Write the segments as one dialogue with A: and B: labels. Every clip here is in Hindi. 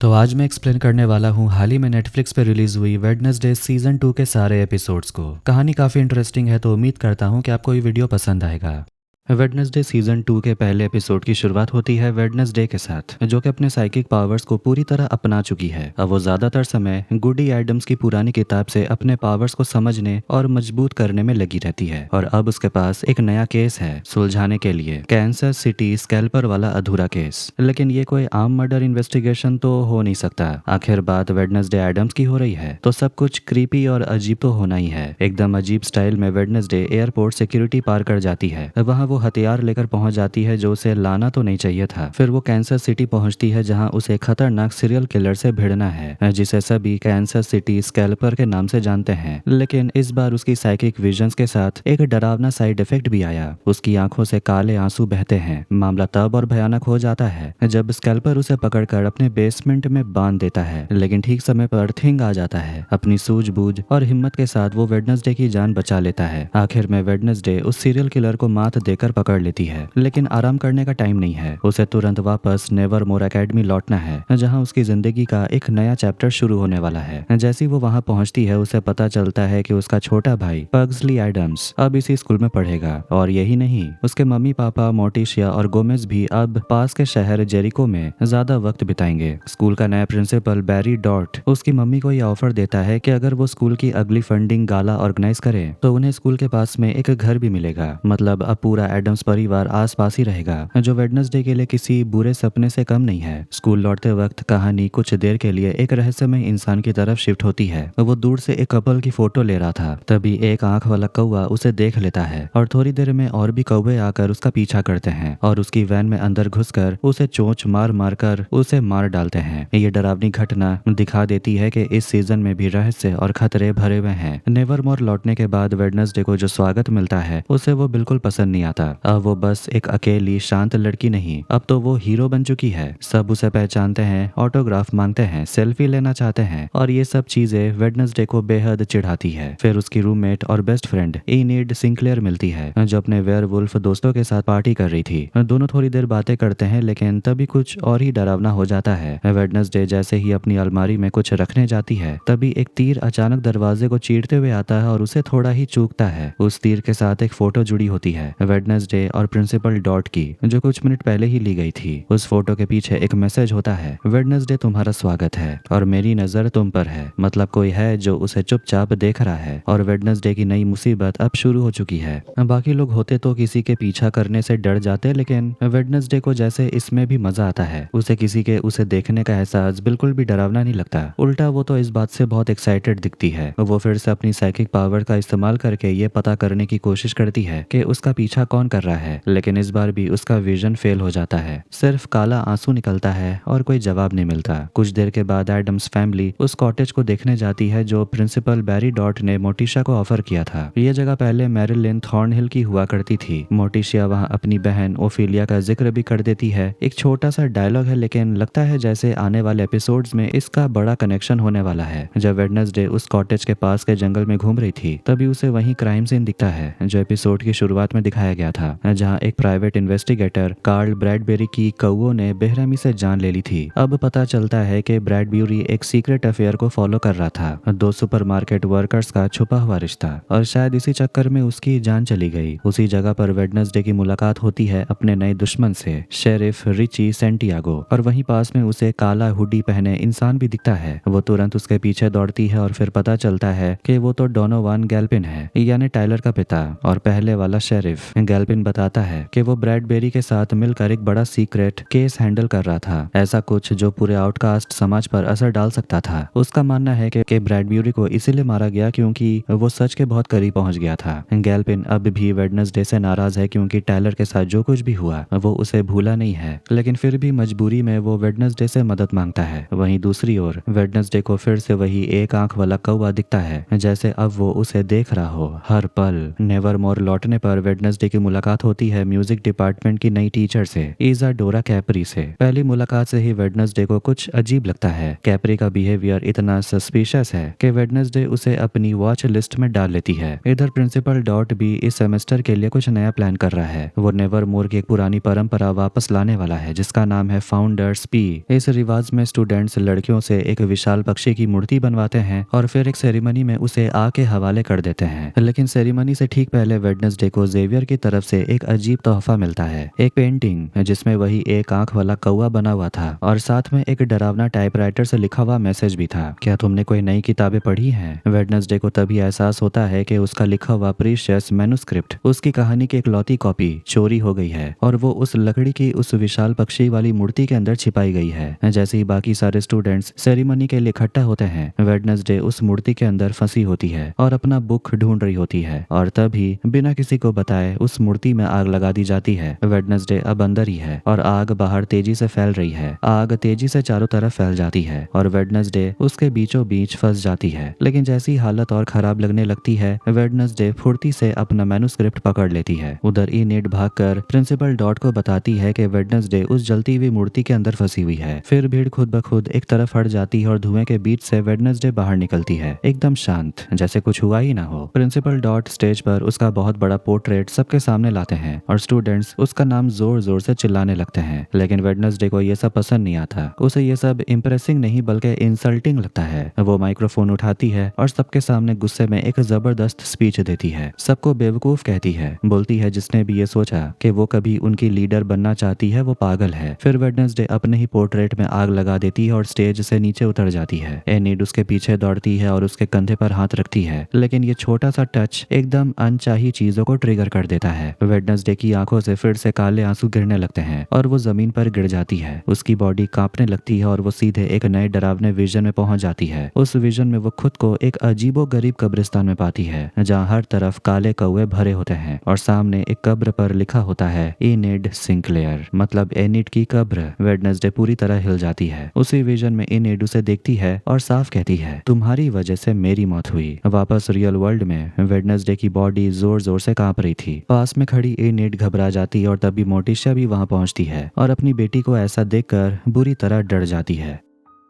A: तो आज मैं एक्सप्लेन करने वाला हूँ हाल ही में नेटफ्लिक्स पे रिलीज हुई वेडनेसडे सीजन 2 के सारे एपिसोड्स को। कहानी काफ़ी इंटरेस्टिंग है तो उम्मीद करता हूँ कि आपको ये वीडियो पसंद आएगा। वेडनेसडे सीजन 2 के पहले एपिसोड की शुरुआत होती है वेडनेसडे के साथ, जो कि अपने साइकिक पावर्स को पूरी तरह अपना चुकी है। अब वो ज्यादातर समय गुडी एडम्स की पुरानी किताब से अपने पावर्स को समझने और मजबूत करने में लगी रहती है। और अब उसके पास एक नया केस है सुलझाने के लिए, कैंसस सिटी स्कैल्पर वाला अधूरा केस। लेकिन ये कोई आम मर्डर इन्वेस्टिगेशन तो हो नहीं सकता। आखिर बात वेडनेसडे एडम्स की हो रही है तो सब कुछ क्रीपी और अजीब तो होना ही है। एकदम अजीब स्टाइल में वेडनेसडे एयरपोर्ट सिक्योरिटी पार कर जाती है। वहां वो हथियार लेकर पहुंच जाती है जो उसे लाना तो नहीं चाहिए था। फिर वो कैंसस सिटी पहुंचती है जहां उसे खतरनाक सीरियल किलर से भिड़ना है, जिसे सभी कैंसस सिटी स्कैल्पर के नाम से जानते हैं। लेकिन इस बार उसकी साइकिक विजन्स के साथ एक डरावना साइड इफेक्ट भी आया। उसकी आंखों से काले आंसू बहते हैं। मामला तब और भयानक हो जाता है जब स्कैल्पर उसे पकड़कर अपने बेसमेंट में बांध देता है। लेकिन ठीक समय पर थिंग आ जाता है। अपनी सूझबूझ और हिम्मत के साथ वो वेडनेसडे की जान बचा लेता है। आखिर में वेडनेसडे उस सीरियल किलर को मात देकर पकड़ लेती है। लेकिन आराम करने का टाइम नहीं है। उसे तुरंत वापस नेवर मोर एकेडमी लौटना है, जहां उसकी जिंदगी का एक नया चैप्टर शुरू होने वाला है। जैसी वो वहां पहुंचती है उसे पता चलता है कि उसका छोटा भाई पग्सली एडम्स अब इसी स्कूल में पढ़ेगा। और यही नहीं, उसके मम्मी पापा मोटिशिया और गोमेज भी अब पास के शहर जेरिको में ज्यादा वक्त बिताएंगे। स्कूल का नया प्रिंसिपल बैरी डॉट उसकी मम्मी को यह ऑफर देता है कि अगर वो स्कूल की अगली फंडिंग गाला ऑर्गेनाइज करे तो उन्हें स्कूल के पास में एक घर भी मिलेगा। मतलब अब पूरा एडम्स परिवार आस पास ही रहेगा, जो वेडनेसडे के लिए किसी बुरे सपने से कम नहीं है। स्कूल लौटते वक्त कहानी कुछ देर के लिए एक रहस्यमय इंसान की तरफ शिफ्ट होती है। वो दूर से एक कपल की फोटो ले रहा था, तभी एक आंख वाला कौवा उसे देख लेता है और थोड़ी देर में और भी कौवे आकर उसका पीछा करते हैं और उसकी वैन में अंदर घुसकर उसे चोंच मार मार कर उसे मार डालते हैं। ये डरावनी घटना दिखा देती है कि इस सीजन में भी रहस्य और खतरे भरे हुए हैं। नेवरमोर लौटने के बाद वेडनेसडे को जो स्वागत मिलता है उसे वो बिल्कुल पसंद नहीं आता। अब वो बस एक अकेली शांत लड़की नहीं, अब तो वो हीरो बन चुकी है। सब उसे पहचानते हैं, ऑटोग्राफ मांगते हैं, सेल्फी लेना चाहते हैं और ये सब चीजें वेडनेसडे को बेहद चिढ़ाती है। फिर उसकी रूममेट और बेस्ट फ्रेंड एनिड सिंक्लेयर मिलती है, जो अपने वेयरवुल्फ दोस्तों के साथ पार्टी कर रही थी। दोनों थोड़ी देर बातें करते हैं लेकिन तभी कुछ और ही डरावना हो जाता है। वेडनेसडे जैसे ही अपनी अलमारी में कुछ रखने जाती है तभी एक तीर अचानक दरवाजे को चीरते हुए आता है और उसे थोड़ा ही चूकता है। उस तीर के साथ एक फोटो जुड़ी होती है वेडनेसडे और प्रिंसिपल डॉट की, जो कुछ मिनट पहले ही ली गई थी। उस फोटो के पीछे एक मैसेज होता है, वेडनेसडे तुम्हारा स्वागत है और मेरी नजर तुम पर है। मतलब कोई है जो उसे चुपचाप देख रहा है और वेडनेसडे की नई मुसीबत अब शुरू हो चुकी है। बाकी लोग होते तो किसी के पीछा करने से डर जाते, लेकिन वेडनेसडे को जैसे इसमें भी मजा आता है। उसे किसी के उसे देखने का एहसास बिल्कुल भी डरावना नहीं लगता। उल्टा वो तो इस बात से बहुत एक्साइटेड दिखती है। वो फिर से अपनी साइकिक पावर का इस्तेमाल करके ये पता करने की कोशिश करती है कि उसका पीछा कौन कर रहा है। लेकिन इस बार भी उसका विजन फेल हो जाता है। सिर्फ काला आंसू निकलता है और कोई जवाब नहीं मिलता। कुछ देर के बाद एडम्स फैमिली उस कॉटेज को देखने जाती है जो प्रिंसिपल बैरी डॉट ने मोटिशा को ऑफर किया था। ये जगह पहले मैरिलिन थॉर्नहिल की हुआ करती थी। मोटिशिया वहाँ अपनी बहन ओफिलिया का जिक्र भी कर देती है। एक छोटा सा डायलॉग है लेकिन लगता है जैसे आने वाले एपिसोड्स में इसका बड़ा कनेक्शन होने वाला है। जब वेडनेसडे उस कॉटेज के पास के जंगल में घूम रही थी तभी उसे वहीं क्राइम सीन दिखता है जो एपिसोड की शुरुआत में दिखाया गया था, जहां एक प्राइवेट इन्वेस्टिगेटर कार्ल ब्रैडबेरी की कौओं ने बेरहमी से जान ले ली थी। अब पता चलता है कि ब्रैडबेरी एक सीक्रेट अफेयर को फॉलो कर रहा था, दो सुपरमार्केट वर्कर्स का छुपा हुआ रिश्ता, और शायद इसी चक्कर में उसकी जान चली गई। उसी जगह पर वेडनेसडे की मुलाकात होती है अपने नए दुश्मन से, शेरिफ रिची सेंटियागो, और वहीं पास में उसे काला हुडी पहने इंसान भी दिखता है। वो तुरंत उसके पीछे दौड़ती है और फिर पता चलता है कि वो तो डोनोवान गैल्पिन है, यानी टाइलर का पिता और पहले वाला शेरिफ। गैल्पिन बताता है कि वो ब्रैडबेरी के साथ मिलकर एक बड़ा सीक्रेट केस हैंडल कर रहा था, ऐसा कुछ जो पूरे आउटकास्ट समाज पर असर डाल सकता था। उसका मानना है कि ब्रैडबेरी को इसीलिए मारा गया क्योंकि वो सच के बहुत करीब पहुंच गया था। गैल्पिन अब भी वेडनेसडे से नाराज है क्योंकि टाइलर के साथ जो कुछ भी हुआ वो उसे भूला नहीं है, लेकिन फिर भी मजबूरी में वो वेडनेसडे से मदद मांगता है। वहीं दूसरी ओर वेडनेसडे को फिर से वही एक आंख वाला कौवा दिखता है, जैसे अब वो उसे देख रहा हो हर पल। नेवरमोर लौटने पर वेडनेसडे की मुलाकात होती है म्यूजिक डिपार्टमेंट की नई टीचर से, इजाडोरा कैपरी से। पहली मुलाकात से ही वेडनेसडे को कुछ अजीब लगता है। कैपरी का बिहेवियर इतना सस्पिशियस है कि वेडनेसडे उसे अपनी वॉच लिस्ट में डाल लेती है। इधर प्रिंसिपल डॉट भी इस सेमेस्टर के लिए कुछ नया प्लान कर रहा है। वो नेवर मोर की एक पुरानी परंपरा वापस लाने वाला है जिसका नाम है फाउंडर्स पी। इस रिवाज में स्टूडेंट्स लड़कियों से एक विशाल पक्षी की मूर्ति बनवाते हैं और फिर एक सेरेमनी में उसे आग के हवाले कर देते हैं। लेकिन सेरेमनी से ठीक पहले वेडनेसडे को जेवियर की तरफ से एक अजीब तोहफा मिलता है, एक पेंटिंग जिसमें वही एक आंख वाला कौवा बना हुआ था और साथ में एक डरावना टाइपराइटर से लिखा हुआ मैसेज भी था, क्या तुमने कोई नई किताबें पढ़ी हैं? वेडनेसडे को तभी एहसास होता है कि उसका लिखा हुआ प्रीशियस मैन्युस्क्रिप्ट, उसकी कहानी की इकलौती कॉपी चोरी हो गई है और वो उस लकड़ी की उस विशाल पक्षी वाली मूर्ति के अंदर छिपाई गई है। जैसे ही बाकी सारे स्टूडेंट्स सेरेमनी के लिए इकट्ठा होते हैं, वेडनेसडे उस मूर्ति के अंदर फंसी होती है और अपना बुक ढूंढ रही होती है और तभी बिना किसी को बताए उस मूर्ति में आग लगा दी जाती है। वेडनेसडे अब अंदर ही है और आग बाहर तेजी से फैल रही है। आग तेजी से चारों तरफ फैल जाती है और वेडनेसडे उसके बीचों बीच फंस जाती है। लेकिन जैसी हालत और खराब लगने लगती है, वेडनेसडे फुर्ती से अपना मैन्युस्क्रिप्ट पकड़ लेती है। उधर इनेड भागकर प्रिंसिपल डॉट को बताती है कि वेडनेसडे उस जलती हुई मूर्ति के अंदर फंसी हुई है। फिर भीड़ खुद ब खुद एक तरफ हट जाती है और धुएं के बीच से वेडनेसडे बाहर निकलती है, एकदम शांत, जैसे कुछ हुआ ही ना हो। प्रिंसिपल डॉट स्टेज पर उसका बहुत बड़ा पोर्ट्रेट सबके सामने लाते हैं और स्टूडेंट्स उसका नाम जोर जोर से चिल्लाने लगते हैं। लेकिन वेडनेसडे को ये सब पसंद नहीं आता। उसे ये सब इम्प्रेसिंग नहीं बल्कि इंसल्टिंग लगता है। वो माइक्रोफोन उठाती है और सबके सामने गुस्से में एक जबरदस्त स्पीच देती है। सबको बेवकूफ कहती है, बोलती है जिसने भी ये सोचा कि वो कभी उनकी लीडर बनना चाहती है वो पागल है। फिर वेडनेसडे अपने ही पोर्ट्रेट में आग लगा देती है और स्टेज से नीचे उतर जाती है। एनिड उसके पीछे दौड़ती है और उसके कंधे पर हाथ रखती है, लेकिन ये छोटा सा टच एकदम अनचाही चीजों को ट्रिगर कर देता है। वेडनेसडे की आंखों से फिर से काले आंसू गिरने लगते हैं और वो जमीन पर गिर जाती है। उसकी बॉडी कांपने लगती है और वो सीधे एक नए डरावने विजन में पहुंच जाती है। उस विजन में वो खुद को एक अजीबो गरीब कब्रिस्तान में पाती है जहाँ हर तरफ काले कौवे भरे होते हैं और सामने एक कब्र पर लिखा होता है इनेड सिंक्लेयर, मतलब एनिड की कब्र। वेडनेसडे पूरी तरह हिल जाती है। उसी विजन में इनेड उसे देखती है और साफ कहती है, तुम्हारी वजह से मेरी मौत हुई। वापस रियल वर्ल्ड में वेडनेसडे की बॉडी जोर जोर से कांप रही थी। पास में खड़ी इनेड घबरा जाती है और तभी मोटिशा भी वहां पहुंचती है और अपनी बेटी को ऐसा देखकर बुरी तरह डर जाती है।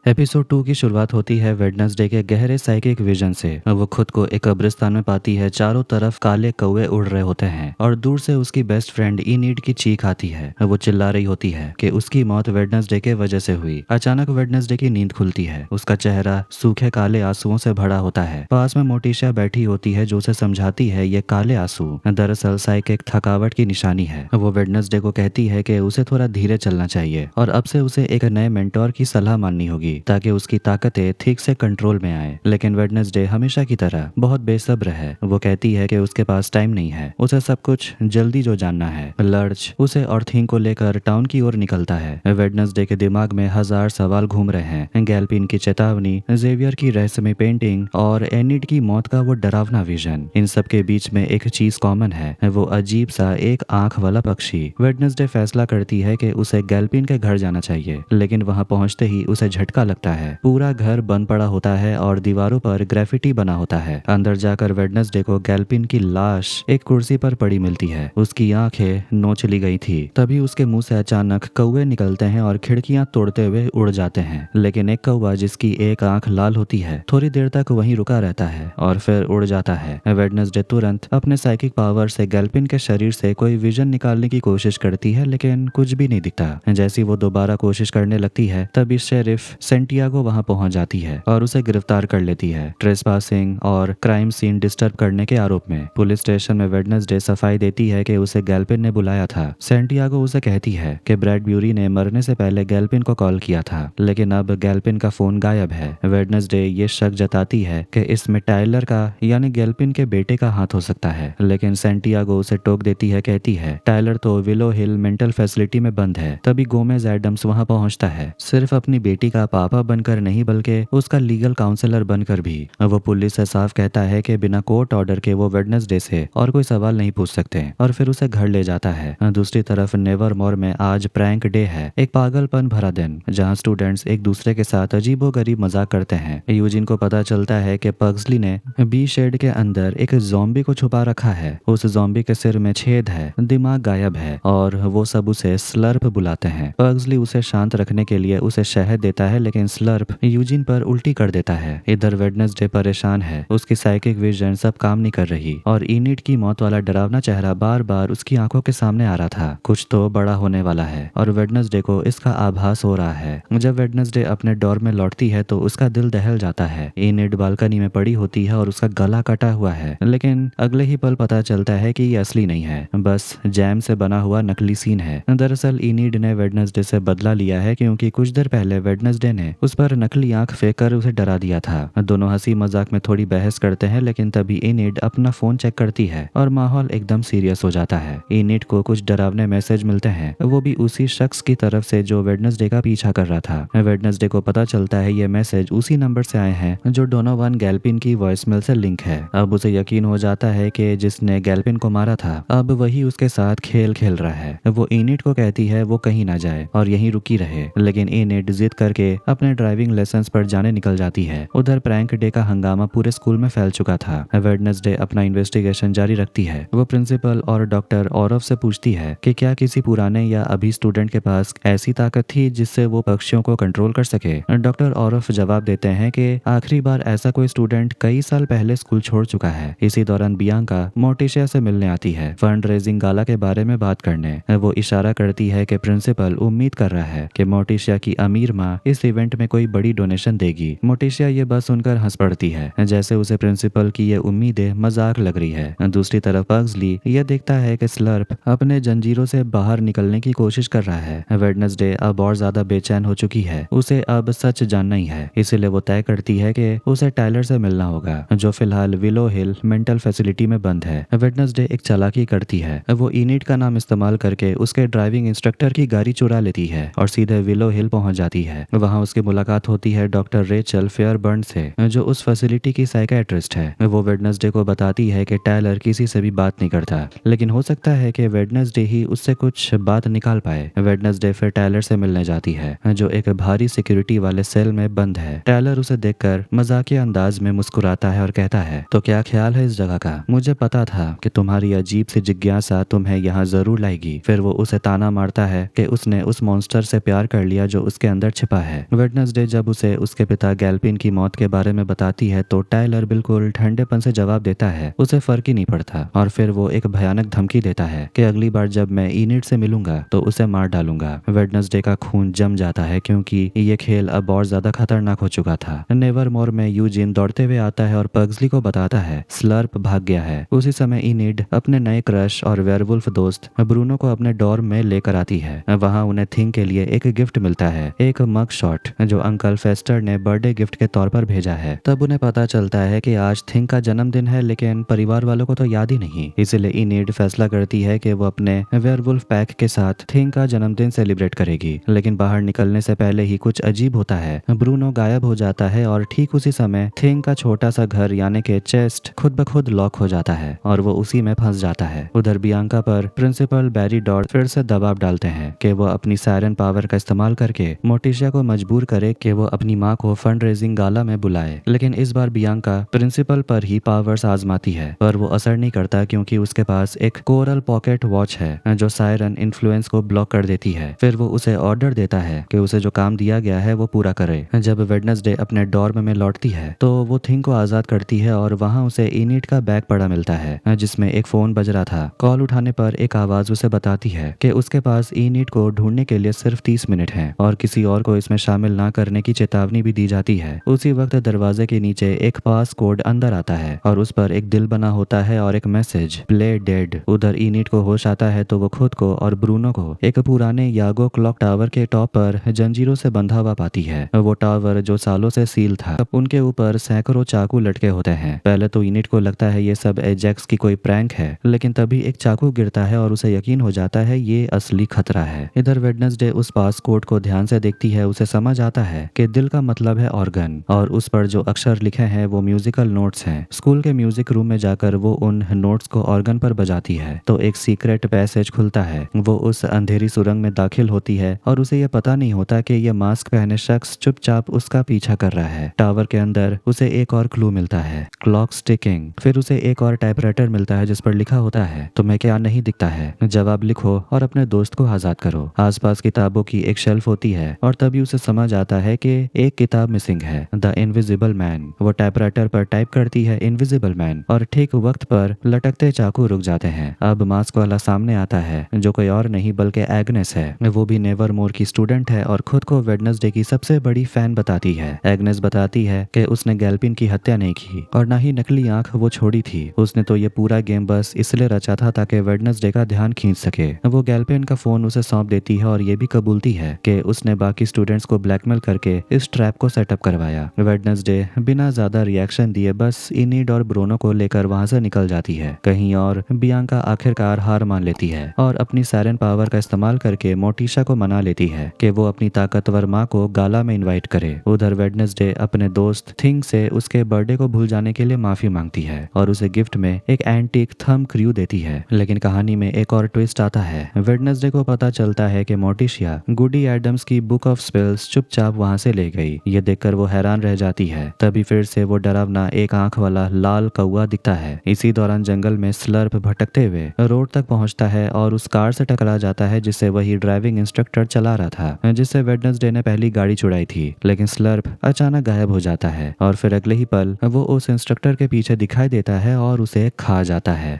A: एपिसोड 2 की शुरुआत होती है वेडनेसडे के गहरे साइकिक विजन से। वो खुद को एक कब्रिस्तान में पाती है, चारों तरफ काले कौवे उड़ रहे होते हैं और दूर से उसकी बेस्ट फ्रेंड इनीड की चीख आती है। वो चिल्ला रही होती है कि उसकी मौत वेडनेसडे के वजह से हुई। अचानक वेडनेसडे की नींद खुलती है, उसका चेहरा सूखे काले आंसुओं से भरा होता है। पास में मोटिशा बैठी होती है जो उसे समझाती है ये काले आंसू दरअसल साइकिक थकावट की निशानी है। वो वेडनेसडे को कहती है कि उसे थोड़ा धीरे चलना चाहिए और अब से उसे एक नए मेंटोर की सलाह माननी होगी ताकि उसकी ताकतें ठीक से कंट्रोल में आए। लेकिन वेडनेसडे हमेशा की तरह बहुत बेसब्र है। वो कहती है कि उसके पास टाइम नहीं है, उसे सब कुछ जल्दी जो जानना है। लर्च उसे और थिंग को लेकर टाउन की ओर निकलता है। वेडनेसडे के दिमाग में हजार सवाल घूम रहे हैं, गैल्पिन की चेतावनी, जेवियर की रहस्यमय पेंटिंग और एनिड की मौत का वो डरावना विजन। इन सब के बीच में एक चीज कॉमन है, वो अजीब सा एक आंख वाला पक्षी। वेडनेसडे फैसला करती है कि उसे गैल्पिन के घर जाना चाहिए, लेकिन वहां पहुंचते ही उसे झटका लगता है। पूरा घर बंद पड़ा होता है और दीवारों पर ग्राफिटी बना होता है। अंदर जाकर वेडनेसडे को गैल्पिन की लाश एक कुर्सी पर पड़ी मिलती है। उसकी आंखें नोच ली गई थी। तभी उसके मुंह से अचानक कौवे निकलते हैं और खिड़कियां तोड़ते हुए उड़ जाते हैं। लेकिन एक कौवा जिसकी एक आंख लाल होती है थोड़ी देर तक वहीं रुका रहता है और फिर उड़ जाता है। वेडनेसडे तुरंत अपने साइकिक पावर से गैल्पिन के शरीर से कोई विजन निकालने की कोशिश करती है, लेकिन कुछ भी नहीं दिखता। जैसी वो दोबारा कोशिश करने लगती है तभी शेरिफ सेंटियागो वहां पहुंच जाती है और उसे गिरफ्तार कर लेती है, ट्रेसपासिंग और क्राइम सीन डिस्टर्ब करने के आरोप में। पुलिस स्टेशन में वेडनेसडे सफाई देती है कि उसे गैल्पिन ने बुलाया था। सेंटियागो उसे कहती है कि ब्रैडब्यूरी ने मरने से पहले गैल्पिन को कॉल किया था, लेकिन अब गैल्पिन का फोन गायब है। वेडनेसडे ये शक जताती है कि इसमें टाइलर का यानी गैल्पिन के बेटे का हाथ हो सकता है, लेकिन सेंटियागो उसे टोक देती है, कहती है टाइलर तो विलो हिल मेंटल फैसिलिटी में बंद है। तभी गोमेज एडम्स वहां पहुंचता है, सिर्फ अपनी बेटी का पापा बनकर नहीं बल्कि उसका लीगल काउंसलर बनकर भी। वो पुलिस से साफ कहता है कि बिना कोर्ट ऑर्डर के वो वेडनेसडे से और कोई सवाल नहीं पूछ सकते और फिर उसे घर ले जाता है। दूसरी तरफ नेवरमोर में आज प्रैंक डे है, एक पागलपन भरा दिन जहाँ स्टूडेंट्स एक दूसरे के साथ अजीबोगरीब मजाक करते हैं। यूजिन को पता चलता है कि पग्सली ने बी शेड के अंदर एक ज़ॉम्बी को छुपा रखा है। उस ज़ॉम्बी के सिर में छेद है, दिमाग गायब है और वो सब उसे स्लर्प बुलाते हैं। पग्सली उसे शांत रखने के लिए उसे शहद देता है, लेकिन स्लर्प यूजिन पर उल्टी कर देता है। इधर वेडनेसडे परेशान है, उसकी साइकिक विजन सब काम नहीं कर रही और इनिट की मौत वाला डरावना चेहरा बार बार उसकी आंखों के सामने आ रहा था। कुछ तो बड़ा होने वाला है और वेडनेसडे को इसका आभास हो रहा है। जब वेडनेसडे अपने डॉर्म में लौटती है तो उसका दिल दहल जाता है। इनिट बालकनी में पड़ी होती है और उसका गला कटा हुआ है, लेकिन अगले ही पल पता चलता है कि ये असली नहीं है, बस जैम से बना हुआ नकली सीन है। दरअसल इनिड ने वेडनेसडे से बदला लिया है क्योंकि कुछ देर पहले वेडनेसडे ने उस पर नकली आंख फेंक कर उसे डरा दिया था। दोनों हंसी मजाक में थोड़ी बहस करते हैं, लेकिन तभी इनिड अपना फोन चेक करती है और माहौल एकदम सीरियस हो जाता है। इनिड को कुछ डरावने मैसेज मिलते हैं, वो भी उसी शख्स की तरफ से जो वेडनेसडे का पीछा कर रहा था। वेडनेसडे को पता चलता है ये मैसेज उसी नंबर से आए हैं जो डोनोवन गैल्पिन की वॉइसमेल से लिंक है। अब उसे यकीन हो जाता है कि जिसने गैल्पिन को मारा था अब वही उसके साथ खेल खेल रहा है। वो इनिट को कहती है वो कहीं ना जाए और यहीं रुकी रहे, लेकिन इनिट जिद करके अपने ड्राइविंग लेसन पर जाने निकल जाती है। उधर प्रैंक डे का हंगामा पूरे स्कूल में फैल चुका था। वेडनेसडे अपना इन्वेस्टिगेशन जारी रखती है। वो प्रिंसिपल और डॉक्टर औरफ से पूछती है कि क्या किसी पुराने या अभी स्टूडेंट के पास ऐसी ताकत थी जिससे वो पक्षियों को कंट्रोल कर सके। डॉक्टर औरफ जवाब देते हैं कि आखिरी बार ऐसा कोई स्टूडेंट कई साल पहले स्कूल छोड़ चुका है। इसी दौरान बियांका मोर्टिशिया से मिलने आती है फंड रेजिंग गाला के बारे में बात करने। वो इशारा करती है कि प्रिंसिपल उम्मीद कर रहा है कि मोर्टिशिया की अमीर माँ इस इवेंट में कोई बड़ी डोनेशन देगी। मोर्टिशिया ये बात सुनकर हंस पड़ती है, जैसे उसे प्रिंसिपल की ये उम्मीदें मजाक लग रही है। दूसरी तरफ पग्सली यह देखता है कि स्लर्प अपने जंजीरों से बाहर निकलने की कोशिश कर रहा है। वेडनेसडे अब और ज्यादा बेचैन हो चुकी है, उसे अब सच जानना ही है, इसीलिए वो तय करती है कि उसे टाइलर से मिलना होगा जो फिलहाल विलो हिल मेंटल फैसिलिटी में बंद है। वेडनेसडे एक चालाकी करती है, वो इनिट का नाम इस्तेमाल करके उसके ड्राइविंग इंस्ट्रक्टर की गाड़ी चुरा लेती है और सीधे विलो हिल पहुंच जाती है। वहां उसकी मुलाकात होती है डॉक्टर रेचल फेयरबर्न से जो उस फैसिलिटी की साइकियाट्रिस्ट है। वो वेडनेसडे को बताती है कि टाइलर किसी से भी बात नहीं करता, लेकिन हो सकता है कि वेडनेसडे ही उससे कुछ बात निकाल पाए। वेडनेसडे फिर टाइलर से मिलने जाती है जो एक भारी सिक्योरिटी वाले सेल में बंद है। टाइलर उसे देखकर मजाकिया अंदाज में मुस्कुराता है और कहता है तो क्या ख्याल है इस जगह का? मुझे पता था कि तुम्हारी अजीब सी जिज्ञासा तुम्हें यहाँ जरूर लाएगी। फिर वो उसे ताना मारता है कि उसने उस मॉन्स्टर से प्यार कर लिया जो उसके अंदर छिपा है। वेडनेसडे जब उसे उसके पिता गैल्पिन की मौत के बारे में बताती है तो टाइलर बिल्कुल ठंडेपन से जवाब देता है उसे फर्क ही नहीं पड़ता और फिर वो एक भयानक धमकी देता है कि अगली बार जब मैं इनिट से मिलूंगा तो उसे मार डालूंगा। वेडनेसडे का खून जम जाता है क्योंकि ये खेल अब और ज्यादा खतरनाक हो चुका था। नेवरमोर में यूजिन दौड़ते हुए आता है और पग्सली को बताता है स्लर्प भाग गया है। उसी समय इनिड अपने नए क्रश और वेयरवुल्फ दोस्त ब्रूनो को अपने डॉर्म में लेकर आती है। वहां उन्हें थिंग के लिए एक गिफ्ट मिलता है, एक मग शॉट जो अंकल फेस्टर ने बर्थडे गिफ्ट के तौर पर भेजा है। तब उन्हें पता चलता है कि आज थिंग का जन्मदिन है, लेकिन परिवार वालों को तो याद ही नहीं। इसलिए इनिड फैसला करती है कि वो अपने वेयरवुल्फ पैक के साथ थिंग का जन्मदिन सेलिब्रेट करेगी। लेकिन बाहर निकलने से पहले ही कुछ अजीब होता है। ब्रूनो गायब हो जाता है और ठीक उसी समय थिंग का छोटा सा घर यानी कि चेस्ट खुद ब खुद लॉक हो जाता है और वो उसी में फंस जाता है। उधर बियांका पर प्रिंसिपल बैरी डॉट फिर से दबाव डालते हैं कि वो अपनी सायरन पावर का इस्तेमाल करके मोर्टिशिया को मजबूर करे कि वो अपनी माँ को फंड रेजिंग गाला में बुलाए। लेकिन इस बार बियांका प्रिंसिपल पर ही पावर्स आजमाती है, पर वो असर नहीं करता क्योंकि उसके पास एक कोरल पॉकेट वॉच है जो सायरन इन्फ्लुएंस को ब्लॉक कर देती है। फिर वो उसे ऑर्डर देता है कि उसे जो काम दिया गया है वो पूरा करे। जब वेडनेसडे अपने डॉर्म में लौटती है तो वो थिंग को आजाद करती है और वहाँ उसे इनिट का बैग पड़ा मिलता है जिसमें एक फोन बज रहा था। कॉल उठाने पर एक आवाज उसे बताती है कि उसके पास इनिट को ढूंढने के लिए सिर्फ 30 मिनट हैं और किसी और को इसमें शामिल ना करने की चेतावनी भी दी जाती है। उसी वक्त दरवाजे के नीचे एक पास कोड अंदर आता है और उस पर एक दिल बना होता है और एक मैसेज प्ले डेड। उधर इनिट को होश आता है तो वो खुद को और ब्रूनो को एक पुराने यागो क्लॉक टावर के टॉप पर जंजीरों से बंधा हुआ पाती है। वो टावर जो सालों से सील था, उनके ऊपर सैकड़ों चाकू लटके होते हैं। पहले तो इनिट को लगता है ये सब एजेक्स की कोई प्रैंक है, लेकिन तभी एक चाकू गिरता है और उसे यकीन हो जाता है ये असली खतरा है। इधर वेडनेसडे उस पास कोड को ध्यान से देखती है। उसे समझ समझ आता है कि दिल का मतलब है ऑर्गन और उस पर जो अक्षर लिखे हैं वो म्यूजिकल नोट्स हैं। स्कूल के म्यूजिक रूम में जाकर वो उन नोट्स को ऑर्गन पर बजाती है तो एक सीक्रेट पैसेज खुलता है। वो उस अंधेरी सुरंग में दाखिल होती है और उसे यह पता नहीं होता कि यह मास्क पहने शख्स चुपचाप उसका पीछा कर रहा है। टावर के अंदर उसे एक और क्लू मिलता है, क्लॉक टिकिंग। फिर उसे एक और टाइपराइटर मिलता है जिस पर लिखा होता है, तुम्हें क्या नहीं दिखता है, जवाब लिखो और अपने दोस्त को आजाद करो। आसपास किताबों की एक शेल्फ होती है और तभी उसे समझ आता है कि एक किताब मिसिंग है, द इनविजिबल मैन। वो टाइपराइटर पर टाइप करती है इनविजिबल मैन और ठीक वक्त पर लटकते चाकू रुक जाते हैं। अब मास्क वाला सामने आता है जो कोई और नहीं बल्कि एग्नेस है। वो भी नेवरमोर की स्टूडेंट है और खुद को वेडनेसडे की सबसे बड़ी फैन बताती है। एग्नेस बताती है कि उसने गैल्पिन की हत्या नहीं की और ना ही नकली आंख वो छोड़ी थी। उसने तो ये पूरा गेम बस इसलिए रचा था ताकि वेडनेसडे का ध्यान खींच सके। वो गैल्पिन का फोन उसे सौंप देती है और ये भी कबूलती है कि उसने बाकी स्टूडेंट्स को ब्लैकमेल करके इस ट्रैप को सेटअप करवाया। वेडनेसडे बिना ज्यादा रिएक्शन दिए बस इनिड और ब्रोनो को लेकर वहां से निकल जाती है। कहीं और बियांका आखिरकार हार मान लेती है और अपनी सायरन पावर का इस्तेमाल करके मोटिशा को मना लेती है कि वो अपनी ताकतवर माँ को गाला में इनवाइट करे। उधर वेडनेसडे अपने दोस्त थिंग से उसके बर्थडे को भूल जाने के लिए माफी मांगती है और उसे गिफ्ट में एक एंटीक थंब क्रू देती है। लेकिन कहानी में एक और ट्विस्ट आता है। वेडनेसडे को पता चलता है कि मोटिशिया गुडी एडम्स की बुक ऑफ स्पेल्स चुपचाप वहां से ले गई। ये देखकर वो हैरान रह जाती है। तभी फिर से वो डरावना एक आंख वाला लाल कौवा दिखता है। इसी दौरान जंगल में स्लर्प भटकते हुए रोड तक पहुंचता है और उस कार से टकरा जाता है जिसे वही ड्राइविंग इंस्ट्रक्टर चला रहा था जिससे वेडनेसडे ने पहली गाड़ी छुड़ाई थी। लेकिन स्लर्प अचानक गायब हो जाता है और फिर अगले ही पल वो उस इंस्ट्रक्टर के पीछे दिखाई देता है और उसे खा जाता है।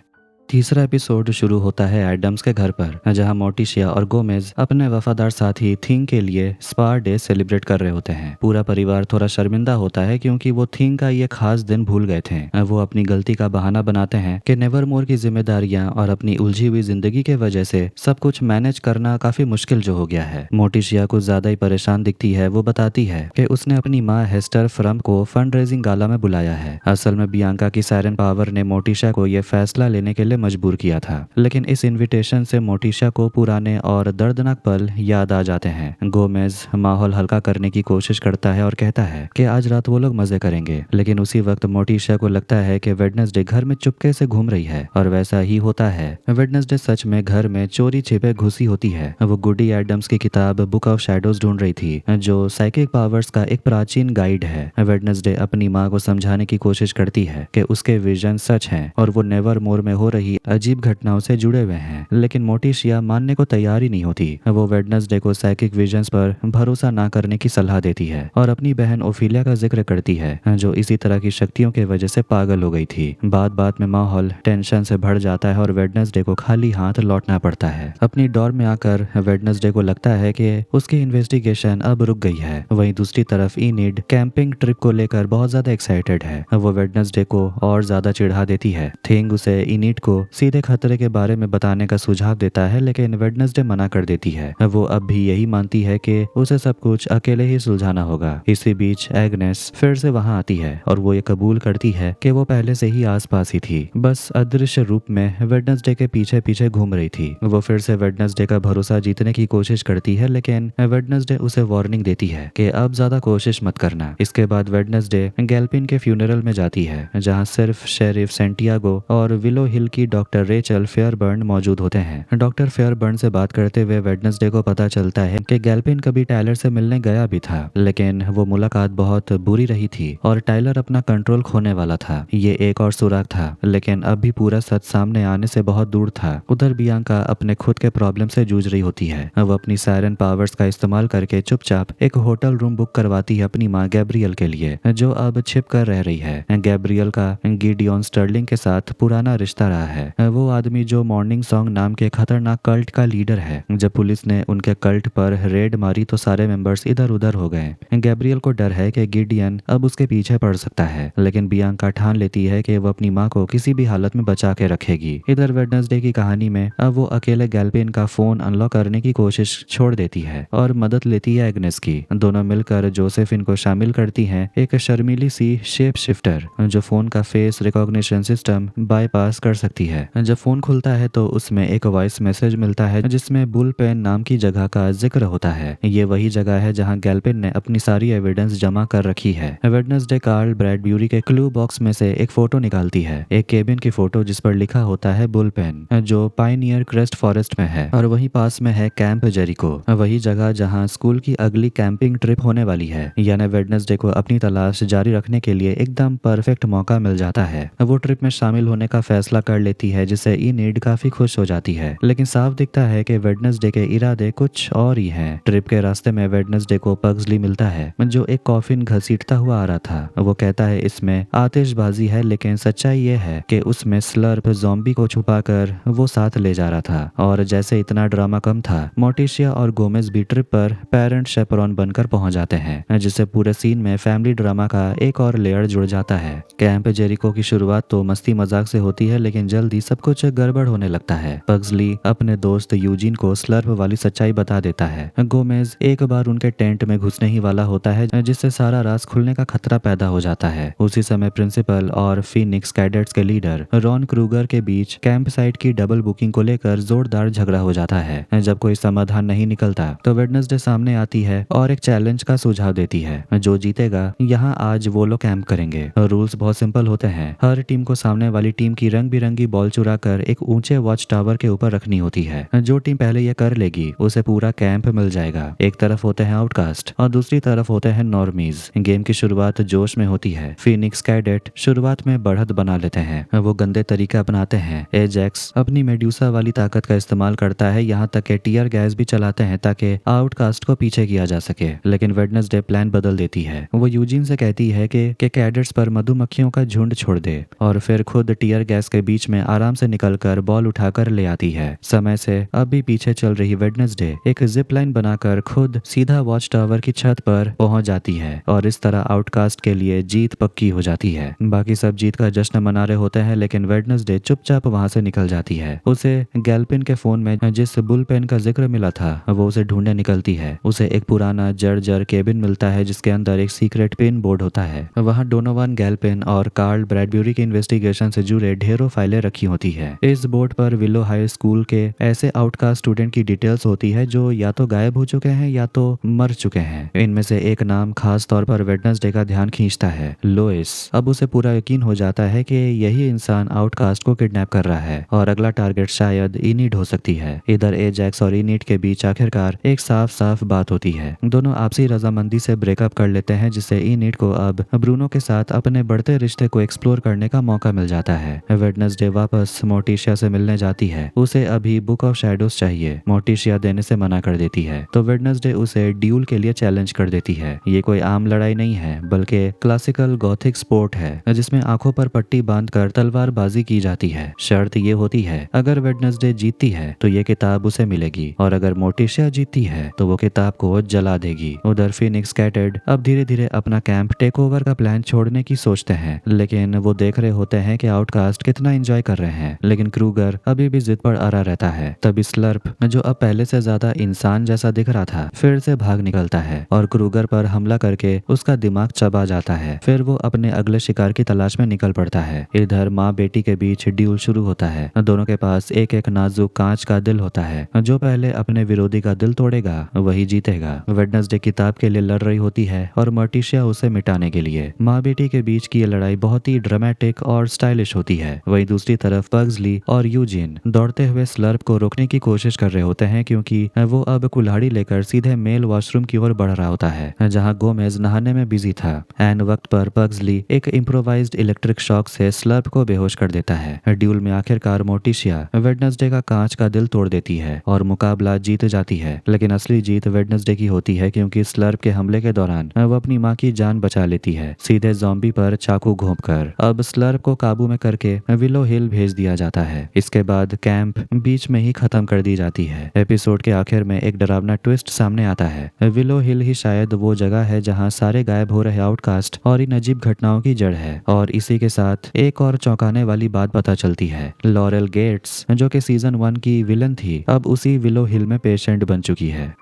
A: तीसरा एपिसोड शुरू होता है एडम्स के घर पर जहां मोटिशिया और गोमेज अपने वफादार साथी थिंग के लिए स्पा डे सेलिब्रेट कर रहे होते हैं। पूरा परिवार थोड़ा शर्मिंदा होता है क्योंकि वो थिंग का ये खास दिन भूल गए थे। वो अपनी गलती का बहाना बनाते हैं कि नेवरमोर की जिम्मेदारियां और अपनी उलझी हुई जिंदगी के वजह से सब कुछ मैनेज करना काफी मुश्किल जो हो गया है। मोटिशिया कुछ ज्यादा ही परेशान दिखती है। वो बताती है कि उसने अपनी माँ हेस्टर फ्रम को फंड रेजिंग गाला में बुलाया है। असल में बियांका की सायरन पावर ने मोटिशिया को यह फैसला लेने के लिए मजबूर किया था। लेकिन इस इनविटेशन से मोटिशा को पुराने और दर्दनाक पल याद आ जाते हैं। गोमेज माहौल हल्का करने की कोशिश करता है और कहता है कि आज रात वो लोग मजे करेंगे। लेकिन उसी वक्त मोटिशा को लगता है कि वेडनेसडे घर में चुपके से घूम रही है और वैसा ही होता है। वेडनेसडे सच में घर में चोरी छिपे घुसी होती है। वो गुडी एडम्स की किताब बुक ऑफ शैडोज ढूंढ रही थी जो साइकिक पावर्स का एक प्राचीन गाइड है। वेडनेसडे अपनी माँ को समझाने की कोशिश करती है कि उसके विजन सच हैं और वो नेवरमोर में हो रही अजीब घटनाओं से जुड़े हुए हैं। लेकिन मोटिशिया मानने को तैयार ही नहीं होती। वो वेडनेसडे को साइकिक विजन्स पर भरोसा ना करने की सलाह देती है और अपनी बहन ओफिलिया का जिक्र करती है जो इसी तरह की शक्तियों की वजह से पागल हो गई थी। बात में माहौल टेंशन से बढ़ जाता है और वेडनेसडे को खाली हाथ लौटना पड़ता है। अपनी डॉर में आकर वेडनेसडे को लगता है कि उसकी इन्वेस्टिगेशन अब रुक गई है। वहीं दूसरी तरफ इनिड कैंपिंग ट्रिप को लेकर बहुत ज्यादा एक्साइटेड है। वो वेडनेसडे को और ज्यादा चिढ़ा देती है। थिंग उसे इनिड को सीधे खतरे के बारे में बताने का सुझाव देता है लेकिन वेडनेसडे मना कर देती है। वो अब भी यही मानती है कि उसे सब कुछ अकेले ही सुलझाना होगा। इसी बीच एग्नेस फिर से वहां आती है और वो ये कबूल करती है कि वो पहले से ही आसपास ही थी, बस अदृश्य रूप में वेडनेसडे के पीछे पीछे घूम रही थी। वो फिर से वेडनेसडे का भरोसा जीतने की कोशिश करती है लेकिन वेडनेसडे उसे वार्निंग देती है कि अब ज्यादा कोशिश मत करना। इसके बाद वेडनेसडे गैल्पिन के फ्यूनरल में जाती है जहाँ सिर्फ शेरिफ सेंटियागो और विलो हिल की डॉक्टर रेचल फेयरबर्न मौजूद होते हैं। डॉक्टर फेयरबर्न से बात करते हुए वेडनेसडे को पता चलता है कि गैल्पिन कभी टाइलर से मिलने गया भी था लेकिन वो मुलाकात बहुत बुरी रही थी और टाइलर अपना कंट्रोल खोने वाला था। ये एक और सुराग था लेकिन अब भी पूरा सच सामने आने से बहुत दूर था। उधर बियांका अपने खुद के प्रॉब्लम से जूझ रही होती है। वो अपनी सायरन पावर्स का इस्तेमाल करके चुपचाप एक होटल रूम बुक करवाती है अपनी माँ गैब्रियल के लिए जो अब छिप कर रह रही है। गैब्रियल का गिडियन स्टर्लिंग के साथ पुराना रिश्ता रहा है। वो आदमी जो मॉर्निंग सॉन्ग नाम के खतरनाक कल्ट का लीडर है। जब पुलिस ने उनके कल्ट पर रेड मारी तो सारे मेंबर्स इधर उधर हो गए। गैब्रियल को डर है कि गिडियन अब उसके पीछे पड़ सकता है लेकिन बियांका ठान लेती है कि वो अपनी माँ को किसी भी हालत में बचा के रखेगी। इधर वेडनेसडे की कहानी में अब वो अकेले गैल्पिन का फोन अनलॉक करने की कोशिश छोड़ देती है और मदद लेती है एग्नेस की। दोनों मिलकर जोसेफिन को शामिल करती हैं, एक शर्मीली सी शेप शिफ्टर जो फोन का फेस रिकॉग्निशन सिस्टम बाईपास कर सकती होती है। जब फोन खुलता है तो उसमें एक वॉइस मैसेज मिलता है जिसमें बुल पेन नाम की जगह का जिक्र होता है। ये वही जगह है जहां गैल्पिन ने अपनी सारी एविडेंस जमा कर रखी है। वेडनेसडे कार्ल ब्रैडब्यूरी के क्लू बॉक्स में से एक फोटो निकालती है, एक केबिन की फोटो जिस पर लिखा होता है बुल पेन, जो पाइनियर क्रेस्ट फॉरेस्ट में है, और वहीं पास में है कैंप जेरिको, वही जगह जहां स्कूल की अगली कैंपिंग ट्रिप होने वाली है। यानी वेडनेसडे को अपनी तलाश जारी रखने के लिए एकदम परफेक्ट मौका मिल जाता है। वो ट्रिप में शामिल होने का फैसला कर लेती है जिससे इनीड काफी खुश हो जाती है, लेकिन साफ दिखता है कि वेडनेसडे के इरादे कुछ और ही हैं। ट्रिप के रास्ते में वेडनेसडे को पग्सली मिलता है जो एक कॉफिन घसीटता हुआ आ रहा था। वो कहता है इसमें आतिशबाजी है, लेकिन सच्चाई ये है कि उसमें स्लर्प ज़ॉम्बी को छुपाकर वो साथ ले जा रहा था। और जैसे इतना ड्रामा कम था, मोर्टिशिया और गोमेज भी ट्रिप पर पेरेंट शेपरॉन बनकर पहुंच जाते हैं, जिससे पूरे सीन में फैमिली ड्रामा का एक और लेयर जुड़ जाता है। कैंप जेरिको की शुरुआत तो मस्ती मजाक से होती है, लेकिन जल्दी सब कुछ गड़बड़ होने लगता है। पग्सली अपने दोस्त यूजिन को स्लर्प वाली सच्चाई बता देता है। गोमेज एक बार उनके टेंट में घुसने ही वाला होता है, जिससे सारा राज खुलने का खतरा पैदा हो जाता है। उसी समय प्रिंसिपल और फीनिक्स कैडेट्स के लीडर रॉन क्रूगर के बीच कैंप साइट की डबल बुकिंग को लेकर जोरदार झगड़ा हो जाता है। जब कोई समाधान नहीं निकलता तो वेडनेसडे सामने आती है और एक चैलेंज का सुझाव देती है, जो जीतेगा यहाँ आज वो लोग कैंप करेंगे। रूल्स बहुत सिंपल होते हैं, हर टीम को सामने वाली टीम की रंग बिरंगी बॉल चुरा कर एक ऊंचे वॉच टावर के ऊपर रखनी होती है। जो टीम पहले ये कर लेगी उसे पूरा कैंप मिल जाएगा। एक तरफ होते हैं आउटकास्ट और दूसरी तरफ होते हैं नॉर्मीज। गेम की शुरुआत जोश में होती है। फीनिक्स कैडेट शुरुआत में बढ़त बना लेते हैं, वो गंदे तरीके अपनाते हैं। एजेक्स अपनी मेड्यूसा वाली ताकत का इस्तेमाल करता है, यहाँ तक के टीयर गैस भी चलाते हैं ताकि आउटकास्ट को पीछे किया जा सके। लेकिन वेडनेसडे प्लान बदल देती है। वो यूजिन से कहती है कि कैडेट्स पर मधुमक्खियों का झुंड छोड़ दे, और फिर खुद टीयर गैस के बीच में आराम से निकलकर बॉल उठाकर ले आती है। समय से अब भी पीछे चल रही वेडनेसडे एक जिप लाइन बनाकर खुद सीधा वॉच टावर की छत पर पहुंच जाती है, और इस तरह आउटकास्ट के लिए जीत पक्की हो जाती है। बाकी सब जीत का जश्न मना रहे होते हैं, लेकिन वेडनेसडे चुपचाप वहां से निकल जाती है। उसे गैल्पिन के फोन में जिस बुल पेन का जिक्र मिला था वो उसे ढूंढने निकलती है। उसे एक पुराना जर्जर केबिन मिलता है जिसके अंदर एक सीक्रेट पिन बोर्ड होता है। वहाँ डोनोवन गैल्पिन और कार्ल ब्रैडब्यूरी की इन्वेस्टिगेशन से जुड़े ढेरों फाइलें रखी होती है। इस बोर्ड पर विलो हाई स्कूल के ऐसे आउटकास्ट स्टूडेंट की डिटेल्स होती है जो या तो गायब हो चुके हैं या तो मर चुके हैं। इनमें से एक नाम खास तौर पर वेडनेसडे का ध्यान खींचता है, लोइस। अब उसे पूरा यकीन हो जाता है कि यही इंसान आउटकास्ट को किडनैप कर रहा है और अगला टारगेट शायद इनीड हो सकती है। इधर एजैक्स और इनीड के बीच आखिरकार एक साफ साफ बात होती है। दोनों आपसी रजामंदी से ब्रेकअप कर लेते हैं, जिससे इनीड को अब ब्रूनो के साथ अपने बढ़ते रिश्ते को एक्सप्लोर करने का मौका मिल जाता है। वेडनेसडे वापस मोर्टिशिया से मिलने जाती है। उसे अभी बुक ऑफ शैडोज चाहिए। मोर्टिशिया देने से मना कर देती है, तो वेडनेसडे उसे ड्यूल के लिए चैलेंज कर देती है। ये कोई आम लड़ाई नहीं है, बल्कि क्लासिकल गॉथिक स्पोर्ट है जिसमें आंखों पर पट्टी बांधकर तलवारबाजी की जाती है। शर्त ये होती है, अगर वेडनेसडे जीतती है तो ये किताब उसे मिलेगी, और अगर मोर्टिशिया जीतती है तो वो किताब को जला देगी। उधर फीनिक्स कैटेड अब धीरे धीरे अपना कैंप टेक ओवर का प्लान छोड़ने की सोचते हैं, लेकिन वो देख रहे होते हैं कि आउटकास्ट कितना एंजॉय कर रहे हैं। लेकिन क्रूगर अभी भी जिद पर अड़ा रहता है। तभी स्लर्प, जो अब पहले से ज्यादा इंसान जैसा दिख रहा था, फिर से भाग निकलता है और क्रूगर पर हमला करके उसका दिमाग चबा जाता है। फिर वो अपने अगले शिकार की तलाश में निकल पड़ता है। इधर माँ बेटी के बीच ड्यूल शुरू होता है। दोनों के पास एक एक नाजुक कांच का दिल होता है। जो पहले अपने विरोधी का दिल तोड़ेगा वही जीतेगा। वेडनेसडे किताब के लिए लड़ रही होती है और मोर्टिशिया उसे मिटाने के लिए। माँ बेटी के बीच की ये लड़ाई बहुत ही ड्रामेटिक और स्टाइलिश होती है। वहीं दूसरी तरफ पग्सली और यूजिन दौड़ते हुए स्लर्प को रोकने की कोशिश कर रहे होते हैं, क्योंकि वो अब कुल्हाड़ी लेकर सीधे मेल वॉशरूम की ओर बढ़ रहा होता है, जहां गोमेज नहाने में बिजी था। एन वक्त पर पग्सली एक इम्प्रोवाइज्ड इलेक्ट्रिक शॉक से स्लर्प को बेहोश कर देता है। ड्यूल में आखिरकार मोर्टिशिया वेडनेसडे का कांच का दिल तोड़ देती है और मुकाबला जीत जाती है। लेकिन असली जीत वेडनेसडे की होती है, क्योंकि स्लर्प के हमले के दौरान वो अपनी माँ की जान बचा लेती है, सीधे ज़ॉम्बी पर चाकू घोंपकर। अब स्लर्प को काबू में करके विलो हिल भेज दिया जाता है। इसके बाद कैंप बीच में ही खत्म कर दी जाती है। एपिसोड के आखिर में एक डरावना ट्विस्ट सामने आता है। विलो हिल ही शायद वो जगह है जहां सारे गायब हो रहे आउटकास्ट और इन अजीब घटनाओं की जड़ है। और इसी के साथ एक और चौंकाने वाली बात पता चलती है। लॉरेल गेट्स, जो कि सीजन 1 की विलन थी, अब उसी विलो हिल में पेशेंट बन चुकी है।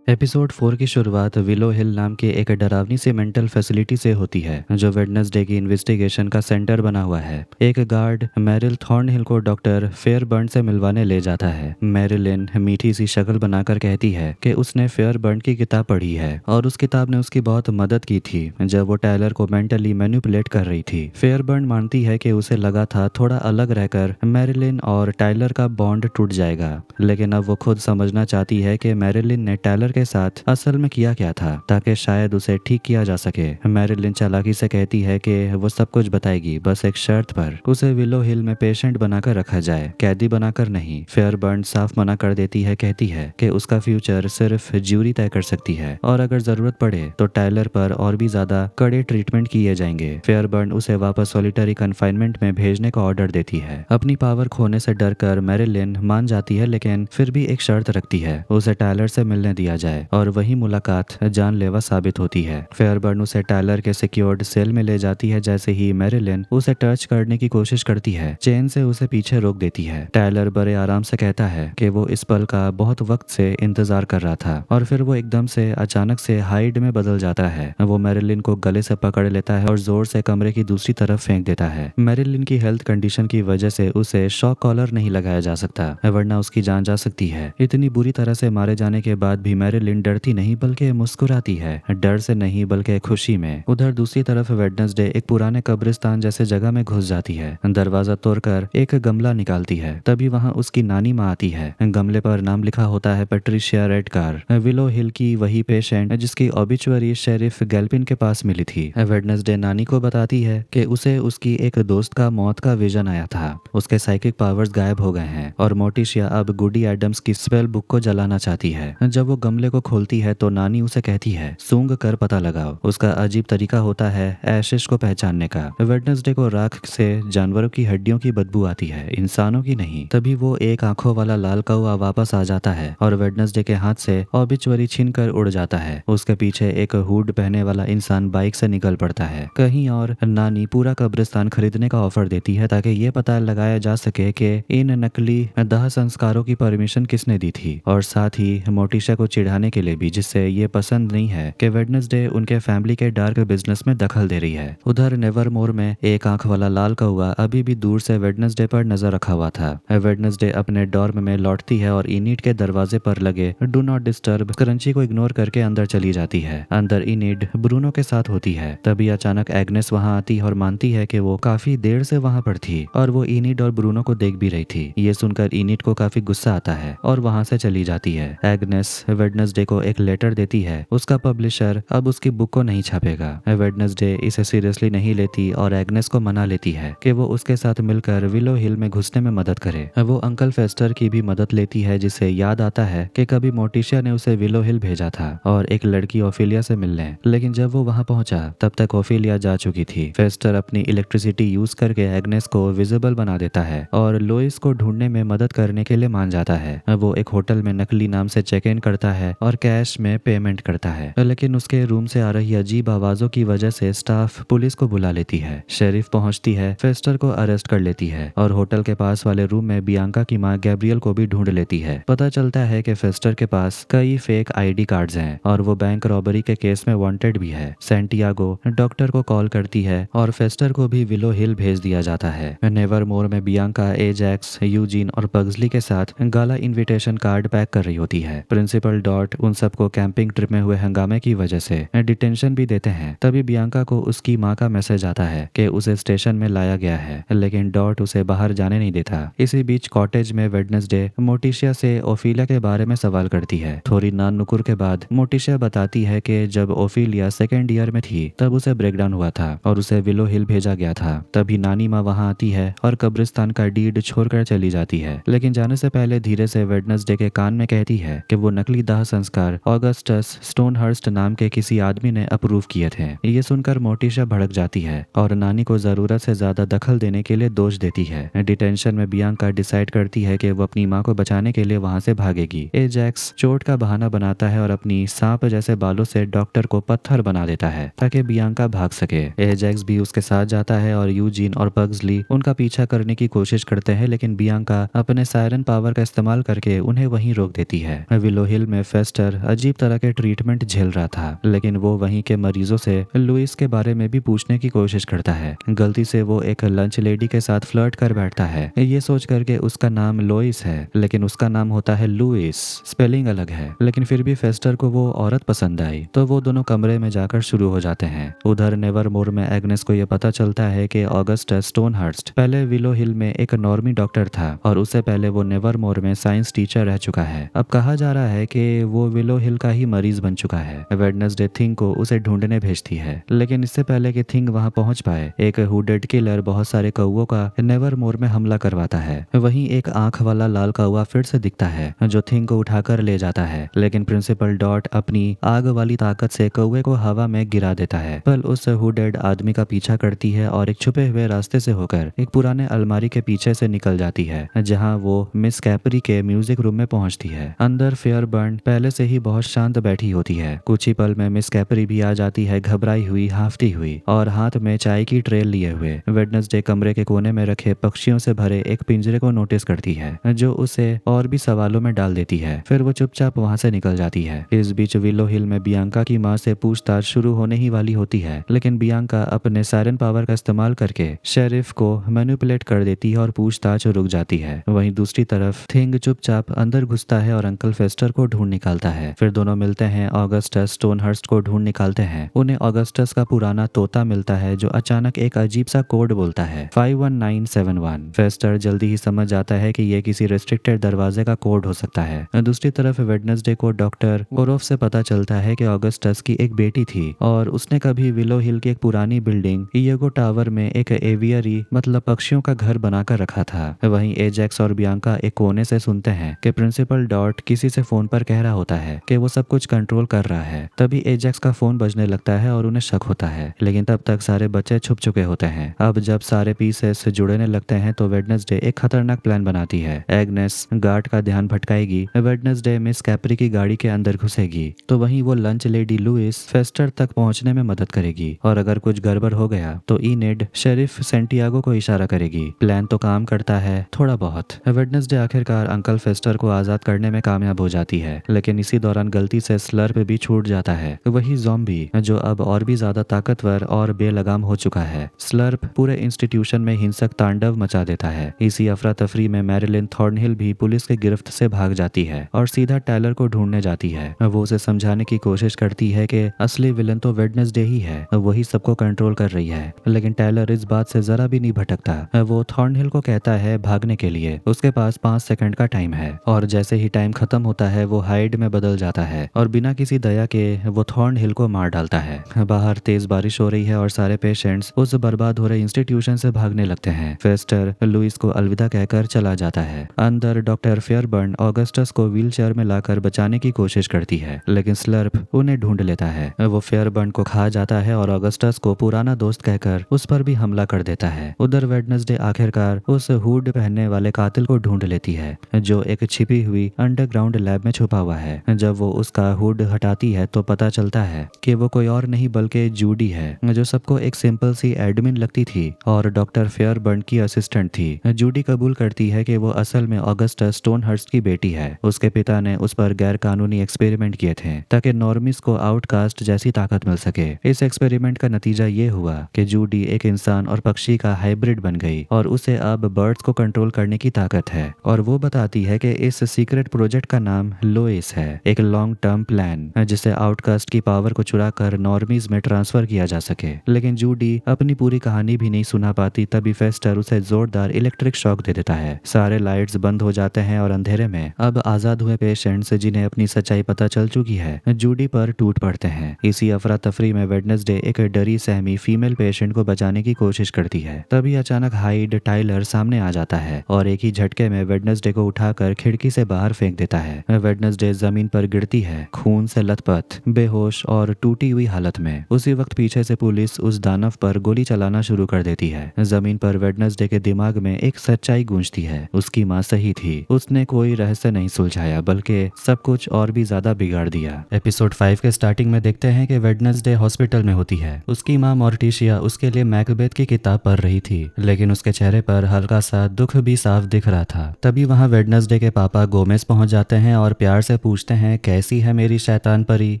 A: एपिसोड 4 की शुरुआत विलो हिल नाम के एक डरावनी सी मेंटल फैसिलिटी से होती है जो वेडनेसडे की इन्वेस्टिगेशन का सेंटर बना हुआ है। एक गार्ड मैरिल थॉर्नहिल को डॉक्टर फेयरबर्न से मिलवाने ले जाता है। मैरिलिन मीठी सी शक्ल बनाकर कहती है कि उसने फेयरबर्न की किताब पढ़ी है और उस किताब ने उसकी बहुत मदद की थी जब वो टायलर को मेंटली मैनिपुलेट कर रही थी। फेयरबर्न मानती है कि उसे लगा था थोड़ा अलग रहकर मैरिलिन और टायलर का बॉन्ड टूट जाएगा, लेकिन अब वो खुद समझना चाहती है कि मैरिलिन ने टायलर के साथ असल में किया क्या था ताकि शायद उसे ठीक किया जा सके। मैरिलिन चालाकी से कहती है कि वो सब कुछ बताएगी, बस एक शर्त पर, उसे विलो हिल में पेशेंट बनाकर रखा जाए, कैदी बनाकर नहीं। फेयरबर्न साफ मना कर देती है, कहती है कि उसका फ्यूचर सिर्फ ज्यूरी तय कर सकती है और अगर जरूरत पड़े तो टायलर पर और भी ज्यादा कड़े ट्रीटमेंट किए जाएंगे। फेयरबर्न उसे वापस सॉलिटरी कन्फाइनमेंट में भेजने का ऑर्डर देती है। अपनी पावर खोने से डरकर मैरिलिन मान जाती है, लेकिन फिर भी एक शर्त रखती है, उसे टायलर से मिलने दिया जाए और वही मुलाकात जानलेवा साबित होती है। फेयरबर्न उसे टायलर के सिक्योर्ड सेल में ले जाती है। जैसे ही मैरिलिन उसे टच करने की कोशिश करती है, चेन से उसे पीछे रोक देती है। टायलर बड़े आराम से कहता है कि वो इस पल का बहुत वक्त से इंतजार कर रहा था और फिर वो एकदम से अचानक से हाइड में बदल जाता है। वो मैरिलिन को गले से पकड़ लेता है और जोर से कमरे की दूसरी तरफ फेंक देता है। मैरिलिन की हेल्थ कंडीशन की वजह से उसे शॉक कॉलर नहीं लगाया जा सकता, वरना उसकी जान जा सकती है। इतनी बुरी तरह से मारे जाने के बाद भी मैरिलिन डरती नहीं बल्कि मुस्कुराती है, डर से नहीं बल्कि खुशी में। उधर दूसरी तरफ वेडनेसडे एक पुराने कब्रिस्तान जैसे जगह में घुस जाती है। दरवाजा तोड़कर एक गमला निकालती है, तभी वहां उसकी नानी माँ आती है। गमले पर नाम लिखा होता है पैट्रिशिया रेडकार, विलो हिल की वही पेशेंट जिसकी ऑबिचुअरी शेरिफ गैल्पिन के पास मिली थी। वेडनेसडे नानी को बताती है कि उसे उसकी एक दोस्त का मौत का विजन आया था, उसके साइकिक पावर्स गायब हो गए हैं और मोटिशिया अब गुडी एडम्स की स्पेल बुक को जलाना चाहती है। जब वो गमले को खोलती है तो नानी उसे कहती है, सूंघ कर पता लगाओ। उसका अजीब तरीका होता है एशिश को पहचानने का। वेडनेसडे को राख से जानवरों की हड्डियों की बदबू आती है, इंसानों की नहीं। तभी वो एक आंखों वाला लाल कौवा वापस आ जाता है और वेडनेसडे के हाथ से ऑबिचुअरी छीन कर उड़ जाता है। उसके पीछे एक हुड पहने वाला इंसान बाइक से निकल पड़ता है। कहीं और नानी पूरा कब्रिस्तान खरीदने का ऑफर देती है ताकि ये पता लगाया जा सके कि इन नकली दाह संस्कारों की परमिशन किसने दी थी, और साथ ही मोटिशा को चिढ़ाने के लिए भी, जिससे ये पसंद नहीं है कि वेडनेसडे उनके फैमिली के डार्क बिजनेस में दखल दे रही है। उधर नेवरमोर में एक आंख वाला लाल कौवा अभी भी दूर से वेडनेसडे पर नजर रखा हुआ था। वेडनेसडे अपने डॉर्म में लौटती है और इनिड के दरवाजे पर लगे डू नॉट डिस्टर्ब क्रंची को इग्नोर करके अंदर चली जाती है। अंदर इनिड ब्रूनो के साथ होती है। तभी अचानक एग्नेस वहां आती है और मानती है कि वो काफी देर से वहां पर थी और वो इनिड और ब्रूनो को देख भी रही थी। ये सुनकर इनिड को काफी गुस्सा आता है और वहां से चली जाती है। एग्नेस वेडनेसडे को एक लेटर देती है, उसका पब्लिशर अब उसकी बुक को नहीं छापेगा। वेडनेसडे इसे सीरियसली नहीं लेती और एग्नेस को मना लेती है कि वो उसके साथ मिलकर विलो हिल में घुसने में मदद करे। वो अंकल फेस्टर की भी मदद लेती है, जिससे याद आता है कि कभी मोटिशिया ने उसे विलो हिल भेजा था और एक लड़की ओफिलिया से मिलने, लेकिन जब वो वहां पहुंचा तब तक ओफिलिया जा चुकी थी। फेस्टर अपनी इलेक्ट्रिसिटी यूज करके एग्नेस को विजिबल बना देता है और लोइस को ढूंढने में मदद करने के लिए मान जाता है। वो एक होटल में नकली नाम से चेक इन करता है और कैश में पेमेंट करता है, लेकिन उसके रूम से आ रही अजीब आवाजों की वजह से स्टाफ पुलिस को बुला लेती है। शेरिफ पहुंचती है, फेस्टर को अरेस्ट कर लेती है और होटल के पास वाले रूम में बियांका की मां गैब्रियल को भी ढूंढ लेती है। पता चलता है कि फेस्टर के पास कई फेक आईडी कार्ड्स हैं और वो बैंक रॉबरी के केस में वांटेड भी है। सैंटियागो डॉक्टर को कॉल करती है और फेस्टर को भी विलो हिल भेज दिया जाता है। नेवरमोर में बियांका एजैक्स, यूजीन और पग्सली के साथ गाला इनविटेशन कार्ड पैक कर रही होती है। प्रिंसिपल डॉट उन सबको कैंपिंग ट्रिप में हुए हंगामे की वजह से डिटेंशन भी देते हैं। तभी बियांका को उसकी माँ का मैसेज आता है कि उसे स्टेशन में लाया गया है, लेकिन डॉट उसे बाहर जाने नहीं देता। इसी बीच कॉटेज में वेडनेसडे मोटिशिया से ओफिलिया के बारे में सवाल करती है। थोड़ी नान नुकुर के बाद मोटिशिया बताती है कि जब ओफिलिया सेकेंड ईयर में थी तब उसे ब्रेकडाउन हुआ था और उसे विलो हिल भेजा गया था। तभी नानी माँ वहां आती है और कब्रिस्तान का डीड छोड़कर चली जाती है, लेकिन जाने से पहले धीरे से वेडनेसडे के कान में कहती है कि वो नकली दाह संस्कार ऑगस्टस स्टोनहर्स्ट नाम के किसी आदमी ने अप्रूव किए थे। ये सुनकर मोटिशा भड़क जाती है और नानी को जरूरत से ज्यादा दखल देने के लिए दोष देती है। डिटेंशन में बियांका डिसाइड करती है कि वो अपनी माँ को बचाने के लिए वहां से भागेगी। एजैक्स चोट का बहाना बनाता है और अपनी सांप जैसे बालों से डॉक्टर को पत्थर बना देता है ताकि बियांका भाग सके। एजैक्स भी उसके साथ जाता है और यूजीन और पग्सली उनका पीछा करने की कोशिश करते हैं, लेकिन बियांका अपने सायरन पावर का इस्तेमाल करके उन्हें वहीं रोक देती है। विलो हिल में फेस्टर अजीब तरह के ट्रीटमेंट झेल रहा था, लेकिन वो वहीं के मरीजों से लुइस के बारे में भी पूछने की कोशिश करता है। गलती से वो एक लंच लेडी के साथ फ्लर्ट कर बैठता है, ये सोच करके उसका नाम लोइस है, लेकिन उसका नाम होता है लुइस, स्पेलिंग अलग है। लेकिन फिर भी फेस्टर को वो औरत पसंद आई, तो वो दोनों कमरे में जाकर शुरू हो जाते हैं। उधर नेवरमोर में एग्नेस को ये पता चलता है कि ऑगस्टस स्टोनहर्स्ट पहले विलो हिल में एक नॉर्मी डॉक्टर था और उससे पहले वो नेवरमोर में साइंस टीचर रह चुका है। अब कहा जा रहा है कि वो विलो हिल का ही मरीज बन चुका है। वेडनेसडे थिंग को उसे ढूंढने भेजती है, लेकिन इससे पहले कि थिंग वहां पहुंच पाए, एक हुडेड किलर बहुत सारे कौवों का नेवरमोर में हमला करवाता है। वहीं एक आंख वाला लाल कौवा फिर से दिखता है जो थिंग को उठाकर ले जाता है, लेकिन प्रिंसिपल डॉट अपनी आग वाली ताकत से कौवे को हवा में गिरा देता है। पल उस हुडेड आदमी का पीछा करती है और एक छुपे हुए रास्ते से होकर एक पुराने अलमारी के पीछे से निकल जाती है, जहां वो मिस कैपरी के म्यूजिक रूम में पहुंचती है। अंदर फेयरबर्न पहले से ही बहुत शांत बैठी होती है। कुछ ही पल में मिस कैपरी भी आ जाती है, घबराई हुई, हाफती हुई और हाथ में चाय की ट्रे लिए हुए। वेडनेसडे कमरे के कोने में रखे पक्षियों से भरे एक पिंजरे को नोटिस करती है, जो उसे और भी सवालों में डाल देती है। फिर वो चुपचाप वहां से निकल जाती है। इस बीच विलो हिल में बियांका की माँ से पूछताछ शुरू होने ही वाली होती है, लेकिन बियांका अपने सायरन पावर का इस्तेमाल करके शेरिफ को मैनिपुलेट कर देती है और पूछताछ रुक जाती है। वहीं दूसरी तरफ थिंग चुपचाप अंदर घुसता है और अंकल फेस्टर को ढूंढ निकालता है। फिर दोनों मिलते हैं, ऑगस्टस स्टोनहर्स्ट को ढूंढ निकालते हैं। उन्हें ऑगस्टस का पुराना तोता मिलता है जो अचानक एक अजीब सा कोड बोलता है, 51971। फेस्टर जल्दी ही समझ जाता है कि ये किसी रेस्ट्रिक्टेड दरवाजे का कोड हो सकता है। दूसरी तरफ वेडनेसडे को डॉक्टर ओरोफ से पता चलता है कि ऑगस्टस की एक बेटी थी और उसने कभी विलो हिल की एक पुरानी बिल्डिंग इयगो टावर में एक एवियरी मतलब पक्षियों का घर बनाकर रखा था। वहीं एजेक्स और बियांका एक कोने से सुनते हैं कि प्रिंसिपल डॉट किसी से फोन पर कह रहा होता है कि वो सब कुछ कंट्रोल कर रहा है। तभी एजेक्स का फोन बजने लगता है और उन्हें शक होता है, लेकिन तब तक सारे बच्चे छुप चुके होते हैं। अब जब सारे पीसेस जुड़ने लगते हैं तो वेडनेसडे एक खतरनाक प्लान बनाती है। एग्नेस गार्ड का ध्यान भटकाएगी, वेडनेसडे मिस कैपरी की गाड़ी के अंदर घुसेगी, तो वहीं वो लंच लेडी लुइस फेस्टर तक पहुंचने में मदद करेगी और अगर कुछ गड़बड़ हो गया तो इनेड शेरिफ सेंटियागो को इशारा करेगी। प्लान तो काम करता है थोड़ा बहुत। वेडनेसडे आखिरकार अंकल फेस्टर को आजाद करने में कामयाब हो जाती है, लेकिन इसी दौरान गलती से स्लर्प भी छूट जाता है, वही ज़ॉम्बी जो अब और भी ज्यादा ताकतवर और बेलगाम हो चुका है। स्लर्प पूरे इंस्टीट्यूशन में हिंसक तांडव मचा देता है। इसी अफरा तफरी में मैरिलिन थॉर्नहिल भी पुलिस के गिरफ्त से भाग जाती है और सीधा टायलर को ढूंढने जाती है। वो उसे समझाने की कोशिश करती है कि असली विलन तो वेडनेसडे ही है, वही सबको कंट्रोल कर रही है, लेकिन टायलर इस बात से जरा भी नहीं भटकता। वो थॉर्नहिल को कहता है भागने के लिए उसके पास 5 सेकंड का टाइम है और जैसे ही टाइम खत्म होता है वो हाइड में बदल जाता है और बिना किसी दया के वो थॉर्नहिल को मार डालता है। बाहर तेज बारिश हो रही है और सारे पेशेंट्स उस बर्बाद हो रहे इंस्टीट्यूशन से भागने लगते हैं। फेस्टर लुइस को अलविदा कहकर चला जाता है। अंदर डॉक्टर फेयरबर्न ऑगस्टस को व्हीलचेयर में लाकर बचाने की कोशिश करती है, लेकिन स्लर्प उन्हें ढूंढ लेता है। वो फेयरबर्न को खा जाता है और ऑगस्टस को पुराना दोस्त कहकर उस पर भी हमला कर देता है। उधर वेडनेसडे आखिरकार उस हुड पहनने वाले कातिल को ढूंढ लेती है जो एक छिपी हुई अंडरग्राउंड लैब में छुपा हुआ है। जब वो उसका हुड हटाती है तो पता चलता है कि वो कोई और नहीं बल्कि जूडी है, जो सबको एक सिंपल सी एडमिन लगती थी और डॉक्टर फेयरबर्न की असिस्टेंट थी। जूडी कबूल करती है कि वो असल में ऑगस्टस स्टोनहर्स्ट की बेटी है। उसके पिता ने उस पर गैर कानूनी एक्सपेरिमेंट किए थे ताकि नॉर्मिस को आउटकास्ट जैसी ताकत मिल सके। इस एक्सपेरिमेंट का नतीजा ये हुआ कि जूडी एक इंसान और पक्षी का हाइब्रिड बन गई और उसे अब बर्ड्स को कंट्रोल करने की ताकत है। और वो बताती है कि इस सीक्रेट प्रोजेक्ट का नाम लोइस है, एक लॉन्ग टर्म प्लान जिसे आउटकास्ट की पावर को चुरा कर नॉर्मीज में ट्रांसफर किया जा सके। लेकिन जूडी अपनी पूरी कहानी भी नहीं सुना पाती, तभी फेस्टर उसे जोरदार इलेक्ट्रिक शॉक दे देता है। सारे लाइट्स बंद हो जाते हैं और अंधेरे में अब आजाद हुए पेशेंट्स जिन्हें अपनी सच्चाई पता चल चुकी है जूडी पर टूट पड़ते हैं। इसी अफरा तफरी में वेडनेसडे एक डरी सहमी फीमेल पेशेंट को बचाने की कोशिश करती है। तभी अचानक हाइड टाइलर सामने आ जाता है और एक ही झटके में वेडनेसडे को उठाकर खिड़की से बाहर फेंक देता है। वेडनेसडे जमीन पर गिरती है, खून से लथपथ, बेहोश और टूटी हुई हालत में। उसी वक्त पीछे से पुलिस उस दानव पर गोली चलाना शुरू कर देती है। जमीन पर वेडनेसडे के दिमाग में एक सच्चाई गूंजती है, उसकी माँ सही थी, उसने कोई रहस्य नहीं सुलझाया बल्कि सब कुछ और भी ज्यादा बिगाड़ दिया। एपिसोड 5 के स्टार्टिंग में देखते हैं कि वेडनेसडे हॉस्पिटल में होती है। उसकी माँ मॉर्टिशिया उसके लिए मैकबेथ की किताब पढ़ रही थी, लेकिन उसके चेहरे पर हल्का सा दुख भी साफ दिख रहा था। तभी वहाँ वेडनेसडे के पापा गोमेज पहुंच जाते हैं और प्यार से पूछते हैं कैसी है मेरी शैतान परी।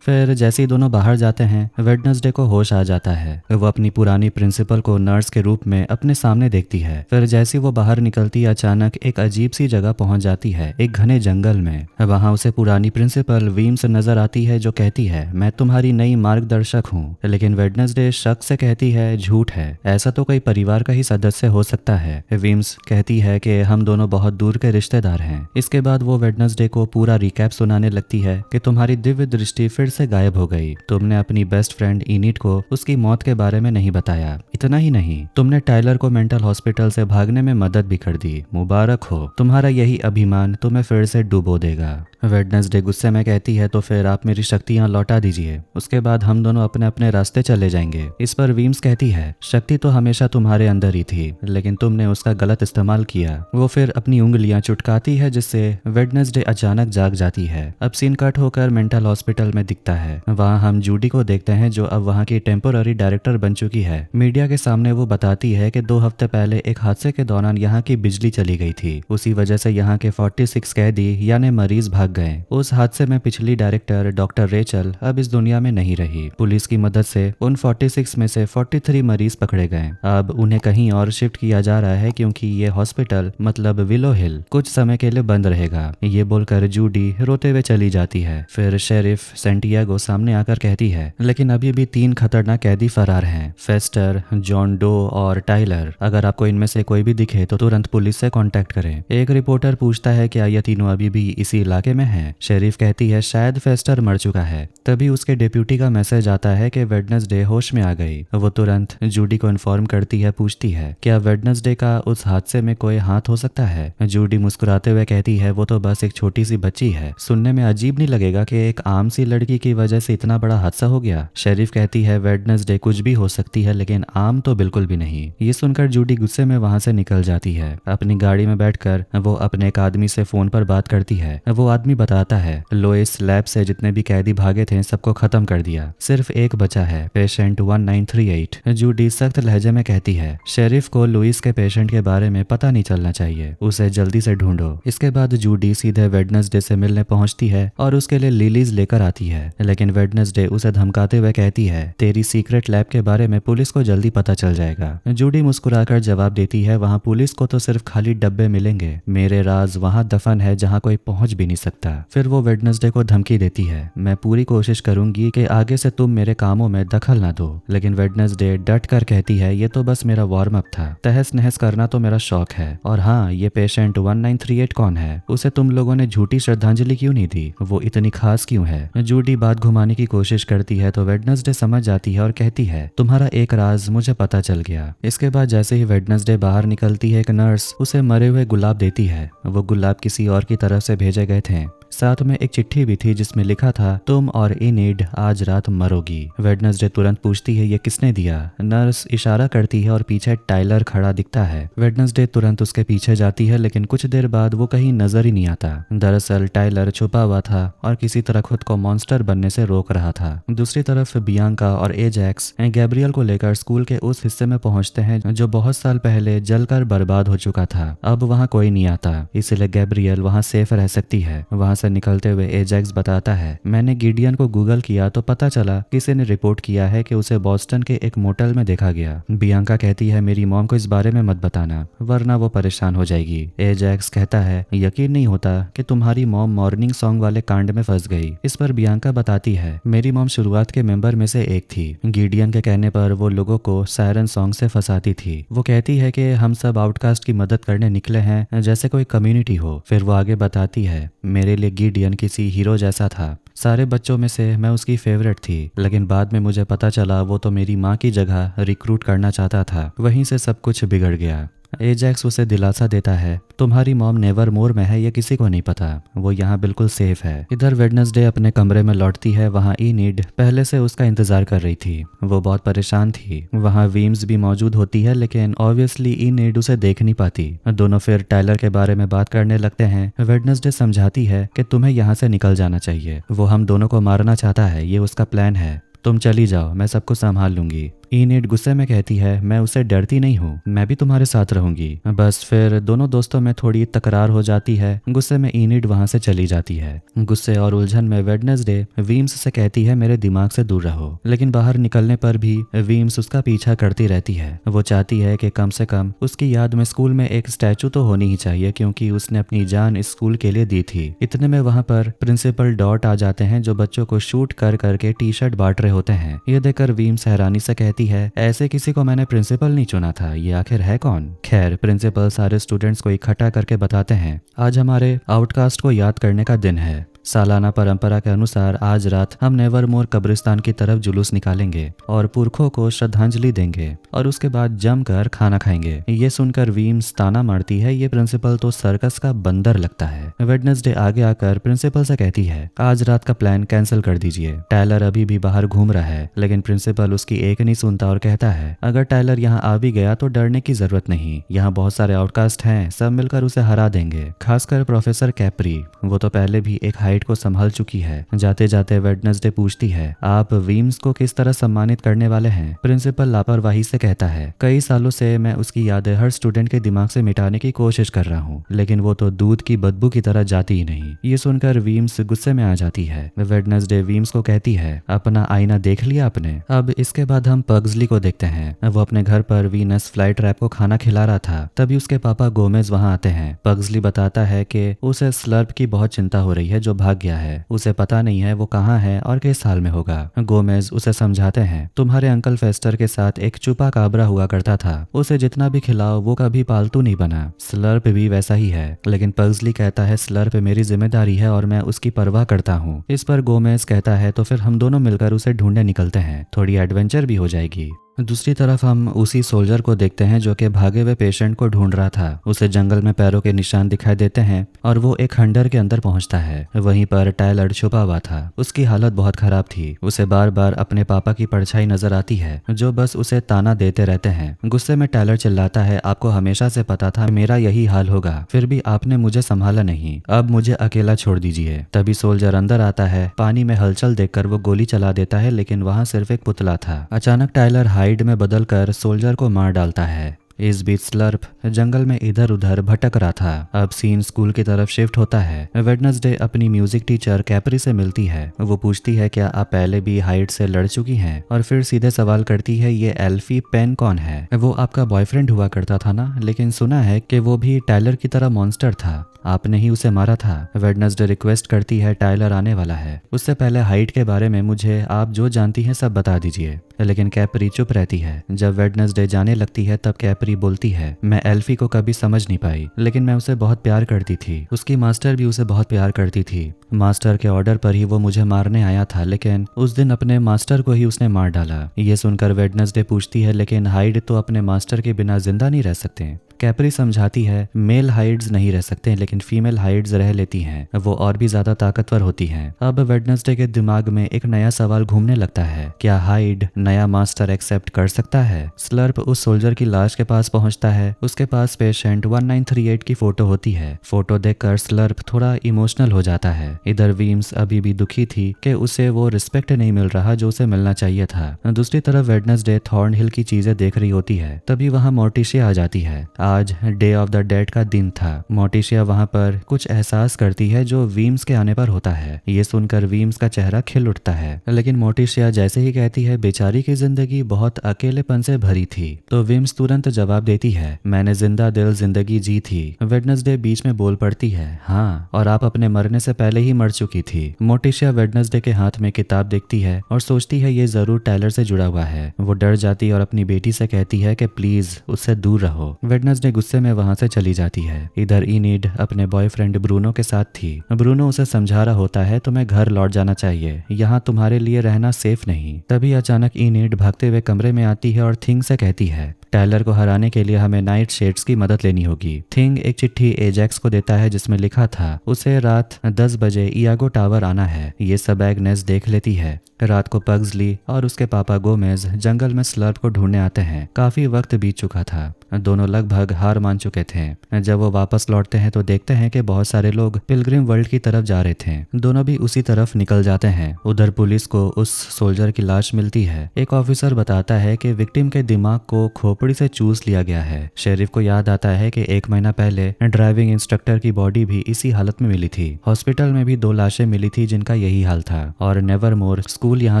A: फिर जैसे ही दोनों बाहर जाते हैं वेडनेसडे को होश आ जाता है। वो अपनी पुरानी प्रिंसिपल को नर्स के रूप में अपने सामने देखती है। फिर जैसे वो बाहर निकलती अचानक एक अजीब सी जगह पहुंच जाती है, एक घने जंगल में। वहां उसे पुरानी प्रिंसिपल वीम्स नजर आती है जो कहती है मैं तुम्हारी नई मार्गदर्शक हूँ। लेकिन वेडनेसडे शक से कहती है झूठ है, ऐसा तो कोई परिवार का ही सदस्य हो सकता है। वीम्स कहती है कि हम दोनों बहुत दूर के रिश्तेदार हैं। इसके बाद वो वेडनेसडे को पूरा रिकैप सुनाने लगती है कि तुम्हारी दिव्य दृष्टि फिर से गायब हो गई। तुमने अपनी बेस्ट फ्रेंड इनिट को उसकी मौत के बारे में नहीं बताया। इतना ही नहीं, तुमने टाइलर को मेंटल हॉस्पिटल से भागने में मदद भी कर दी। मुबारक हो, तुम्हारा यही अभिमान तुम्हें फिर से डुबो देगा। वेडनेसडे गुस्से में कहती है तो फिर आप मेरी शक्तियां लौटा दीजिए, उसके बाद हम दोनों अपने अपने रास्ते चले जाएंगे। इस पर वीम्स कहती है शक्ति तो हमेशा तुम्हारे अंदर ही थी, लेकिन तुमने उसका गलत इस्तेमाल किया। वो फिर अपनी उंगलियां चुटकाती है जिससे वेडनेसडे अचानक जाग जाती है। अब सीन कट होकर मेंटल हॉस्पिटल में दिखता है। वहाँ हम जूडी को देखते हैं जो अब वहाँ की टेम्पोररी डायरेक्टर बन चुकी है। मीडिया के सामने वो बताती है कि 2 हफ्ते पहले एक हादसे के दौरान यहाँ की बिजली चली गई थी। उसी वजह से यहाँ के 46 कैदी यानी मरीज भाग गए। उस हादसे में पिछली डायरेक्टर डॉक्टर रेचल अब इस दुनिया में नहीं रही। पुलिस की मदद से उन 46 में से 43 मरीज पकड़े गए। अब उन्हें कहीं और शिफ्ट किया जा रहा है क्योंकि ये हॉस्पिटल मतलब विलो हिल कुछ समय के लिए बंद रहेगा। ये बोलकर जूडी रोते हुए चली जाती है। फिर शेरिफ सेंटियागो सामने आकर कहती है लेकिन अभी भी 3 खतरनाक कैदी फरार हैं, फेस्टर, जॉन डो और टाइलर। अगर आपको इनमें से कोई भी दिखे तो तुरंत पुलिस से कांटेक्ट करें। एक रिपोर्टर पूछता है क्या ये तीनों अभी भी इसी इलाके में हैं? शेरिफ कहती है शायद फेस्टर मर चुका है। तभी उसके डिप्यूटी का मैसेज आता है कि वेडनेसडे होश में आ गई। वो तुरंत जूडी को इन्फॉर्म करती है, पूछती है क्या वेडनेसडे का उस हादसे में कोई हाथ हो सकता है? जूडी मुस्कुराते हुए कहती है वो तो बस एक छोटी सी बच्ची है। सुनने में अजीब नहीं लगेगा कि एक आम सी लड़की की वजह से इतना बड़ा हादसा हो गया? शेरिफ कहती है वेडनेसडे कुछ भी हो सकती है लेकिन आम तो बिल्कुल भी नहीं। ये सुनकर जूडी गुस्से में वहां से निकल जाती है। अपनी गाड़ी में बैठकर वो अपने एक आदमी से फोन पर बात करती है। वो आदमी बताता है लोइस लैब से जितने भी कैदी भागे थे सबको खत्म कर दिया, सिर्फ एक बचा है, पेशेंट 1938। जूडी सख्त लहजे में कहती है शेरिफ को लुइस के पेशेंट के बारे में पता नहीं चलना चाहिए, उसे जल्दी से ढूंढो। इसके बाद जूडी सीधे वेडनेसडे से मिलने पहुंचती है और उसके लिए लिलीज लेकर आती है। लेकिन वेडनेसडे उसे धमकाते हुए कहती है तेरी सीक्रेट लैब के बारे में पुलिस को जल्दी पता चल जाएगा। जूडी मुस्कुराकर जवाब देती है वहाँ पुलिस को तो सिर्फ खाली डब्बे मिलेंगे, मेरे राज वहाँ दफन है जहाँ कोई पहुंच भी नहीं सकता। फिर वो वेडनेसडे को धमकी देती है मैं पूरी कोशिश करूंगी कि आगे से तुम मेरे कामों में दखल ना दो। लेकिन वेडनेसडे डट कर कहती है ये तो बस मेरा वार्म अप था, तहस नहस करना तो मेरा शौक है। और हाँ, ये पेशेंट 1938 कौन है? उसे तुम लोगों ने झूठी श्रद्धांजलि क्यों नहीं दी? वो इतनी खास क्यों है? जूडी बात घुमाने की कोशिश करती है तो वेडनेसडे समझ जाती है और कहती है तुम्हारा एक राज मुझे पता चल गया। इसके बाद जैसे ही वेडनेसडे बाहर निकलती है एक नर्स उसे मरे हुए गुलाब देती है। वो गुलाब किसी और की तरफ से भेजे गए थे। साथ में एक चिट्ठी भी थी जिसमें लिखा था तुम और इनिड आज रात मरोगी। वेडनेसडे तुरंत पूछती है ये किसने दिया? नर्स इशारा करती है और पीछे टाइलर खड़ा दिखता है। वेडनेसडे तुरंत उसके पीछे जाती है लेकिन कुछ देर बाद वो कहीं नजर ही नहीं आता। दरअसल टाइलर छुपा हुआ था और किसी तरह खुद को मॉन्स्टर बनने से रोक रहा था। दूसरी तरफ बियांका और एजैक्स गैब्रियल को लेकर स्कूल के उस हिस्से में पहुंचते हैं जो बहुत साल पहले जलकर बर्बाद हो चुका था। अब वहाँ कोई नहीं आता, इसलिए गैब्रियल वहाँ सेफ रह सकती है। वहाँ से निकलते हुए एजैक्स बताता है मैंने गिडियन को गूगल किया तो पता चला किसी ने रिपोर्ट किया है कि उसे बॉस्टन के एक मोटल में देखा गया। बियांका कहती है मेरी मॉम को इस बारे में मत बताना वरना वो परेशान हो जाएगी। एजैक्स कहता है यकीन नहीं होता कि तुम्हारी मॉम मॉर्निंग सॉन्ग वाले कांड में फंस गई। इस पर बियांका बताती है मेरी मॉम शुरुआत के मेंबर में से एक थी। गिडियन के कहने पर वो लोगों को सायरन सॉन्ग से फंसाती थी। वो कहती है कि हम सब आउटकास्ट की मदद करने निकले हैं जैसे कोई कम्युनिटी हो। फिर वो आगे बताती है मेरे लिए गिडियन किसी हीरो जैसा था, सारे बच्चों में से मैं उसकी फेवरेट थी, लेकिन बाद में मुझे पता चला वो तो मेरी माँ की जगह रिक्रूट करना चाहता था। वहीं से सब कुछ बिगड़ गया। एजैक्स उसे दिलासा देता है तुम्हारी मॉम नेवर मोर में है ये किसी को नहीं पता, वो यहाँ बिल्कुल सेफ है। इधर वेडनेसडे अपने कमरे में लौटती है। वहाँ इनिड पहले से उसका इंतजार कर रही थी। वो बहुत परेशान थी। वहाँ वीम्स भी मौजूद होती है लेकिन ऑब्वियसली इनिड उसे देख नहीं पाती। दोनों फिर टाइलर के बारे में बात करने लगते हैं। वेडनेसडे समझाती है कि तुम्हें यहाँ से निकल जाना चाहिए, वो हम दोनों को मारना चाहता है, ये उसका प्लान है, तुम चली जाओ, मैं सबको संभाल लूंगी। इनिड गुस्से में कहती है, मैं उससे डरती नहीं हूँ, मैं भी तुम्हारे साथ रहूंगी। बस फिर दोनों दोस्तों में थोड़ी तकरार हो जाती है। गुस्से में इनिड वहां से चली जाती है। गुस्से और उलझन में वेडनेसडे वीम्स से कहती है, मेरे दिमाग से दूर रहो। लेकिन बाहर निकलने पर भी वीम्स उसका पीछा करती रहती है। वो चाहती है कि कम से कम उसकी याद में स्कूल में एक स्टैचू तो होनी ही चाहिए, क्योंकि उसने अपनी जान इस स्कूल के लिए दी थी। इतने में वहां पर प्रिंसिपल डॉट आ जाते हैं, जो बच्चों को शूट कर करके टी शर्ट बांट रहे होते हैं। ये देखकर वीम्स हैरानी से कहती है, ऐसे किसी को मैंने प्रिंसिपल नहीं चुना था, ये आखिर है कौन? खैर, प्रिंसिपल सारे स्टूडेंट्स को इकट्ठा करके बताते हैं, आज हमारे आउटकास्ट को याद करने का दिन है। सालाना परंपरा के अनुसार आज रात हम नेवरमोर कब्रिस्तान की तरफ जुलूस निकालेंगे और पुरखों को श्रद्धांजलि देंगे और उसके बाद जमकर खाना खाएंगे। ये सुनकर वीम्स ताना मारती है, ये प्रिंसिपल तो सर्कस का बंदर लगता है। वेडनेसडे आगे आकर प्रिंसिपल से कहती है, आज रात का प्लान कैंसिल कर दीजिए। टायलर अभी भी बाहर घूम रहा है, लेकिन प्रिंसिपल उसकी एक नहीं सुनता और कहता है, अगर टायलर यहाँ आ भी गया तो डरने की जरूरत नहीं, यहाँ बहुत सारे आउटकास्ट हैं, सब मिलकर उसे हरा देंगे, खासकर प्रोफेसर कैप्री, वो तो पहले भी एक हाइट को संभाल चुकी है। जाते जाते वेडनेसडे पूछती है, आप वीम्स को किस तरह सम्मानित करने वाले हैं? प्रिंसिपल लापरवाही से कहता है, कई सालों से मैं उसकी यादें हर स्टूडेंट के दिमाग से मिटाने की कोशिश कर रहा हूँ, लेकिन वो तो दूध की बदबू की तरह जाती ही नहीं। ये सुनकर वीम्स गुस्से में आ जाती है। वेडनेसडे वीम्स को कहती है, अपना आईना देख लिया आपने? अब इसके बाद हम पग्सली को देखते हैं। वो अपने घर पर वीनस फ्लाई ट्रैप को खाना खिला रहा था, तभी उसके पापा गोमेज वहां आते हैं। पग्सली बताता है कि उसे स्लर्प की बहुत चिंता हो रही है, जो भाग गया है। उसे पता नहीं है वो कहाँ है और किस हाल में होगा। गोमेज उसे समझाते हैं, तुम्हारे अंकल फेस्टर के साथ एक चुपा काबरा हुआ करता था, उसे जितना भी खिलाओ वो कभी पालतू नहीं बना। स्लर्प भी वैसा ही है। लेकिन पग्सली कहता है, स्लर्प मेरी जिम्मेदारी है और मैं उसकी परवाह करता हूँ। इस पर गोमेज कहता है, तो फिर हम दोनों मिलकर उसे ढूंढने निकलते हैं, थोड़ी एडवेंचर भी हो जाएगी। दूसरी तरफ हम उसी सोल्जर को देखते हैं जो कि भागे हुए पेशेंट को ढूंढ रहा था। उसे जंगल में पैरों के निशान दिखाई देते हैं और वो एक खंडर के अंदर पहुंचता है। वहीं पर टायलर छुपा हुआ था। उसकी हालत बहुत खराब थी। उसे बार बार अपने पापा की परछाई नजर आती है, जो बस उसे ताना देते रहते हैं। गुस्से में टायलर चिल्लाता है, आपको हमेशा से पता था मेरा यही हाल होगा, फिर भी आपने मुझे संभाला नहीं, अब मुझे अकेला छोड़ दीजिए। तभी सोल्जर अंदर आता है। पानी में हलचल देखकर वो गोली चला देता है, लेकिन वहां सिर्फ एक पुतला था। अचानक टायलर हाइड में बदलकर सोल्जर को मार डालता है। इस बीच स्लर्प जंगल में इधर उधर भटक रहा था। अब सीन स्कूल की तरफ शिफ्ट होता है। वेडनेसडे अपनी म्यूजिक टीचर कैप्री से मिलती है। वो पूछती है, क्या आप पहले भी हाइड से लड़ चुकी हैं? और फिर सीधे सवाल करती है, ये एल्फी पेन कौन है? वो आपका बॉयफ्रेंड हुआ करता था ना, लेकिन सुना है कि वो भी टायलर की तरह मॉन्स्टर था, आपने ही उसे मारा था। वेडनेसडे रिक्वेस्ट करती है, टायलर आने वाला है, उससे पहले हाइड के बारे में मुझे आप जो जानती हैं सब बता दीजिए। लेकिन कैप्री चुप रहती है। जब वेडनेसडे जाने लगती है तब कैप्री बोलती है, मैं एल्फी को कभी समझ नहीं पाई, लेकिन मैं उसे बहुत प्यार करती थी। उसकी मास्टर भी उसे बहुत प्यार करती थी। मास्टर के ऑर्डर पर ही वो मुझे मारने आया था, लेकिन उस दिन अपने मास्टर को ही उसने मार डाला। ये सुनकर वेडनेसडे पूछती है, लेकिन हाइड तो अपने मास्टर के बिना जिंदा नहीं रह सकते। कैप्री समझाती है, मेल हाइड्स नहीं रह सकते, लेकिन फीमेल हाइड्स रह लेती हैं, वो और भी ज्यादा ताकतवर होती हैं। अब वेडनेसडे के दिमाग में एक नया सवाल घूमने लगता है, क्या हाइड नया मास्टर एक्सेप्ट कर सकता है? स्लर्प उस सोल्जर की लाश के पास पहुंचता है। उसके पास पेशेंट 1938 की फोटो होती है। फोटो देखकर स्लर्प थोड़ा इमोशनल हो जाता है। इधर वीम्स अभी भी दुखी थी कि उसे वो रिस्पेक्ट नहीं मिल रहा जो उसे मिलना चाहिए था। दूसरी तरफ वेडनेसडे थॉर्नहिल की चीजें देख रही होती है। तभी वहां मोर्टिशिया आ जाती है। आज डे ऑफ द डेड का दिन था। मोर्टिशिया वहां पर कुछ एहसास करती है जो वीम्स के आने पर होता है। ये सुनकर वीम्स का चेहरा खिल उठता है, लेकिन मोर्टिशिया जैसे ही कहती है, बेचारी की जिंदगी बहुत अकेलेपन से भरी थी, तो वीम्स तुरंत जवाब देती है, मैंने जिंदा दिल जिंदगी जी थी। वेडनेसडे बीच में बोल पड़ती है, हाँ, और आप अपने मरने से पहले ही मर चुकी थी। मोर्टिशिया वेडनेसडे के हाथ में किताब देखती है और सोचती है ये जरूर टायलर से जुड़ा हुआ है। वो डर जाती और अपनी बेटी से कहती है कि प्लीज उससे दूर रहो। वेडनेसडे गुस्से में वहां से चली जाती है। इधर इनिड अपने बॉयफ्रेंड ब्रूनो के साथ थी। ब्रूनो उसे समझा रहा होता है, तुम्हें घर लौट जाना चाहिए, यहाँ तुम्हारे लिए रहना सेफ नहीं। तभी अचानक इनिड भागते हुए कमरे में आती है और थिंग से कहती है, टायलर को हराने के लिए हमें नाइट शेड्स की मदद लेनी होगी। थिंग एक चिट्ठी एजैक्स को देता है जिसमें लिखा था उसे रात 10 बजे इयागो टावर आना है। ये सब एग्नेस देख लेती है। रात को पग्सली और उसके पापा गोमेज जंगल में स्लर्प को ढूंढने आते हैं। काफी वक्त बीत चुका था, दोनों लगभग हार मान चुके थे। जब वो वापस लौटते हैं तो देखते हैं कि बहुत सारे लोग पिलग्रिम वर्ल्ड की तरफ जा रहे थे। दोनों भी उसी तरफ निकल जाते हैं। उधर पुलिस को उस सोल्जर की लाश मिलती है। एक ऑफिसर बताता है कि विक्टिम के दिमाग को खोपड़ी से चूस लिया गया है। शेरिफ को याद आता है कि 1 महीना पहले ड्राइविंग इंस्ट्रक्टर की बॉडी भी इसी हालत में मिली थी। हॉस्पिटल में भी 2 लाशें मिली थी जिनका यही हाल था और नेवरमोर स्कूल यहाँ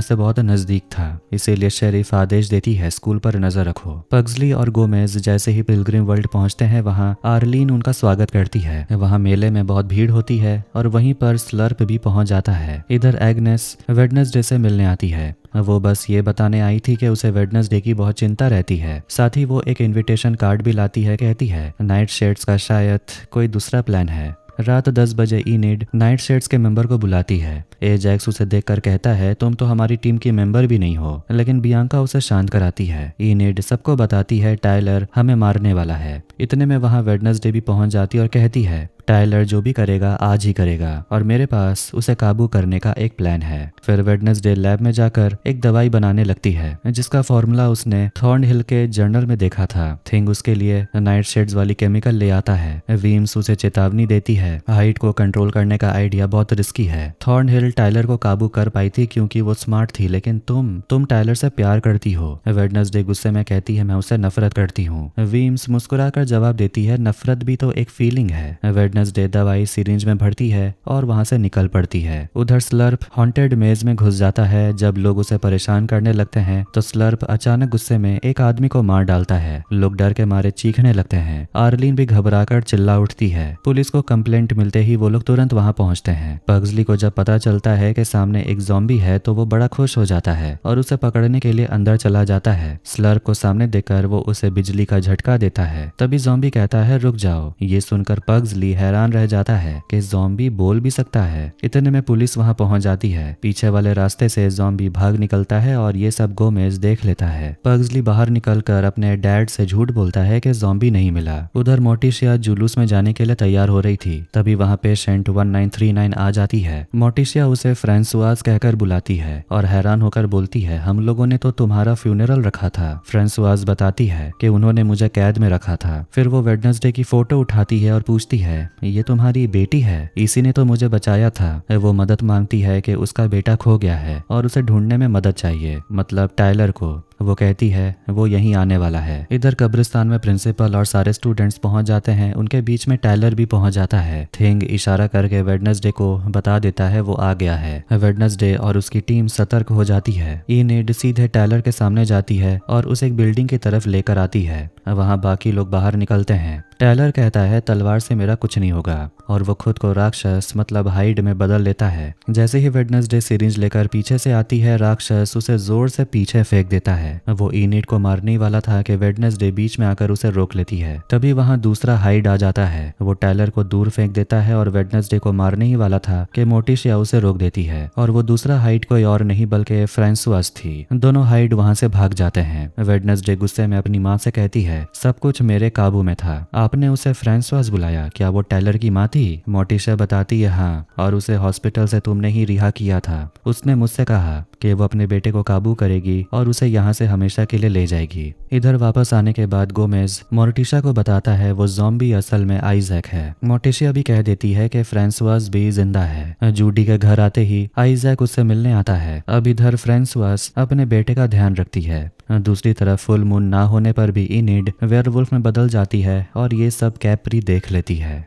A: से बहुत नजदीक था, इसीलिए शेरिफ आदेश देती है स्कूल पर नजर रखो। पग्सली और गोमेज जैसे ही पिलग्रिम वर्ल्ड पहुंचते हैं वहां आर्लीन उनका स्वागत करती है। वहां मेले में बहुत भीड़ होती है और वहीं पर स्लर्प भी पहुंच जाता है। इधर एग्नेस वेडनेसडे से मिलने आती है। वो बस ये बताने आई थी कि उसे वेडनेसडे की बहुत चिंता रहती है। साथ ही वो एक इनविटेशन कार्ड भी लाती है। कहती है नाइट शेड्स का शायद कोई दूसरा प्लान है। रात 10 बजे इनिड नाइट शेड्स के मेंबर को बुलाती है। एजैक्स उसे देखकर कहता है तुम तो हमारी टीम की मेंबर भी नहीं हो, लेकिन बियांका उसे शांत कराती है। इनिड सबको बताती है टायलर हमें मारने वाला है। इतने में वहां वेडनेसडे भी पहुंच जाती और कहती है टायलर जो भी करेगा आज ही करेगा और मेरे पास उसे काबू करने का एक प्लान है। फिर वेडनेसडे लैब में जाकर एक दवाई बनाने लगती है जिसका फॉर्मूला उसने थॉर्न हिल के जर्नल में देखा था। थिंग उसके लिए नाइट शेड्स वाली केमिकल ले आता है। वीम्स उसे चेतावनी देती है हाइट को कंट्रोल करने का आइडिया बहुत रिस्की है। थॉर्न हिल टायलर को काबू कर पाई थी क्योंकि वो स्मार्ट थी, लेकिन तुम टायलर से प्यार करती हो। वेडनेसडे गुस्से में कहती है मैं उसे नफरत करती हूँ। वीम्स मुस्कुराकर जवाब देती है नफरत भी तो एक फीलिंग है। वेडनेसडे दवाई सिरिंज में भरती है और वहां से निकल पड़ती है। उधर स्लर्प हॉन्टेड मेज में घुस जाता है। जब लोग उसे परेशान करने लगते हैं तो स्लर्प अचानक गुस्से में एक आदमी को मार डालता है। लोग डर के मारे चीखने लगते हैं। आर्लीन भी घबराकर चिल्ला उठती है। पुलिस को कंप्लेंट मिलते ही वो लोग तुरंत वहां पहुंचते हैं। पग्सली को जब पता चलता है कि सामने एक ज़ॉम्बी है तो वो बड़ा खुश हो जाता है और उसे पकड़ने के लिए अंदर चला जाता है। स्लर्प को सामने देखकर वो उसे बिजली का झटका देता है। तभी ज़ॉम्बी कहता है रुक जाओ। ये सुनकर पग्सली हैरान रह जाता है कि ज़ॉम्बी बोल भी सकता है। इतने में पुलिस वहां पहुंच जाती है। पीछे वाले रास्ते से ज़ॉम्बी भाग निकलता है और ये सब गोमेज देख लेता है। पग्सली बाहर निकलकर अपने डैड से झूठ बोलता है कि ज़ॉम्बी नहीं मिला। उधर मोटिशिया जुलूस में जाने के लिए तैयार हो रही थी। तभी वहां पेशेंट 1939 आ जाती है। मोटिशिया उसे फ्रांसुआज कहकर बुलाती है और हैरान होकर बोलती है हम लोगों ने तो तुम्हारा फ्यूनरल रखा था। फ्रांसुआज बताती है कि उन्होंने मुझे कैद में रखा था। फिर वो वेडनेसडे की फोटो उठाती है और पूछती है ये तुम्हारी बेटी है, इसी ने तो मुझे बचाया था। वो मदद मांगती है कि उसका बेटा खो गया है और उसे ढूंढने में मदद चाहिए, मतलब टायलर को। वो कहती है वो यहीं आने वाला है। इधर कब्रिस्तान में प्रिंसिपल और सारे स्टूडेंट्स पहुंच जाते हैं। उनके बीच में टायलर भी पहुंच जाता है। थिंग इशारा करके वेडनेसडे को बता देता है वो आ गया है। वेडनेसडे और उसकी टीम सतर्क हो जाती है। इनिड सीधे टायलर के सामने जाती है और उसे एक बिल्डिंग की तरफ लेकर आती है। वहां बाकी लोग बाहर निकलते हैं। टायलर कहता है तलवार से मेरा कुछ नहीं होगा और वो खुद को राक्षस मतलब हाइड में बदल लेता है। जैसे ही वेडनेसडे सिरिंज लेकर पीछे से आती है राक्षस उसे जोर से पीछे फेंक देता है। वो इनिड को मारने वाला था कि वेडनेसडे बीच में आकर उसे रोक लेती है। तभी वहां दूसरा हाइड आ जाता है। वो टायलर को दूर फेंक देता है और वेडनेसडे को मारने ही वाला था कि मोटिशिया उसे रोक देती है और वो दूसरा हाइड कोई और नहीं बल्कि फ्रांसुआज थी। दोनों हाइड वहां से भाग जाते हैं। वेडनेसडे गुस्से में अपनी माँ से कहती है सब कुछ मेरे काबू में था, आपने उसे फ्रांसुआज बुलाया, क्या वो टायलर की माँ थी? मोटिशिया बताती है हाँ, और उसे हॉस्पिटल से तुमने ही रिहा किया था। उसने मुझसे कहा कि वो अपने बेटे को काबू करेगी और उसे यहाँ से हमेशा के लिए ले जाएगी। इधर वापस आने के बाद गोमेज मोर्टिशा को बताता है वो ज़ॉम्बी असल में आइजैक है। मोर्टिशा भी कह देती है कि फ्रांसुआज भी जिंदा है। जूडी के घर आते ही आइजैक उससे मिलने आता है। अब इधर फ्रांसुआज अपने बेटे का ध्यान रखती है। दूसरी तरफ फुल मून ना होने पर भी इनिड वेयरवुल्फ में बदल जाती है और ये सब कैप्री देख लेती है।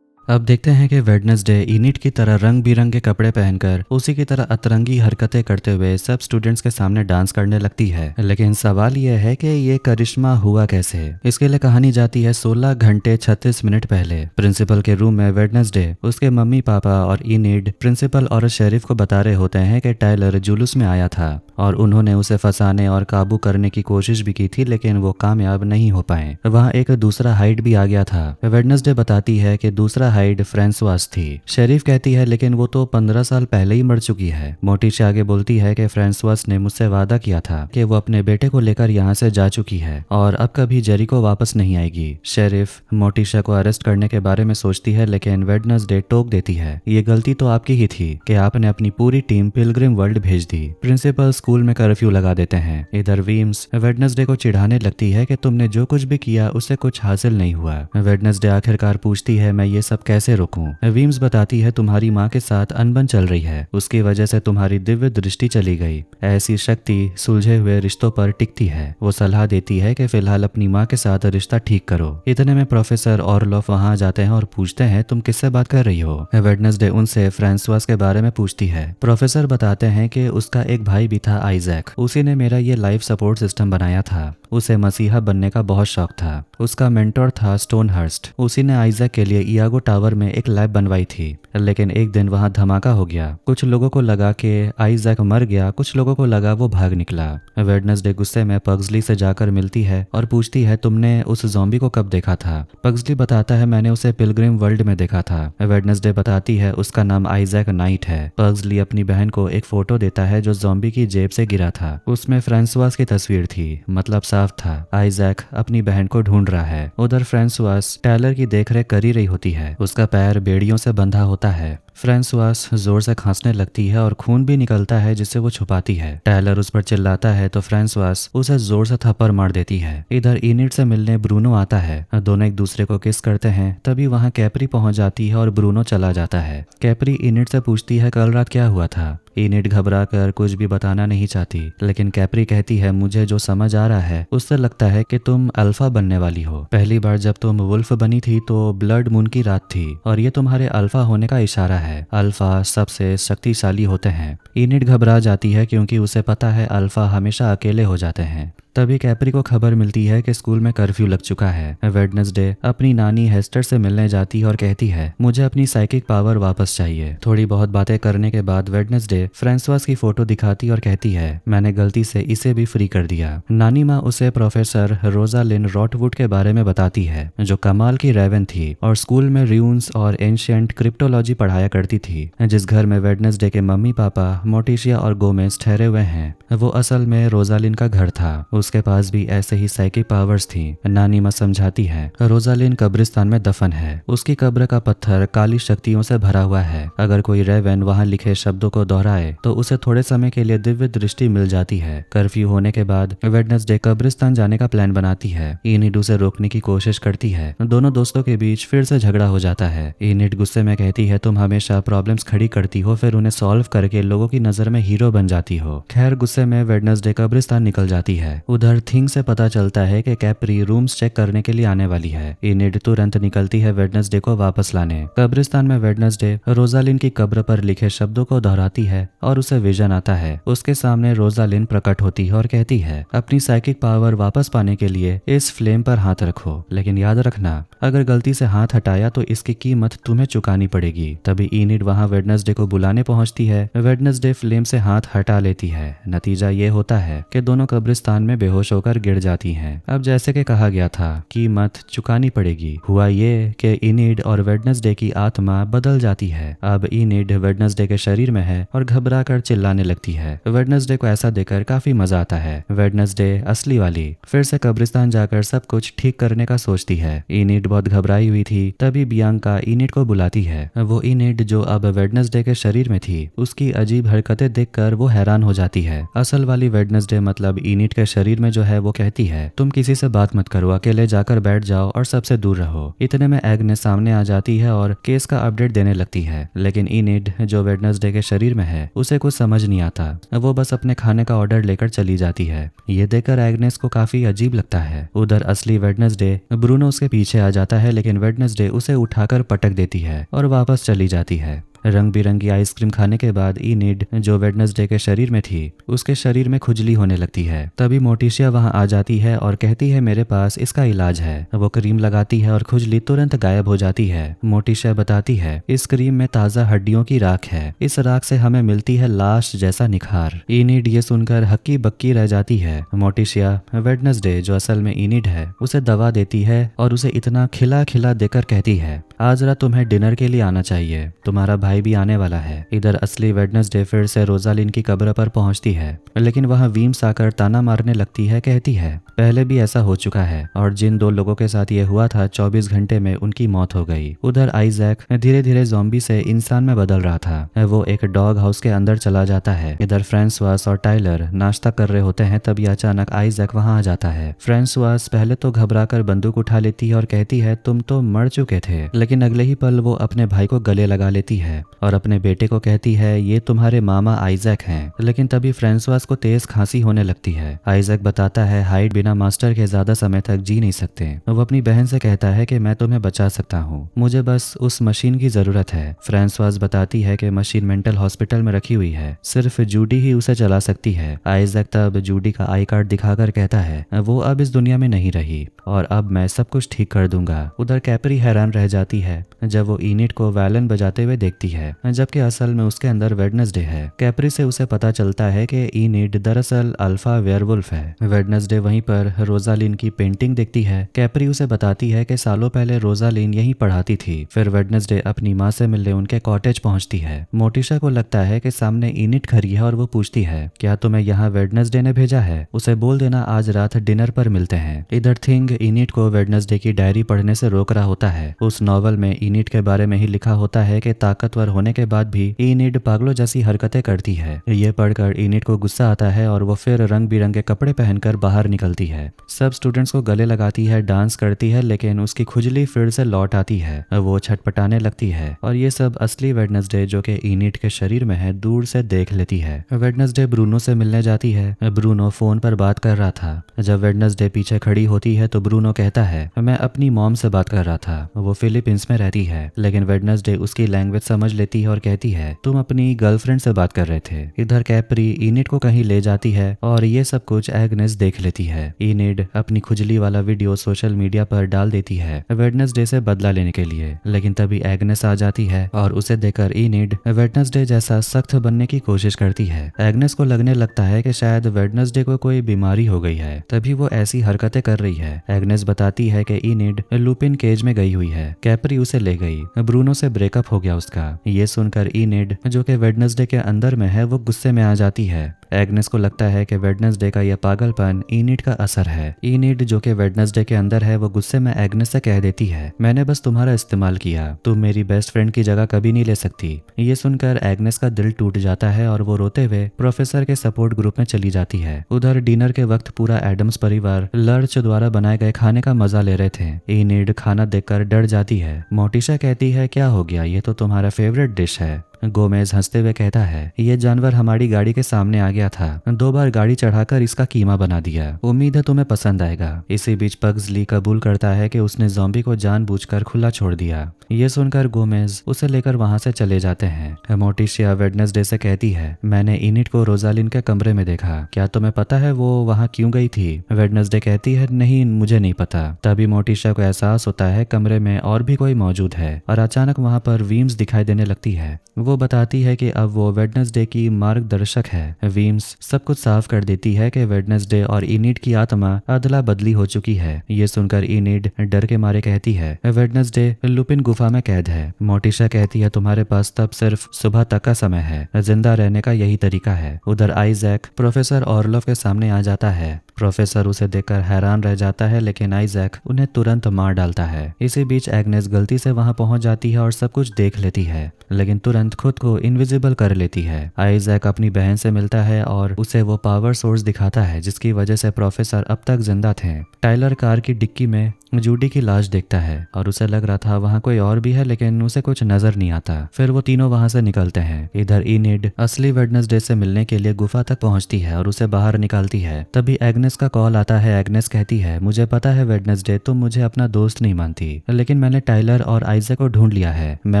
A: अब देखते हैं कि वेडनेसडे इनिट की तरह रंग बिरंगे कपड़े पहनकर उसी की तरह अतरंगी हरकतें करते हुए सब स्टूडेंट्स के सामने डांस करने लगती है। लेकिन सवाल यह है कि ये करिश्मा हुआ कैसे। इसके लिए कहानी जाती है 16 घंटे 36 मिनट पहले। प्रिंसिपल के रूम में वेडनेसडे, उसके मम्मी पापा और इनिड प्रिंसिपल और शेरिफ को बता रहे होते हैं कि टायलर जुलूस में आया था और उन्होंने उसे फंसाने और काबू करने की कोशिश भी की थी, लेकिन वो कामयाब नहीं हो पाए। वहाँ एक दूसरा हाइड भी आ गया था। वेडनेसडे बताती है कि दूसरा हाइड फ्रांसवास थी। शेरिफ कहती है लेकिन वो तो 15 साल पहले ही मर चुकी है। मोटिशा आगे बोलती है कि फ्रांसवास ने मुझसे वादा किया था कि वो अपने बेटे को लेकर यहाँ से जा चुकी है और अब कभी जेरिको वापस नहीं आएगी। शेरिफ मोटिशा को अरेस्ट करने के बारे में सोचती है, लेकिन वेडनेसडे टोक देती है, ये गलती तो आपकी ही थी कि आपने अपनी पूरी टीम पिलग्रिम वर्ल्ड भेज दी। प्रिंसिपल स्कूल में कर्फ्यू लगा देते हैं। इधर वीम्स वेडनेसडे को चिढ़ाने लगती है कि तुमने जो कुछ भी किया उससे कुछ हासिल नहीं हुआ। वेडनेसडे आखिरकार पूछती है मैं ये सब कैसे रोकूं। वीम्स बताती है तुम्हारी माँ के साथ अनबन चल रही है, उसकी वजह से तुम्हारी दिव्य दृष्टि चली गई। ऐसी शक्ति सुलझे हुए रिश्तों पर टिकती है। वो सलाह देती है कि फिलहाल अपनी माँ के साथ रिश्ता ठीक करो। इतने में प्रोफेसर ऑर्लोफ वहाँ जाते हैं और पूछते हैं तुम किससे बात कर रही हो। वेडनेसडे उनसे फ्रांसवास के बारे में पूछती है। प्रोफेसर बताते हैं कि उसका एक भाई भी था आइजैक, उसी ने मेरा ये लाइफ सपोर्ट सिस्टम बनाया था। उसे मसीहा बनने का बहुत शौक था। उसका मेंटोर था स्टोनहर्स्ट, उसी ने आइजैक के लिए इयागो टावर में एक लैब बनवाई थी। लेकिन एक दिन वहां धमाका हो गया। कुछ लोगों को लगा कि आइजैक मर गया, कुछ लोगों को लगा वो भाग निकला। वेडनेसडे गुस्से में पग्सली से जाकर मिलती है और पूछती है तुमने उस ज़ॉम्बी को कब देखा था। पग्सली बताता है मैंने उसे पिलग्रिम वर्ल्ड में देखा था। वेडनेसडे बताती है उसका नाम आइजैक नाइट है। पग्सली अपनी बहन को एक फोटो देता है जो ज़ॉम्बी की जेब से गिरा था। उसमें फ्रांसवास की तस्वीर थी, मतलब साफ था आइजैक अपनी बहन को ढूंढ रहा है। उधर फ्रांसवास टेलर की देखरेख कर ही रही होती है। उसका पैर बेड़ियों से बंधा होता है। फ्रांसवास जोर से खांसने लगती है और खून भी निकलता है जिसे वो छुपाती है। टायलर उस पर चिल्लाता है तो फ्रांसवास उसे जोर से थप्पड़ मार देती है। इधर इनिड से मिलने ब्रूनो आता है। दोनों एक दूसरे को किस करते हैं। तभी वहाँ कैप्री पहुंच जाती है और ब्रूनो चला जाता है। कैप्री इनिड से पूछती है कल रात क्या हुआ था। इनिड घबरा कर कुछ भी बताना नहीं चाहती, लेकिन कैप्री कहती है मुझे जो समझ आ रहा है उससे लगता है कि तुम अल्फा बनने वाली हो। पहली बार जब तुम वुल्फ बनी थी तो ब्लड मून की रात थी और ये तुम्हारे अल्फा होने का इशारा है। अल्फा सबसे शक्तिशाली होते हैं। इनिड घबरा जाती है क्योंकि उसे पता है अल्फा हमेशा अकेले हो जाते हैं। तभी कैप्री को खबर मिलती है कि स्कूल में कर्फ्यू लग चुका है। वेडनेसडे अपनी नानी हेस्टर से मिलने जाती है और कहती है मुझे अपनी साइकिक पावर वापस चाहिए। थोड़ी बहुत बातें करने के बाद वेडनेसडे फ्रांसवास की फोटो दिखाती और कहती है मैंने गलती से इसे भी फ्री कर दिया। नानी माँ उसे प्रोफेसर रोजालिन रॉटवुड के बारे में बताती है जो कमाल की रेवन थी और स्कूल में र्यून्स और एंशिएंट क्रिप्टोलॉजी पढ़ाया करती थी। जिस घर में वेडनेसडे के मम्मी पापा मोटिशिया और गोमेज ठहरे हुए हैं वो असल में रोजालिन का घर था। उसके पास भी ऐसे ही साइकिक पावर्स थी। नानी माँ समझाती है रोजालिन कब्रिस्तान में दफन है। उसकी कब्र का पत्थर काली शक्तियों से भरा हुआ है। अगर कोई रेवन वहाँ लिखे शब्दों को दोहराए तो उसे थोड़े समय के लिए दिव्य दृष्टि मिल जाती है। कर्फ्यू होने के बाद वेडनेसडे कब्रिस्तान जाने का प्लान बनाती है। इनिड उसे रोकने की कोशिश करती है। दोनों दोस्तों के बीच फिर से झगड़ा हो जाता है। इनिड गुस्से में कहती है तुम हमेशा प्रॉब्लम्स खड़ी करती हो फिर उन्हें सॉल्व करके लोगों की नजर में हीरो बन जाती हो। खैर गुस्से में वेडनेसडे कब्रिस्तान निकल जाती है। उधर थिंग से पता चलता है कि कैप्री रूम्स चेक करने के लिए आने वाली है। इनिड तुरंत निकलती है वेडनेसडे को वापस लाने। कब्रिस्तान में वेडनेसडे रोजालिन की कब्र पर लिखे शब्दों को दोहराती है और उसे विजन आता है। उसके सामने रोजालिन प्रकट होती है और कहती है अपनी साइकिक पावर वापस पाने के लिए इस फ्लेम पर हाथ रखो, लेकिन याद रखना अगर गलती से हाथ हटाया तो इसकी कीमत तुम्हें चुकानी पड़ेगी। तभी इनिड वहां वेडनेसडे को बुलाने पहुंचती है। वेडनेसडे फ्लेम से हाथ हटा लेती है। नतीजा ये होता है कि दोनों कब्रिस्तान में बेहोश होकर गिर जाती हैं। अब जैसे कि कहा गया था कीमत चुकानी पड़ेगी, हुआ ये कि इनिड और वेडनेसडे की आत्मा बदल जाती है। अब इनिड वेडनेसडे के शरीर में है और घबरा कर चिल्लाने लगती है। वेडनेसडे को ऐसा देखकर काफी मजा आता है। वेडनेसडे असली वाली फिर से कब्रिस्तान जाकर सब कुछ ठीक करने का सोचती है। इनिड बहुत घबराई हुई थी। तभी बियांका इनिड को बुलाती है। वो इनिड जो अब वेडनेसडे के शरीर में थी उसकी अजीब हरकतें देखकर वो हैरान हो जाती है। असल वाली वेडनेसडे मतलब इनिड के शरीर में जो है वो कहती है तुम किसी से बात मत करो, अकेले जाकर बैठ जाओ और सबसे दूर रहो। इतने में एग्नेस सामने आ जाती है और केस का अपडेट देने लगती है। लेकिन इनिड जो वेडनेसडे के शरीर में है उसे कुछ समझ नहीं आता। वो बस अपने खाने का ऑर्डर लेकर चली जाती है। ये देखकर एग्नेस को काफी अजीब लगता है। उधर असली वेडनेसडे ब्रूनो उसके पीछे आ जाता है, लेकिन वेडनेसडे उसे उठाकर पटक देती है और वापस चली जाती है। रंग बिरंगी आइसक्रीम खाने के बाद इनिड जो वेडनेसडे के शरीर में थी उसके शरीर में खुजली होने लगती है। तभी मोटिशिया वहां आ जाती है और कहती है मेरे पास इसका इलाज है। वो क्रीम लगाती है और खुजली तुरंत गायब हो जाती है। मोटिशिया बताती है इस क्रीम में ताजा हड्डियों की राख है, इस राख से हमें मिलती है लाश जैसा निखार। इनिड ये सुनकर हक्की बक्की रह जाती है। मोटिशिया वेडनेसडे जो असल में इनिड है उसे दवा देती है और उसे इतना खिला खिला देकर कहती है आज रात तुम्हें डिनर के लिए आना चाहिए, तुम्हारा भाई भी आने वाला है। इधर असली वेडनेसडे फिर से रोजालिन की कब्र पर पहुंचती है, लेकिन वहां वीम्स आकर ताना मारने लगती है। कहती है पहले भी ऐसा हो चुका है और जिन 2 लोगों के साथ ये हुआ था 24 घंटे में उनकी मौत हो गई। उधर आइजैक धीरे धीरे ज़ॉम्बी से इंसान में बदल रहा था। वो एक डॉग हाउस के अंदर चला जाता है। इधर फ्रांसवास और टाइलर नाश्ता कर रहे होते हैं, तभी अचानक आइजैक वहां आ जाता है। फ्रांसवास पहले तो घबराकर बंदूक उठा लेती है और कहती है तुम तो मर चुके थे, लेकिन अगले ही पल वो अपने भाई को गले लगा लेती है और अपने बेटे को कहती है ये तुम्हारे मामा आइजैक हैं। लेकिन तभी फ्रांसवास को तेज खांसी होने लगती है। आइजैक बताता है हाइड बिना मास्टर के ज्यादा समय तक जी नहीं सकते। वो अपनी बहन से कहता है कि मैं तुम्हें बचा सकता हूँ, मुझे बस उस मशीन की जरूरत है। फ्रांसवास बताती है कि मशीन मेंटल हॉस्पिटल में रखी हुई है, सिर्फ जूडी ही उसे चला सकती है। आइजैक तब जूडी का आई कार्ड दिखाकर कहता है वो अब इस दुनिया में नहीं रही और अब मैं सब कुछ ठीक कर दूंगा। उधर कैप्री हैरान रह जाती है जब वो इनिड को वायलिन बजाते हुए देखती है, जबकि असल में उसके अंदर वेडनेसडे है। कैप्री से उसे पता चलता है कि इनिड दरअसल अल्फा वेयरवुल्फ है। वेडनेसडे वहीं पर रोजालिन की पेंटिंग देखती है। कैप्री उसे बताती है कि सालों पहले रोजालिन यहीं पढ़ाती थी। फिर वेडनेसडे अपनी माँ से मिलने उनके कॉटेज पहुंचती है। मोटिशा को लगता है कि सामने इनिड खड़ी है और वो पूछती है क्या तुम्हें यहाँ वेडनेसडे ने भेजा है, उसे बोल देना आज रात डिनर पर मिलते हैं। इधर थिंग इनिड को वेडनेसडे की डायरी पढ़ने से रोक रहा होता है। उस नॉवल में इनिड के बारे में ही लिखा होता है कि ताकतवर होने के बाद भी इनिड पागलों जैसी हरकतें करती है। ये पढ़कर इनिड को गुस्सा आता है और वो फिर रंग बिरंगे कपड़े पहनकर बाहर निकलती है। सब स्टूडेंट्स को गले लगाती है, डांस करती है, लेकिन उसकी खुजली फिर से लौट आती है। वो छटपटाने लगती है और ये सब असली वेडनेसडे जो कि इनिड के शरीर में है दूर से देख लेती है। वेडनेसडे ब्रूनो से मिलने जाती है। ब्रूनो फोन पर बात कर रहा था। जब वेडनेसडे पीछे खड़ी होती है तो ब्रूनो कहता है मैं अपनी मॉम से बात कर रहा था, वो फिलीपींस में रहती है। लेकिन वेडनेसडे उसकी लैंग्वेज समझ लेती है और कहती है तुम अपनी गर्लफ्रेंड से बात कर रहे थे। इधर कैप्री इनिड को कहीं ले जाती है और ये सब कुछ एग्नेस देख लेती है। इनिड अपनी खुजली वाला वीडियो सोशल मीडिया पर डाल देती है वेडनेसडे से बदला लेने के लिए, लेकिन तभी एग्नेस आ जाती है और उसे देखकर इनिड वेडनेसडे जैसा सख्त बनने की कोशिश करती है। एग्नेस को लगने लगता है कि शायद वेडनेसडे को कोई बीमारी हो गई है, तभी वो ऐसी हरकतें कर रही है। एग्नेस बताती है कि इनिड लुपिन केज में गई हुई है, कैप्री उसे ले गई, ब्रूनो से ब्रेकअप हो गया उसका। ये सुनकर इनिड जो कि वेडनेसडे के अंदर में है वो गुस्से में आ जाती है। एग्नेस को लगता है कि वेडनेसडे का यह पागलपन इनिड का असर है। इनिड जो कि वेडनेसडे के अंदर है वो गुस्से में एग्नेस से कह देती है मैंने बस तुम्हारा इस्तेमाल किया, तुम मेरी बेस्ट फ्रेंड की जगह कभी नहीं ले सकती। ये सुनकर एग्नेस का दिल टूट जाता है और वो रोते हुए प्रोफेसर के सपोर्ट ग्रुप में चली जाती है। उधर डिनर के वक्त पूरा एडम्स परिवार लर्च द्वारा बनाए गए खाने का मजा ले रहे थे। इनिड खाना देखकर डर जाती है। मोटिशा कहती है क्या हो गया, ये तो तुम्हारा फेवरेट डिश है। गोमेज हंसते हुए कहता है ये जानवर हमारी गाड़ी के सामने आ गया था, 2 बार गाड़ी चढ़ाकर इसका कीमा बना दिया, उम्मीद है तुम्हें पसंद आएगा। इसी बीच पग्सली कबूल करता है कि उसने ज़ॉम्बी को जानबूझकर खुला छोड़ दिया। ये सुनकर गोमेज उसे लेकर वहां से चले जाते हैं। मोटिशिया वेडनेसडे से कहती है मैंने इनिड को रोजालिन के कमरे में देखा, क्या तुम्हें पता है वो वहां क्यों गई थी? वेडनेसडे कहती है नहीं मुझे नहीं पता। तभी मोटिशिया को एहसास होता है कमरे में और भी कोई मौजूद है और अचानक वहां पर वीम्स दिखाई देने लगती है। वो बताती है कि अब वो वेडनेसडे की मार्गदर्शक है। वीम्स सब कुछ साफ कर देती है कि वेडनेसडे और इनिड की आत्मा अदला बदली हो चुकी है। ये सुनकर इनिड डर के मारे कहती है वेडनेसडे लुपिन गुफा में कैद है। मोटिशा कहती है तुम्हारे पास तब सिर्फ सुबह तक का समय है, जिंदा रहने का यही तरीका है। उधर आइजैक प्रोफेसर ऑर्लोफ के सामने आ जाता है। प्रोफेसर उसे देखकर हैरान रह जाता है, लेकिन आइजैक उन्हें तुरंत मार डालता है। इसी बीच एग्नेस गलती से वहां पहुंच जाती है और सब कुछ देख लेती है, लेकिन तुरंत खुद को इनविजिबल कर लेती है। आइजैक अपनी बहन से मिलता है और उसे वो पावर सोर्स दिखाता है जिसकी वजह से प्रोफेसर अब तक जिंदा थे। टाइलर कार की डिक्की में जूडी की लाश देखता है और उसे लग रहा था वहाँ कोई और भी है, लेकिन उसे कुछ नजर नहीं आता। फिर वो तीनों वहाँ से निकलते हैं। इधर इनिड असली वेडनेसडे से मिलने के लिए गुफा तक पहुंचती है और उसे बाहर निकालती है। तभी एग्नेस का कॉल आता है। एग्नेस कहती है, मुझे पता है वेडनेसडे तुम मुझे अपना दोस्त नहीं मानती, लेकिन मैंने टाइलर और आइजैक को ढूंढ लिया है। मैं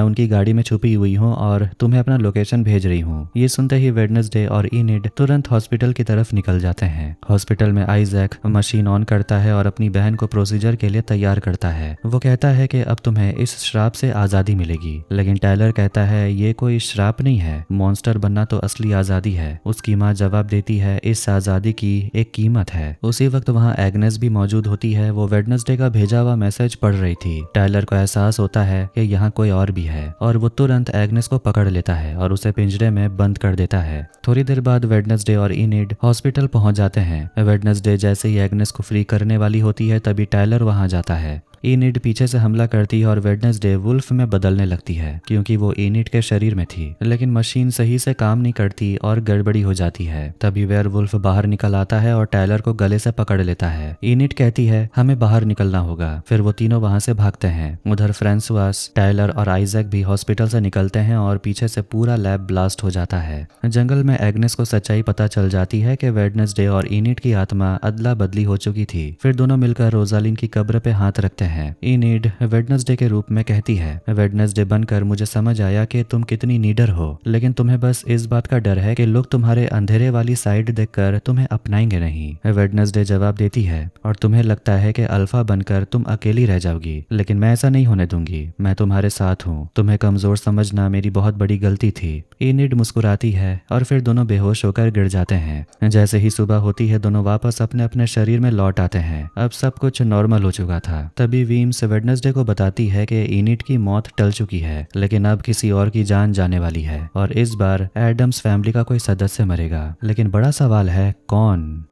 A: उनकी गाड़ी में छुपी हुई हूँ और तुम्हें अपना लोकेशन भेज रही हूँ। ये सुनते ही वेडनेसडे और इनिड तुरंत हॉस्पिटल की तरफ निकल जाते हैं। हॉस्पिटल में आइजैक मशीन ऑन करता है और अपनी बहन को प्रोसीजर के लिए तैयार करता है। वो कहता है कि अब तुम्हें इस श्राप से आजादी मिलेगी, लेकिन टाइलर कहता है ये कोई श्राप नहीं है, मॉन्स्टर बनना तो असली आजादी है। उसकी माँ जवाब देती है, इस आजादी की एक कीमत है। उसी वक्त वहाँ एग्नेस भी मौजूद होती है। वो वेडनेसडे का भेजा हुआ मैसेज पढ़ रही थी। टाइलर को एहसास होता है कि यहाँ कोई और भी है और वो तुरंत एग्नेस को पकड़ लेता है और उसे पिंजरे में बंद कर देता है। थोड़ी देर बाद वेडनेसडे और इनिड हॉस्पिटल पहुंच जाते हैं। वेडनेसडे जैसे ही एग्नेस को फ्री करने वाली होती है तभी टाइलर वहां जाता है। इनिड पीछे से हमला करती है और वेडनेसडे वुल्फ में बदलने लगती है क्योंकि वो इनिड के शरीर में थी, लेकिन मशीन सही से काम नहीं करती और गड़बड़ी हो जाती है। तभी वेयरवुल्फ बाहर निकल आता है और टाइलर को गले से पकड़ लेता है। इनिड कहती है, हमें बाहर निकलना होगा। फिर वो तीनों वहां से भागते हैं। उधर फ्रांसुआस, टाइलर और आइजैक भी हॉस्पिटल से निकलते हैं और पीछे से पूरा लैब ब्लास्ट हो जाता है। जंगल में एग्नेस को सच्चाई पता चल जाती है कि वेडनेसडे और इनिड की आत्मा अदला बदली हो चुकी थी। फिर दोनों मिलकर रोजालिन की कब्र पे हाथ रखते हैं। इनिड वेडनेसडे के रूप में कहती है, वेडनेसडे बनकर मुझे समझ आया कि तुम कितनी नीडर हो, लेकिन तुम्हें बस इस बात का डर है कि लोग तुम्हारे अंधेरे वाली साइड देखकर तुम्हें अपनाएंगे नहीं। वेडनेसडे जवाब देती है, और तुम्हें लगता है कि अल्फा बनकर तुम अकेली रह जाओगी, लेकिन मैं ऐसा नहीं होने दूंगी। मैं तुम्हारे साथ हूँ। तुम्हें कमजोर समझना मेरी बहुत बड़ी गलती थी। इनिड मुस्कुराती है और फिर दोनों बेहोश होकर गिर जाते हैं। जैसे ही सुबह होती है दोनों वापस अपने अपने शरीर में लौट आते हैं। अब सब कुछ नॉर्मल हो चुका था। तभी वीम्स वेडनेसडे को बताती है कि इनिड की मौत टल चुकी है, लेकिन अब किसी और की जान जाने वाली है और इस बार एडम्स फैमिली का कोई सदस्य मरेगा। लेकिन बड़ा सवाल है, कौन?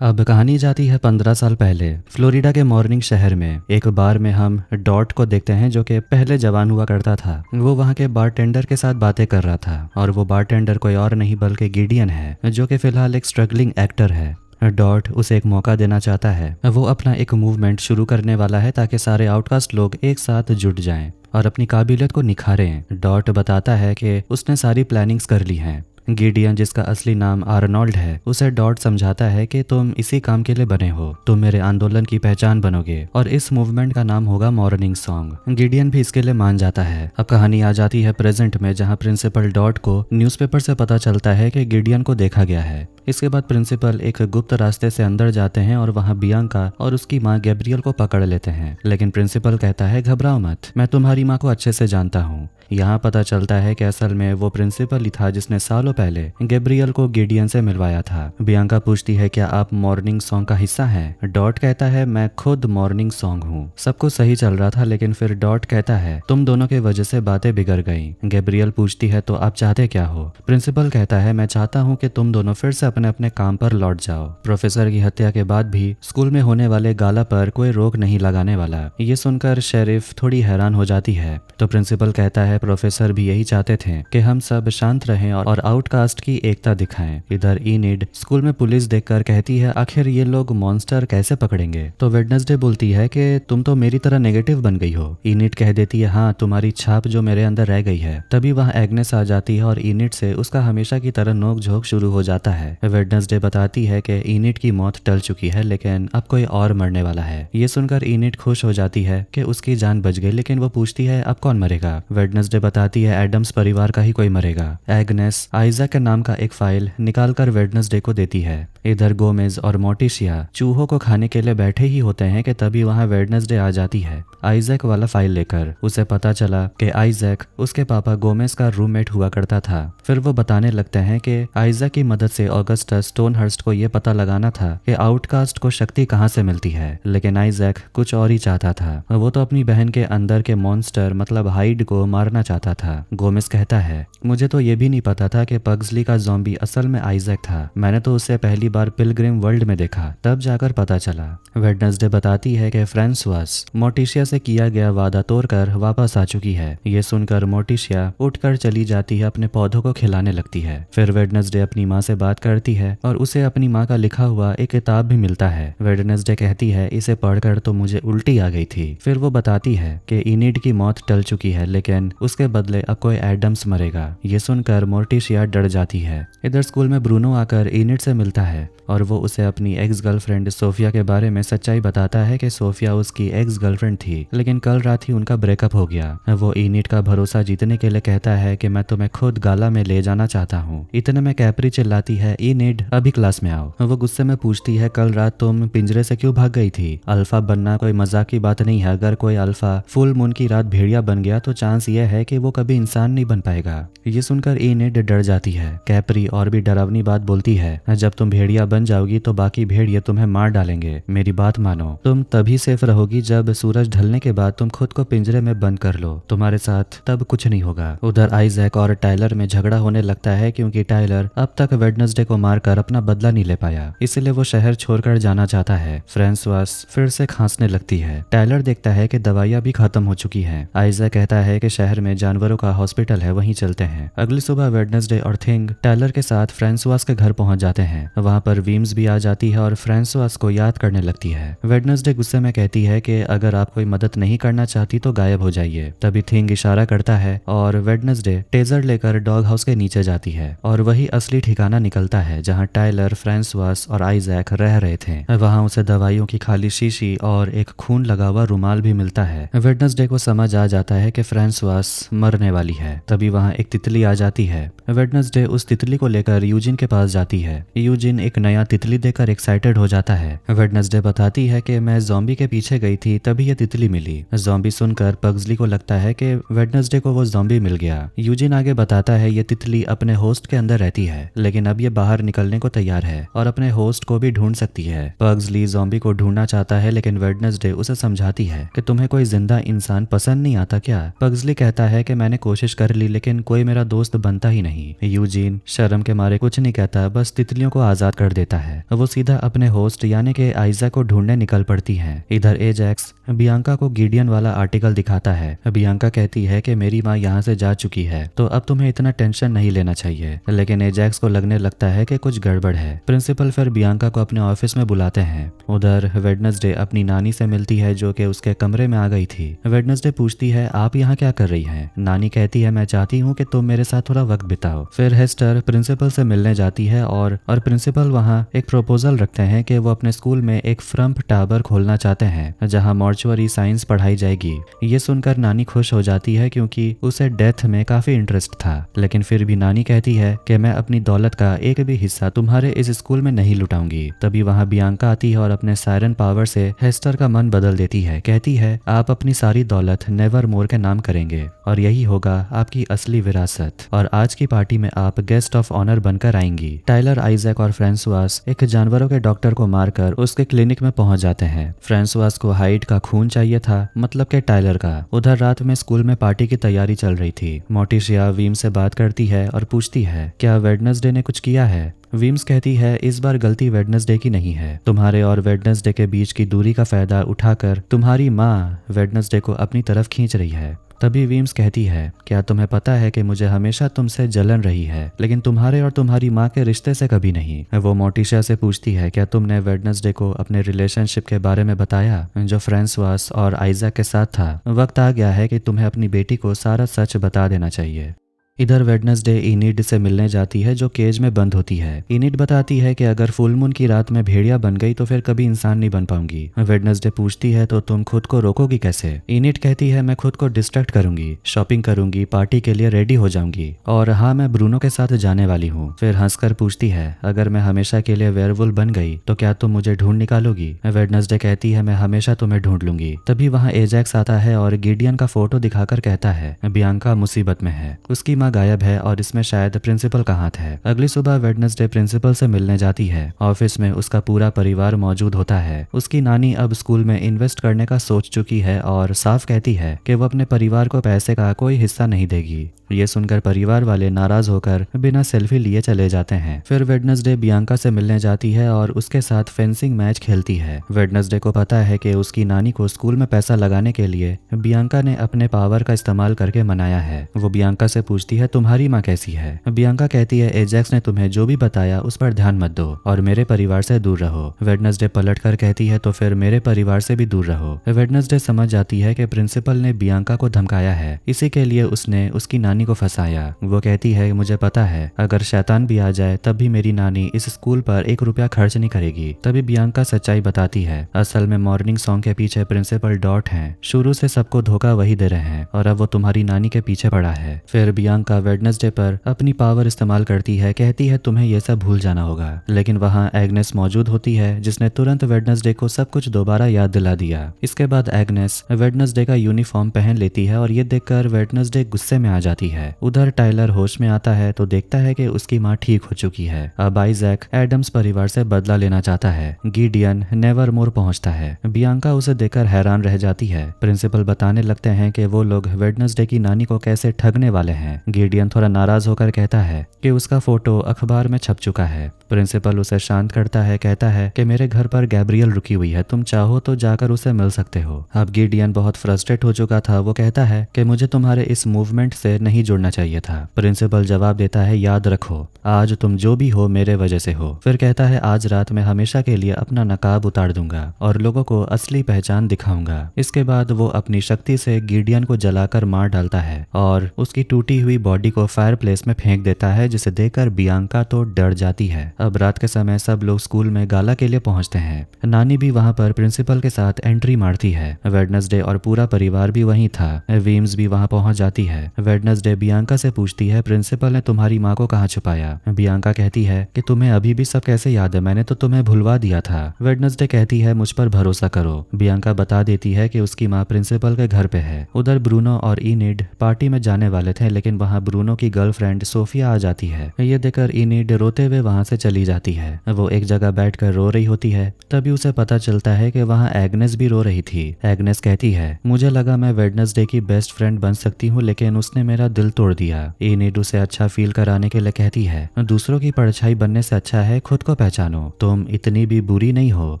A: अब कहानी जाती है 15 साल पहले फ्लोरिडा के मॉर्निंग शहर में। एक बार में हम डॉट को देखते हैं जो कि पहले जवान हुआ करता था। वो वहाँ के बारटेंडर के साथ बातें कर रहा था और वो बारटेंडर कोई और नहीं बल्कि गिडियन है, जो कि फिलहाल एक स्ट्रगलिंग एक्टर है। डॉट उसे एक मौका देना चाहता है। वो अपना एक मूवमेंट शुरू करने वाला है ताकि सारे आउटकास्ट लोग एक साथ जुट जाएं और अपनी काबिलियत को निखारें। डॉट बताता है कि उसने सारी प्लानिंग्स कर ली हैं। गिडियन, जिसका असली नाम आर्नोल्ड है, उसे डॉट समझाता है कि तुम इसी काम के लिए बने हो, तुम मेरे आंदोलन की पहचान बनोगे और इस मूवमेंट का नाम होगा मॉर्निंग सॉन्ग। गिडियन भी इसके लिए मान जाता है। अब कहानी आ जाती है प्रेजेंट में, जहां प्रिंसिपल डॉट को न्यूज़पेपर से पता चलता है कि गिडियन को देखा गया है। इसके बाद प्रिंसिपल एक गुप्त रास्ते से अंदर जाते हैं और वहां बियांका और उसकी माँ गैब्रियल को पकड़ लेते हैं, लेकिन प्रिंसिपल कहता है, घबराओ मत, मैं तुम्हारी माँ को अच्छे से जानता हूँ। यहाँ पता चलता है कि असल में वो प्रिंसिपल ही था जिसने सालों पहले गैब्रियल को गिडियन से मिलवाया था। बियांका पूछती है, क्या आप मॉर्निंग सॉन्ग का हिस्सा हैं? डॉट कहता है, मैं खुद मॉर्निंग सॉन्ग हूँ। सब कुछ सही चल रहा था, लेकिन फिर डॉट कहता है, तुम दोनों के वजह से बातें बिगड़ गई। गैब्रियल पूछती है, तो आप चाहते क्या हो? प्रिंसिपल कहता है, मैं चाहता हूँ कि तुम दोनों फिर से अपने अपने काम पर लौट जाओ। प्रोफेसर की हत्या के बाद भी स्कूल में होने वाले गाला पर कोई रोक नहीं लगाने वाला। ये सुनकर शेरिफ थोड़ी हैरान हो जाती है। तो प्रिंसिपल कहता है, प्रोफेसर भी यही चाहते थे कि हम सब शांत रहें और आउटकास्ट की एकता दिखाएं। इधर इनिड स्कूल में पुलिस देखकर कहती है, आखिर ये लोग मॉन्स्टर कैसे पकड़ेंगे? तो वेडनेसडे बोलती है कि तुम तो मेरी तरह नेगेटिव बन गई हो। इनिड कह देती है, हाँ, तुम्हारी छाप जो मेरे अंदर रह गई है। तभी वहाँ एग्नेस आ जाती है और इनिड से उसका हमेशा की तरह नोक झोंक शुरू हो जाता है। वेडनेसडे बताती है कि इनिड की मौत टल चुकी है, लेकिन अब कोई और मरने वाला है। ये सुनकर इनिड खुश हो जाती है कि उसकी जान बच गई, लेकिन वो पूछती है, अब कौन मरेगा? वेडनेसडे बताती है, एडम्स परिवार का ही कोई मरेगा। एग्नेस आइजैक के नाम का एक फाइल निकालकर वेडनेसडे को देती है। इधर गोमेज और मोटिशिया चूहों को खाने के लिए बैठे ही होते हैं कि तभी वहां वेडनेसडे आ जाती है आइजैक वाला फाइल लेकर। उसे पता चला कि आइजैक उसके पापा गोमेज का रूममेट हुआ करता था। फिर वो बताने लगते हैं कि आइजैक की मदद से ऑगस्टस स्टोनहर्स्ट को यह पता लगाना था कि आउटकास्ट को शक्ति कहाँ से मिलती है, लेकिन आइजैक कुछ और ही चाहता था। वो तो अपनी बहन के अंदर के मॉन्स्टर मतलब हाइड को मारना चाहता था। गोमेज कहता है, मुझे तो ये भी नहीं पता था कि पग्सली का ज़ॉम्बी असल में आइजैक था। मैंने तो उसे पहली बार पिलग्रिम वर्ल्ड में देखा, तब जाकर पता चला। वेडनेसडे बताती है कि फ्रांसुआस मोटिशिया से किया गया वादा तोड़कर वापस आ चुकी है। ये सुनकर मोटिशिया उठकर चली जाती है, अपने पौधों को खिलाने लगती है। फिर वेडनेसडे अपनी माँ से बात करती करती है और उसे अपनी माँ का लिखा हुआ एक किताब भी मिलता है। वेडनेसडे कहती है इसे पढ़कर तो मुझे उल्टी आ गई थी। फिर वो बताती है कि इनिड की मौत टल चुकी है, लेकिन उसके बदले अब कोई एडम्स मरेगा। ये सुनकर मोर्टिशिया डर जाती है। इधर स्कूल में ब्रूनो आकर इनिड से मिलता है और वो उसे अपनी एक्स गर्लफ्रेंड सोफिया के बारे में सच्चाई बताता है कि सोफिया उसकी एक्स गर्लफ्रेंड थी, लेकिन कल रात ही उनका ब्रेकअप हो गया। वो इनिड का भरोसा जीतने के लिए कहता है कि मैं तुम्हें खुद गाला में ले जाना चाहता हूँ। इतने में कैप्री चिल्लाती है, इनिड अभी क्लास में आओ। वो गुस्से में पूछती है, कल रात तुम पिंजरे से क्यों भाग गई थी? अल्फा बनना कोई मजाक की बात नहीं है। अगर कोई अल्फा फुल मून की रात भेड़िया बन गया तो चांस ये है कि वो कभी इंसान नहीं बन पाएगा। ये सुनकर इनिड डर जाती है। कैप्री और भी डरावनी बात बोलती है, जब तुम भेड़िया बन जाओगी तो बाकी भेड़िए तुम्हें मार डालेंगे। मेरी बात मानो, तुम तभी सेफ रहोगी जब सूरज ढलने के बाद तुम खुद को पिंजरे में बंद कर लो। तुम्हारे साथ तब कुछ नहीं होगा। उधर आइजैक और टाइलर में झगड़ा होने लगता है क्योंकि टाइलर अब तक वेडनेसडे को मारकर अपना बदला नहीं ले पाया, इसलिए वो शहर छोड़कर जाना चाहता है। फ्रांसवास फिर से खांसने लगती है। टाइलर देखता है कि दवाइयां भी खत्म हो चुकी हैं। आइजैक कहता है कि शहर में जानवरों का हॉस्पिटल है, वहीं चलते हैं। अगली सुबह वेडनेसडे और थिंग टाइलर के साथ फ्रांसवास के घर पहुंच जाते हैं। वहां पर वीम्स भी आ जाती है और फ्रांसवास को याद करने लगती है। वेडनेसडे गुस्से में कहती है कि अगर आप कोई मदद नहीं करना चाहती तो गायब हो जाइए। तभी थिंग इशारा करता है और वेडनेसडे टेजर लेकर डॉग हाउस के नीचे जाती है और वही असली ठिकाना निकलता है जहां टाइलर, फ्रांसवास और आइजैक रह रहे थे। वहां उसे दवाइयों की खाली शीशी और एक खून लगा हुआ रुमाल भी मिलता है। वेडनेसडे को समझ आ जाता है कि फ्रांसवास मरने वाली है। तभी वहां एक तितली आ जाती है। वेडनेसडे उस तितली को लेकर यूजिन के पास जाती है। यूजिन एक नया तितली देखकर एक्साइटेड हो जाता है। वेडनेसडे बताती है कि मैं ज़ॉम्बी के पीछे गई थी, तभी ये तितली मिली। ज़ॉम्बी सुनकर पग्सली को लगता है कि वेडनेसडे को वो ज़ॉम्बी मिल गया। यूजिन आगे बताता है ये तितली अपने होस्ट के अंदर रहती है, लेकिन अब ये बाहर निकलने को तैयार है और अपने होस्ट को भी ढूंढ सकती है। पग्सली ज़ॉम्बी को ढूंढना चाहता है, लेकिन वेडनेसडे उसे समझाती है कि तुम्हें कोई जिंदा इंसान पसंद नहीं आता क्या? पग्सली कहता है कि मैंने कोशिश कर ली, लेकिन कोई मेरा दोस्त बनता ही नहीं। यूजिन शर्म के मारे कुछ नहीं कहता, बस तितलियों को आजाद कर देता है। वो सीधा अपने होस्ट यानी कि आइजा को ढूंढने निकल पड़ती है। इधर एजैक्स बियांका को गिडियन वाला आर्टिकल दिखाता है। बियांका कहती है कि मेरी माँ यहाँ से जा चुकी है, तो अब तुम्हें इतना टेंशन नहीं लेना चाहिए। लेकिन एजैक्स को लगने लगता है कि कुछ गड़बड़ है। प्रिंसिपल फिर बियांका को अपने ऑफिस में बुलाते हैं। उधर वेडनेसडे अपनी नानी से मिलती है जो कि उसके कमरे में आ गई थी। वेडनेसडे पूछती है, आप यहाँ क्या कर रही हैं? नानी कहती है, मैं चाहती हूँ कि तुम मेरे साथ थोड़ा वक्त बिताओ। फिर हेस्टर प्रिंसिपल से मिलने जाती है और प्रिंसिपल वहाँ एक प्रपोजल रखते हैं कि वो अपने स्कूल में एक फ्रम्प टावर खोलना चाहते हैं जहाँ मॉर्चुअरी साइंस पढ़ाई जाएगी। ये सुनकर नानी खुश हो जाती है क्योंकि उसे डेथ में काफी इंटरेस्ट था, लेकिन फिर भी नानी कहती है कि मैं अपनी दौलत का एक भी हिस्सा तुम्हारे इस स्कूल में नहीं लुटाऊंगी। तभी वहाँ बियांका आती है और अपने सायरन पावर से हेस्टर का मन बदल देती है। कहती है, आप अपनी सारी दौलत नेवर मोर के नाम करेंगे और यही होगा आपकी असली विरासत, और आज की पार्टी में आप गेस्ट ऑफ ऑनर बनकर आएंगी। टाइलर, आइजैक और फ्रांसवास एक जानवरों के डॉक्टर को मारकर उसके क्लिनिक में पहुंच जाते हैं। फ्रांसवास को हाइड का खून चाहिए था, मतलब के टाइलर का। उधर रात में स्कूल में पार्टी की तैयारी चल रही थी। मोर्टिशिया वीम से बात करती है और पूछती है, क्या वेडनेसडे ने कुछ किया है? वीम्स कहती है, इस बार गलती वेडनेसडे की नहीं है। तुम्हारे और वेडनेसडे के बीच की दूरी का फायदा उठाकर तुम्हारी माँ वेडनेसडे को अपनी तरफ खींच रही है। तभी वीम्स कहती है, क्या तुम्हें पता है कि मुझे हमेशा तुमसे जलन रही है, लेकिन तुम्हारे और तुम्हारी माँ के रिश्ते से कभी नहीं। वो मोर्टिशिया से पूछती है, क्या तुमने वेडनेसडे को अपने रिलेशनशिप के बारे में बताया जो फ्रांसवास और आइजैक के साथ था? वक्त आ गया है कि तुम्हें अपनी बेटी को सारा सच बता देना चाहिए। इधर वेडनेसडे इनिड से मिलने जाती है जो केज में बंद होती है। इनिड बताती है कि अगर फुल मून की रात में भेड़िया बन गई तो फिर कभी इंसान नहीं बन पाऊंगी। वेडनेसडे पूछती है, तो तुम खुद को रोकोगी कैसे? इनिड कहती है, मैं खुद को डिस्ट्रैक्ट करूंगी, शॉपिंग करूंगी, पार्टी के लिए रेडी हो जाऊंगी, और हाँ, मैं ब्रूनो के साथ जाने वाली हूँ। फिर हंसकर पूछती है, अगर मैं हमेशा के लिए वेयरवुल्फ बन गई तो क्या तुम मुझे ढूंढ निकालोगी? वेडनेसडे कहती है, मैं हमेशा तुम्हें ढूंढ लूंगी। तभी वहाँ एजैक्स आता है और गिडियन का फोटो दिखाकर कहता है, बियांका मुसीबत में है, उसकी माँ गायब है और इसमें शायद प्रिंसिपल का हाथ है। अगली सुबह वेडनेसडे प्रिंसिपल से मिलने जाती है। ऑफिस में उसका पूरा परिवार मौजूद होता है। उसकी नानी अब स्कूल में इन्वेस्ट करने का सोच चुकी है और साफ कहती है कि वो अपने परिवार को पैसे का कोई हिस्सा नहीं देगी। ये सुनकर परिवार वाले नाराज होकर बिना सेल्फी लिए चले जाते हैं। फिर वेडनेसडे बियांका से मिलने जाती है और उसके साथ फेंसिंग मैच खेलती है। वेडनेसडे को पता है कि उसकी नानी को स्कूल में पैसा लगाने के लिए बियांका ने अपने पावर का इस्तेमाल करके मनाया है। वो बियांका से पूछती है तुम्हारी माँ कैसी है। बियांका कहती है एजेक्स ने तुम्हें जो भी बताया उस पर ध्यान मत दो और मेरे परिवार से दूर रहो। वेडनेसडे पलट कर कहती है तो फिर मेरे परिवार से भी दूर रहो। वेडनेसडे समझ जाती है कि प्रिंसिपल ने बियांका को धमकाया है, इसी के लिए उसने उसकी नानी को फंसाया। वो कहती है मुझे पता है अगर शैतान भी आ जाए तब भी मेरी नानी इस स्कूल पर 1 रुपया खर्च नहीं करेगी। तभी बियांका सच्चाई बताती है असल में मॉर्निंग सॉन्ग के पीछे प्रिंसिपल डॉट हैं। शुरू से सबको धोखा वही दे रहे हैं और अब वो तुम्हारी नानी के पीछे पड़ा है। फिर बियांका वेडनेसडे पर अपनी पावर इस्तेमाल करती है, कहती है तुम्हें ये सब भूल जाना होगा। लेकिन वहाँ एग्नेस मौजूद होती है जिसने तुरंत वेडनेसडे को सब कुछ दोबारा याद दिला दिया। इसके बाद एग्नेस वेडनेसडे का यूनिफॉर्म पहन लेती है और ये देखकर वेडनेसडे गुस्से में आ जाती है। उधर टाइलर होश में आता है तो देखता है कि उसकी माँ ठीक हो चुकी है। अब आइजैक एडम्स परिवार से बदला लेना चाहता है। गिडियन नेवरमोर पहुंचता है। बियांका उसे देखकर हैरान रह जाती है। प्रिंसिपल बताने लगते हैं कि वो लोग वेडनेसडे की नानी को कैसे ठगने वाले हैं। गिडियन थोड़ा नाराज होकर कहता है कि उसका फोटो अखबार में छप चुका है। प्रिंसिपल उसे शांत करता है, कहता है कि मेरे घर पर गैब्रियल रुकी हुई है, तुम चाहो तो जाकर उसे मिल सकते हो। अब गिडियन बहुत फ्रस्ट्रेट हो चुका था। वो कहता है कि मुझे तुम्हारे इस मूवमेंट से नहीं जुड़ना चाहिए था। प्रिंसिपल जवाब देता है याद रखो आज तुम जो भी हो मेरे वजह से हो। फिर कहता है आज रात मैं हमेशा के लिए अपना नकाब उतार दूंगा और लोगों को असली पहचान दिखाऊंगा। इसके बाद वो अपनी शक्ति से गिडियन को जलाकर मार डालता है और उसकी टूटी हुई बॉडी को फायर प्लेस में फेंक देता है, जिसे देखकर बियांका तो डर जाती है। अब रात के समय सब लोग स्कूल में गाला के लिए पहुंचते हैं। नानी भी वहां पर प्रिंसिपल के साथ एंट्री मारती है। वेडनेसडे और पूरा परिवार भी वहीं था। वीम्स भी वहां पहुंच जाती है। वेडनेसडे बियांका से पूछती है प्रिंसिपल ने तुम्हारी माँ को कहाँ छुपाया। बियांका कहती है कि तुम्हें अभी भी सब कैसे याद है, मैंने तो तुम्हें भुलवा दिया था। वेडनेसडे कहती है मुझ पर भरोसा करो। बियांका बता देती है कि उसकी माँ प्रिंसिपल के घर पे है। उधर ब्रूनो और इनिड पार्टी में जाने वाले थे, लेकिन वहाँ ब्रूनो की गर्लफ्रेंड सोफिया आ जाती है। ये देखकर इनिड रोते हुए वहाँ से चली जाती है। वो एक जगह बैठकर रो रही होती है। तभी उसे पता चलता है कि वहाँ एग्नेस भी रो रही थी। एग्नेस कहती है मुझे लगा मैं वेडनेसडे की बेस्ट फ्रेंड बन सकती हूँ, लेकिन उसने मेरा दिल तोड़ दिया। इनिड उसे अच्छा फील कराने के लिए कहती है दूसरों की परछाई बनने से अच्छा है खुद को पहचानो, तुम इतनी भी बुरी नहीं हो।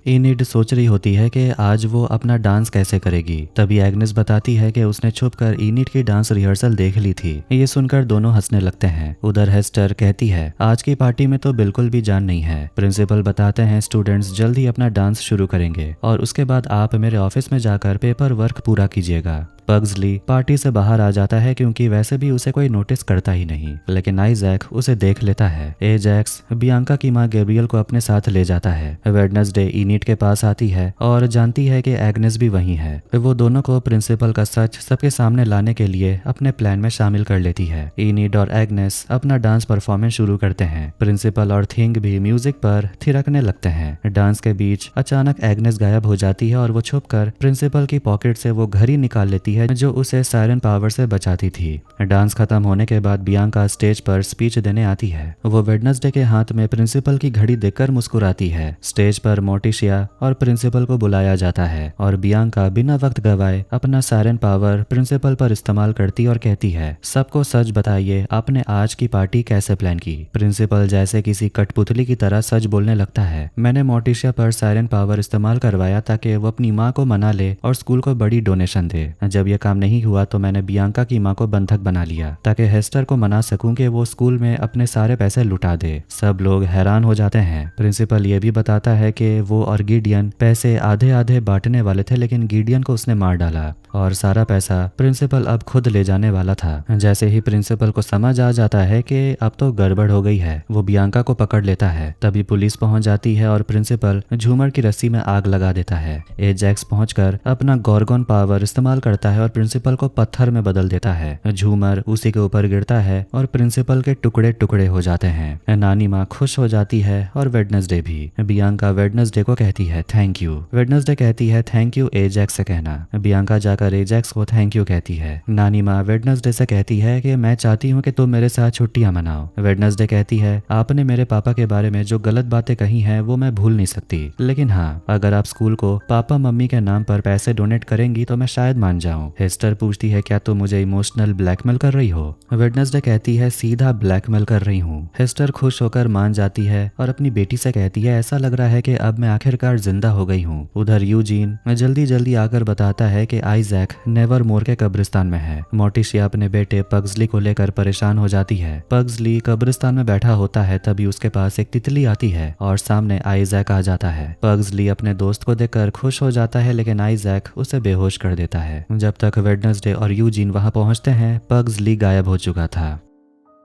A: इनिड सोच रही होती है कि आज वो अपना डांस कैसे करेगी। तभी एग्नेस बताती है कि उसने छुपकर इनिड की डांस रिहर्सल देख ली थी। ये सुनकर दोनों हंसने लगते हैं। उधर हेस्टर कहती है आज की पार्टी में तो बिल्कुल भी जान नहीं है। प्रिंसिपल बताते हैं स्टूडेंट्स जल्द ही अपना डांस शुरू करेंगे और उसके बाद आप मेरे ऑफिस में जाकर पेपर वर्क पूरा कीजिएगा। पग्सली पार्टी से बाहर आ जाता है क्योंकि वैसे भी उसे कोई नोटिस करता ही नहीं, लेकिन आइजैक उसे देख लेता है। एजैक्स बियांका की माँ गैब्रियल को अपने साथ ले जाता है। वेडनेसडे इनिड के पास आती है और जानती है कि एग्नेस भी वहीं है। वो दोनों को प्रिंसिपल का सच सबके सामने लाने के लिए अपने प्लान में शामिल कर लेती है। इनिड और एग्नेस अपना डांस परफॉर्मेंस शुरू करते हैं। प्रिंसिपल और थिंग भी म्यूजिक पर थिरकने लगते हैं। डांस के बीच अचानक एग्नेस गायब हो जाती है और वो छुपकर प्रिंसिपल की पॉकेट से वो घड़ी निकाल लेती है जो उसे सायरन पावर से बचाती थी। डांस खत्म होने के बाद बियांका स्टेज पर स्पीच देने आती है। वो वेडनेसडे के हाथ में प्रिंसिपल की घड़ी देखकर मुस्कुराती है। स्टेज पर मोटिशिया और प्रिंसिपल को बुलाया जाता है और बियांका बिना वक्त गवाए अपना सायरन पावर प्रिंसिपल पर इस्तेमाल करती और कहती है सबको सच बताइए आपने आज की पार्टी कैसे प्लान की। प्रिंसिपल जैसे किसी कठपुतली की तरह सच बोलने लगता है मैंने मोटिशिया पर सायरन पावर इस्तेमाल करवाया ताकि वो अपनी माँ को मना ले और स्कूल को बड़ी डोनेशन दे। जब ये काम नहीं हुआ तो मैंने बियांका की माँ को बंधक बना लिया ताकि हेस्टर को मना सकूं कि वो स्कूल में अपने सारे पैसे लुटा दे। सब लोग हैरान हो जाते हैं। प्रिंसिपल ये भी बताता है कि वो और गिडियन पैसे आधे आधे बांटने वाले थे, लेकिन गिडियन को उसने मार डाला और सारा पैसा प्रिंसिपल अब खुद ले जाने वाला था। जैसे ही प्रिंसिपल को समझ आ जाता है कि अब तो गड़बड़ हो गई है, वो बियांका को पकड़ लेता है। तभी पुलिस पहुंच जाती है और प्रिंसिपल झूमर की रस्सी में आग लगा देता है। एजैक्स पहुंचकर अपना गॉर्गन पावर इस्तेमाल करता है और प्रिंसिपल को पत्थर में बदल देता है। झूमर उसी के ऊपर गिरता है और प्रिंसिपल के टुकड़े टुकड़े हो जाते हैं। नानी माँ खुश हो जाती है और वेडनेसडे भी। बियांका वेडनेसडे को कहती है थैंक यू। वेडनेसडे कहती है थैंक यू एजैक्स से कहना। बियांका जाकर एजैक्स को थैंक यू कहती है। नानी माँ वेडनेसडे से कहती है कि मैं चाहती हूँ कि तुम मेरे साथ छुट्टियां मनाओ। वेडनेसडे कहती है आपने मेरे पापा के बारे में जो गलत बातें कही हैं वो मैं भूल नहीं सकती, लेकिन हाँ अगर आप स्कूल को पापा मम्मी के नाम पर पैसे डोनेट करेंगी तो मैं शायद मान जाऊँ। हूँ। हेस्टर पूछती है क्या तुम मुझे इमोशनल ब्लैकमेल कर रही हो? वेडनेसडे कहती है सीधा ब्लैकमेल कर रही हूँ। हेस्टर खुश होकर मान जाती है और अपनी बेटी से कहती है ऐसा लग रहा है कि अब मैं आखिरकार जिंदा हो गई हूँ। उधर यूजीन जल्दी जल्दी आकर बताता है कि आइजैक नेवरमोर के कब्रिस्तान में है। मोर्टिशिया अपने बेटे पग्सली को लेकर परेशान हो जाती है। पग्सली कब्रिस्तान में बैठा होता है तभी उसके पास एक तितली आती है और सामने आइजैक आ जाता है। पग्सली अपने दोस्त को देखकर खुश हो जाता है लेकिन आइजैक उसे बेहोश कर देता है। जब तक वेडनेसडे और यूजीन वहां पहुंचते हैं पग्सली गायब हो चुका था।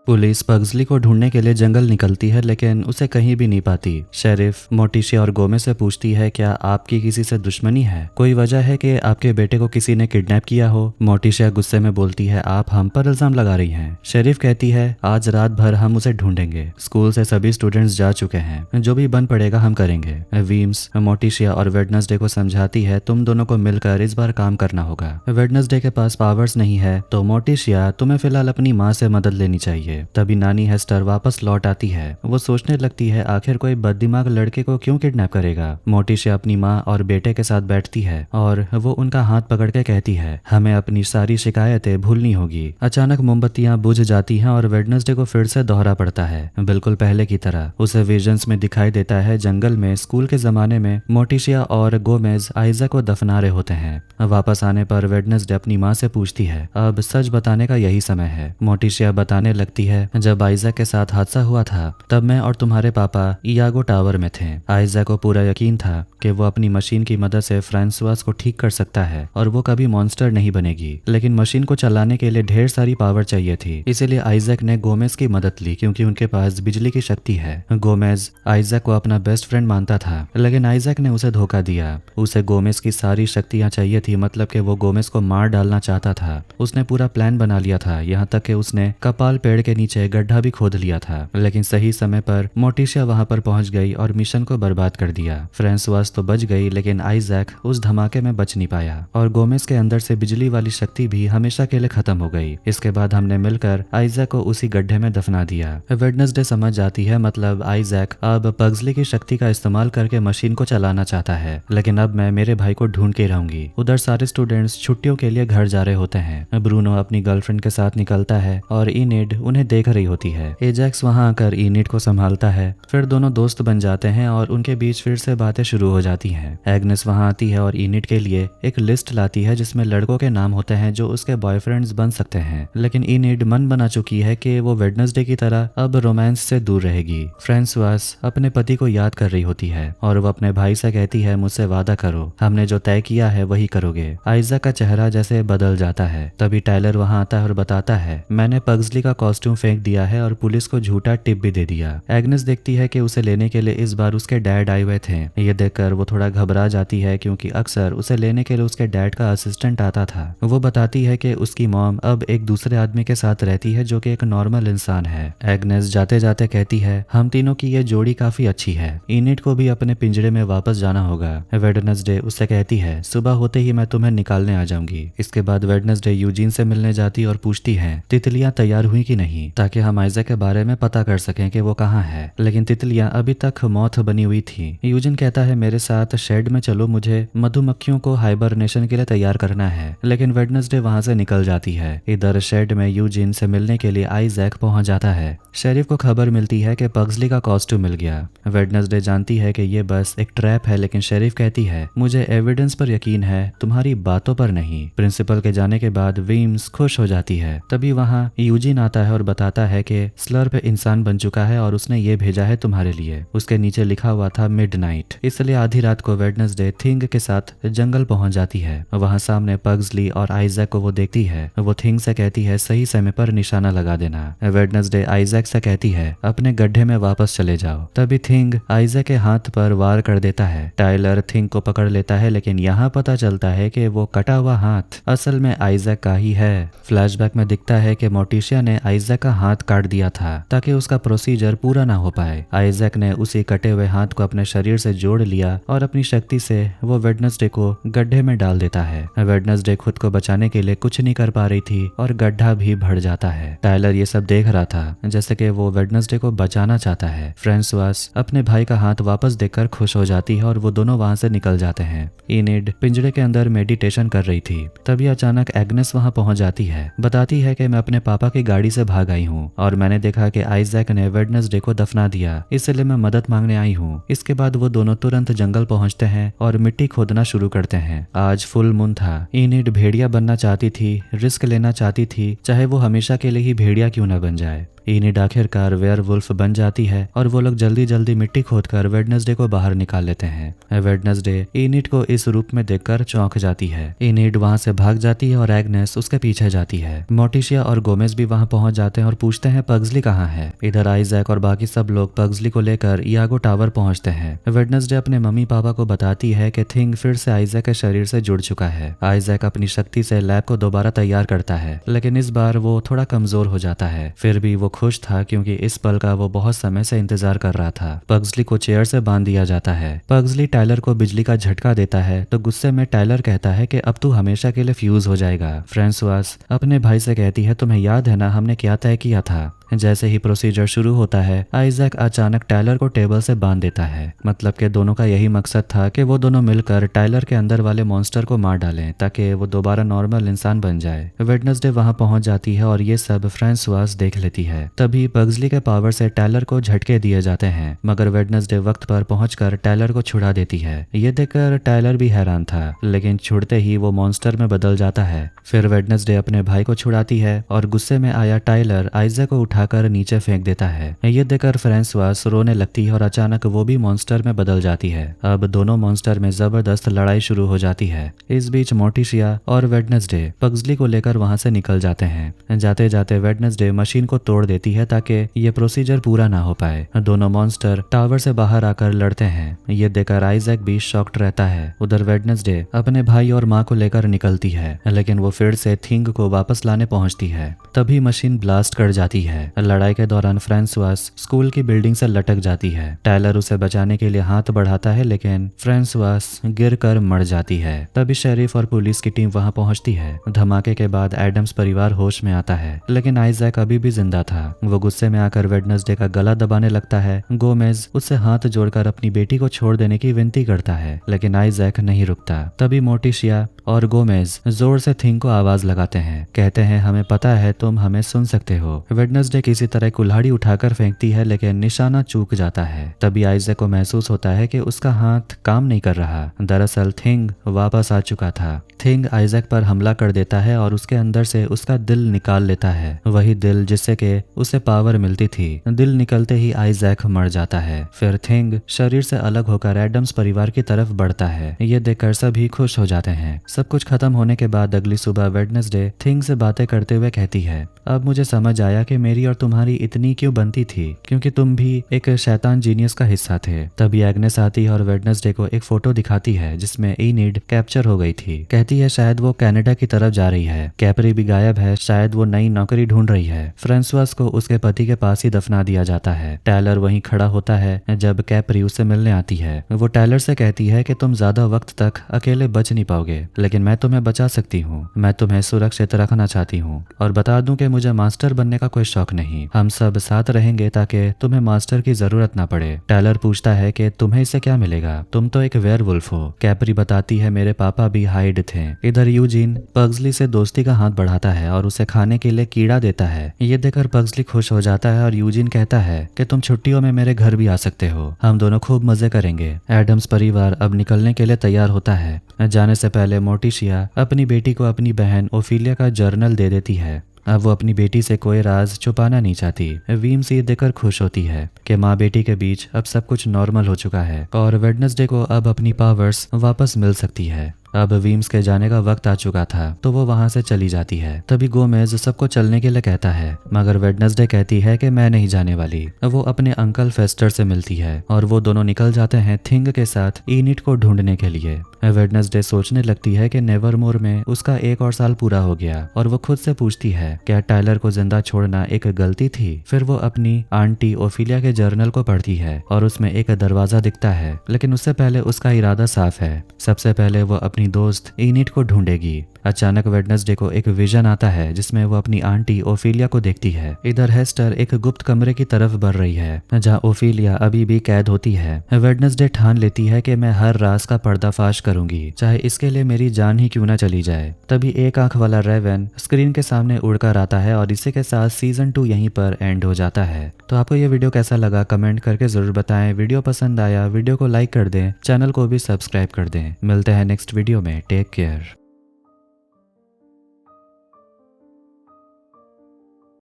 A: पुलिस पग्सली को ढूंढने के लिए जंगल निकलती है लेकिन उसे कहीं भी नहीं पाती। शेरिफ मोर्टिशिया और गोमे से पूछती है क्या आपकी किसी से दुश्मनी है? कोई वजह है कि आपके बेटे को किसी ने किडनैप किया हो? मोर्टिशिया गुस्से में बोलती है आप हम पर इल्जाम लगा रही हैं। शेरिफ कहती है आज रात भर हम उसे ढूंढेंगे। स्कूल से सभी स्टूडेंट्स जा चुके हैं, जो भी बन पड़ेगा हम करेंगे। वीम्स मोर्टिशिया और वेडनेसडे को समझाती है तुम दोनों को मिलकर इस बार काम करना होगा। वेडनेसडे के पास पावर्स नहीं है तो मोर्टिशिया तुम्हें फिलहाल अपनी माँ से मदद लेनी चाहिए। तभी नानी हेस्टर वापस लौट आती है। वो सोचने लगती है आखिर कोई बददिमाग लड़के को क्यों किडनैप करेगा। मोर्टिशिया अपनी माँ और बेटे के साथ बैठती है और वो उनका हाथ पकड़ के कहती है हमें अपनी सारी शिकायतें भूलनी होगी। अचानक मोमबत्तियां बुझ जाती हैं और वेडनेसडे को फिर से दोहरा पड़ता है, बिल्कुल पहले की तरह। उसे विजन्स में दिखाई देता है जंगल में स्कूल के जमाने में मोर्टिशिया और गोमेज आइजैक को दफना रहे होते हैं। वापस आने पर वेडनेसडे अपनी माँ से पूछती है अब सच बताने का यही समय है। मोर्टिशिया बताने लगती है जब आइजैक के साथ हादसा हुआ था तब मैं और तुम्हारे पापा इयागो टावर में थे। आइजैक को पूरा यकीन था कि वो अपनी मशीन की मदद से फ्रांसवास को ठीक कर सकता है और वो कभी मॉन्स्टर नहीं बनेगी, लेकिन मशीन को चलाने के लिए ढेर सारी पावर चाहिए थी। इसीलिए आइजैक ने गोमेज की मदद ली क्योंकि उनके पास बिजली की शक्ति है। गोमेज आइजैक को अपना बेस्ट फ्रेंड मानता था लेकिन आइजैक ने उसे धोखा दिया। उसे गोमेज की सारी शक्तियां चाहिए थी, मतलब कि वो गोमेज को मार डालना चाहता था। उसने पूरा प्लान बना लिया था, यहाँ तक कि उसने कपाल पेड़ के नीचे गड्ढा भी खोद लिया था। लेकिन सही समय पर मोर्टिशिया वहां पर पहुंच गई और मिशन को बर्बाद कर दिया। फ्रांसवास तो बच गई लेकिन आइजैक उस धमाके में बच नहीं पाया और गोमेज के अंदर से बिजली वाली शक्ति भी हमेशा के लिए खत्म हो गई। इसके बाद हमने मिलकर आइजैक को उसी गड्ढे में दफना दिया। वेडनेसडे समझ जाती है मतलब आइजैक अब पग्सली की शक्ति का इस्तेमाल करके मशीन को चलाना चाहता है, लेकिन अब मैं मेरे भाई को ढूंढ के रहूंगी। उधर सारे स्टूडेंट्स छुट्टियों के लिए घर जा रहे होते हैं। ब्रूनो अपनी गर्लफ्रेंड के साथ निकलता है और इनिड उन्हें देख रही होती है। एजैक्स वहां आकर इनिड को संभालता है। फिर दोनों दोस्त बन जाते हैं और उनके बीच फिर से बातें शुरू हो जाती हैं। एग्नेस वहां आती है और इनिड के लिए एक लिस्ट लाती है जिसमें लड़कों के नाम होते हैं जो उसके बॉयफ्रेंड्स बन सकते हैं, लेकिन इनिड मन बना चुकी है कि वो वेडनेसडे की तरह अब रोमांस से दूर रहेगी। फ्रांसवास अपने पति को याद कर रही होती है और वो अपने भाई से कहती है मुझसे वादा करो, हमने जो तय किया है वही करोगे। आइजैक का चेहरा जैसे बदल जाता है। तभी टाइलर वहां आता है और बताता है मैंने पग्सली का कॉस्ट्यूम फेंक दिया है और पुलिस को झूठा टिप भी दे दिया। एग्नेस देखती है कि उसे लेने के लिए इस बार उसके डैड आए हुए थे। ये देखकर वो थोड़ा घबरा जाती है क्योंकि अक्सर उसे लेने के लिए उसके डैड का असिस्टेंट आता था। वो बताती है कि उसकी मॉम अब एक दूसरे आदमी के साथ रहती है जो कि एक नॉर्मल इंसान है। एग्नेस जाते जाते कहती है हम तीनों की ये जोड़ी काफी अच्छी है, इनिड को भी अपने पिंजरे में वापस जाना होगा। वेडनेसडे उससे कहती है सुबह होते ही मैं तुम्हें निकालने आ जाऊंगी। इसके बाद वेडनेसडे यूजीन से मिलने जाती और पूछती है तितलियां तैयार हुई कि नहीं, ताकि हम आइजैक के बारे में पता कर सकें कि वो कहाँ है। लेकिन तितलियां अभी तक मौत बनी हुई थी। यूजिन कहता है मेरे साथ शेड में चलो, मुझे मधुमक्खियों को हाइबरनेशन के लिए तैयार करना है। लेकिन वेडनेसडे वहां से निकल जाती है। इधर शेड में यूजिन से मिलने के लिए आइजैक पहुंच जाता है। शेरिफ को खबर मिलती है कि पग्सली का कॉस्ट्यूम मिल गया। वेडनेसडे जानती है कि ये बस एक ट्रैप है, लेकिन शेरिफ कहती है मुझे एविडेंस पर यकीन है, तुम्हारी बातों पर नहीं। प्रिंसिपल के जाने के बाद वीम्स खुश हो जाती है। तभी वहां यूजिन आता है और बताता है कि स्लर्प इंसान बन चुका है और उसने ये भेजा है तुम्हारे लिए। उसके नीचे लिखा हुआ था मिडनाइट। इसलिए आधी रात को वेडनेसडे थिंग के साथ जंगल पहुंच जाती है। वहां सामने पग्सली और आइजैक को वो देखती है। वो थिंग से कहती है सही समय पर निशाना लगा देना। वेडनेसडे आइजैक से कहती है अपने गड्ढे में वापस चले जाओ। तभी थिंग आइजैक के हाथ पर वार कर देता है। टाइलर थिंग को पकड़ लेता है, लेकिन यहाँ पता चलता है कि वो कटा हुआ हाथ असल में आइजैक का ही है। फ्लैशबैक में दिखता है कि मोर्टिशिया ने आइजैक आइजैक का हाथ काट दिया था ताकि उसका प्रोसीजर पूरा ना हो पाए। आइजैक ने उसी कटे हुए हाथ को अपने शरीर से जोड़ लिया और अपनी शक्ति से वो वेडनेसडे को गड्ढे में डाल देता है। वेडनेसडे खुद को बचाने के लिए कुछ नहीं कर पा रही थी और गड्ढा भी भर जाता है। टायलर ये सब देख रहा था जैसे कि वो वेडनेसडे को बचाना चाहता है। फ्रांसवास अपने भाई का हाथ वापस देखकर खुश हो जाती है और वो दोनों वहां से निकल जाते हैं। इनिड पिंजरे के अंदर मेडिटेशन कर रही थी, तभी अचानक एग्नेस वहां पहुंच जाती है। बताती है कि मैं अपने पापा की गाड़ी से भाग आई हूँ और मैंने देखा कि आइजैक ने वेडनेसडे को दफना दिया, इसलिए मैं मदद मांगने आई हूँ। इसके बाद वो दोनों तुरंत जंगल पहुंचते हैं और मिट्टी खोदना शुरू करते हैं। आज फुल मून था। इनिड भेड़िया बनना चाहती थी, रिस्क लेना चाहती थी, चाहे वो हमेशा के लिए ही भेड़िया क्यों न बन जाए। इनिड आखिरकार वेयरवुल्फ बन जाती है और वो लोग जल्दी जल्दी मिट्टी खोदकर वेडनेसडे को बाहर निकाल लेते हैं। वेडनेसडे इनिड को इस रूप में देखकर चौंक जाती है। इनिड वहां से भाग जाती है और एग्नेस उसके पीछे जाती है। मोटिशिया और गोमेज भी वहां पहुंच जाते हैं और पूछते हैं पग्सली कहाँ है। इधर आइजैक और बाकी सब लोग पग्सली को लेकर यागो टावर पहुंचते हैं। वेडनेसडे अपने मम्मी पापा को बताती है कि थिंग फिर से आइजैक के शरीर से जुड़ चुका है। आइजैक अपनी शक्ति से लैब को दोबारा तैयार करता है, लेकिन इस बार वो थोड़ा कमजोर हो जाता है। फिर भी वो खुश था क्योंकि इस पल का वो बहुत समय से इंतजार कर रहा था। पग्सली को चेयर से बांध दिया जाता है। पग्सली टायलर को बिजली का झटका देता है तो गुस्से में टायलर कहता है कि अब तू हमेशा के लिए फ्यूज हो जाएगा। फ्रांसवास अपने भाई से कहती है तुम्हें याद है ना हमने क्या तय किया था। जैसे ही प्रोसीजर शुरू होता है आइजैक अचानक टायलर को टेबल से बांध देता है। मतलब कि दोनों का यही मकसद था कि वो दोनों मिलकर टायलर के अंदर वाले मॉन्स्टर को मार डालें ताकि वो दोबारा नॉर्मल इंसान बन जाए। वेडनेसडे वहां पहुंच जाती है और ये सब फ्रांसवास देख लेती है। तभी पग्सली के पावर से टायलर को झटके दिए जाते हैं, मगर वेडनेसडे वक्त पर पहुंचकर टायलर को छुड़ा देती है। ये देखकर टायलर भी हैरान था, लेकिन छुड़ते ही वो मॉन्स्टर में बदल जाता है। फिर वेडनेसडे अपने भाई को छुड़ाती है और गुस्से में आया टायलर आइजैक को उठाकर नीचे फेंक देता है। ये देखकर फ्रांसवास रोने लगती है और अचानक वो भी मॉन्स्टर में बदल जाती है। अब दोनों मॉन्स्टर में जबरदस्त लड़ाई शुरू हो जाती है। इस बीच मोटिशिया और वेडनेसडे पग्सली को लेकर वहां से निकल जाते हैं। जाते जाते वेडनेसडे मशीन को तोड़ देती है ताकि ये प्रोसीजर पूरा ना हो पाए। दोनों मॉन्स्टर टावर से बाहर आकर लड़ते हैं। ये देखकर आइजैक भी शॉक्ड रहता है। उधर वेडनेसडे अपने भाई और माँ को लेकर निकलती है, लेकिन वो फिर से थिंग को वापस लाने पहुंचती है। तभी मशीन ब्लास्ट कर जाती है। लड़ाई के दौरान फ्रांसवास स्कूल की बिल्डिंग से लटक जाती है। टायलर उसे बचाने के लिए हाथ बढ़ाता है, लेकिन फ्रांसवास गिरकर मर जाती है। तभी शेरिफ और पुलिस की टीम वहां पहुंचती है। धमाके के बाद एडम्स परिवार होश में आता है, लेकिन आइजैक अभी भी जिंदा था। वो गुस्से में आकर वेडनेसडे का गला दबाने लगता है। गोमेज उससे हाथ जोड़कर अपनी बेटी को छोड़ देने की विनती करता है, लेकिन आइजैक नहीं रुकता। तभी मोटिशिया और गोमेज जोर से थिंग को आवाज लगाते हैं। कहते हैं हमें पता है तुम हमें सुन सकते हो। वेडनेसडे किसी तरह कुल्हाड़ी उठाकर फेंकती है, लेकिन निशाना चूक जाता है। तभी आइजैक को महसूस होता है कि उसका हाथ काम नहीं कर रहा। दरअसल थिंग वापस आ चुका था। थिंग आइजैक पर हमला कर देता है और उसके अंदर से उसका दिल निकाल लेता है, वही दिल जिससे कि उसे पावर मिलती थी। दिल निकलते ही आइजैक मर जाता है। फिर थिंग शरीर से अलग होकर एडम्स परिवार की तरफ बढ़ता है। ये देखकर सभी खुश हो जाते हैं। सब कुछ खत्म होने के बाद अगली सुबह वेडनेसडे थिंग से बातें करते हुए कहती है अब मुझे समझ आया कि मेरी और तुम्हारी इतनी क्यों बनती थी, क्योंकि तुम भी एक शैतान जीनियस का हिस्सा थे। तभी एग्नेस आती है और वेडनेसडे को एक फोटो दिखाती है जिसमें इनिड कैप्चर हो गई थी। कहती है शायद वो कनाडा की तरफ जा रही है। कैपरी भी गायब है, शायद वो नई नौकरी ढूंढ रही है। फ्रांसवास को उसके पति के पास ही दफना दिया जाता है। टायलर वहीं खड़ा होता है जब कैपरी उससे मिलने आती है। वो टायलर से कहती है कि तुम ज्यादा वक्त तक अकेले बच नहीं पाओगे, लेकिन मैं तुम्हें बचा सकती हूँ। मैं तुम्हें सुरक्षित रखना चाहती हूँ और बता दूं कि मुझे मास्टर बनने का कोई शौक नहीं। हम सब साथ रहेंगे ताकि तुम्हें मास्टर की जरूरत ना पड़े। टायलर पूछता है कि तुम्हें इससे क्या मिलेगा, तुम तो एक वेयरवुल्फ हो। कैपरी बताती है मेरे पापा भी हाइड थे। इधर यूजीन पग्सली से दोस्ती का हाथ बढ़ाता है और उसे खाने के लिए कीड़ा देता है। ये देखकर पग्सली खुश हो जाता है और यूजीन कहता है कि तुम छुट्टियों में मेरे घर भी आ सकते हो, हम दोनों खूब मजे करेंगे। एडम्स परिवार अब निकलने के लिए तैयार होता है। जाने से पहले मोटिशिया अपनी बेटी को अपनी बहन ओफिलिया का जर्नल दे देती है। अब वो अपनी बेटी से कोई राज छुपाना नहीं चाहती। वीम्स ये देखकर खुश होती है कि माँ बेटी के बीच अब सब कुछ नॉर्मल हो चुका है और वेडनेसडे को अब अपनी पावर्स वापस मिल सकती है। अब वीम्स के जाने का वक्त आ चुका था तो वो वहां से चली जाती है। तभी गोमेज सबको चलने के लिए कहता है, मगर वेडनेसडे कहती है कि मैं नहीं जाने वाली। वो अपने अंकल फेस्टर से मिलती है और वो दोनों निकल जाते हैं थिंग के साथ इनिट को ढूंढने के लिए। वेडनेसडे सोचने लगती है कि नेवरमोर में उसका एक और साल पूरा हो गया और वो खुद से पूछती है क्या टाइलर को जिंदा छोड़ना एक गलती थी। फिर वो अपनी आंटी ओफिलिया के जर्नल को पढ़ती है और उसमें एक दरवाजा दिखता है, लेकिन उससे पहले उसका इरादा साफ है। सबसे पहले वो अपनी दोस्त इनिट को ढूंढेगी। अचानक वेडनेसडे को एक विजन आता है जिसमें वो अपनी आंटी ओफिलिया को देखती है। इधर हेस्टर एक गुप्त कमरे की तरफ बढ़ रही है जहाँ ओफिलिया अभी भी कैद होती है। वेडनेसडे ठान लेती है कि मैं हर राज का पर्दाफाश करूंगी, चाहे इसके लिए मेरी जान ही क्यों ना चली जाए। तभी एक आंख वाला रेवन स्क्रीन के सामने उड़कर आता है और इसी के साथ सीजन 2 यहीं पर एंड हो जाता है। तो आपको ये वीडियो कैसा लगा कमेंट करके जरूर बताएं। वीडियो पसंद आया वीडियो को लाइक कर दें, चैनल को भी सब्सक्राइब कर दें। मिलते हैं नेक्स्ट वीडियो में। Take care.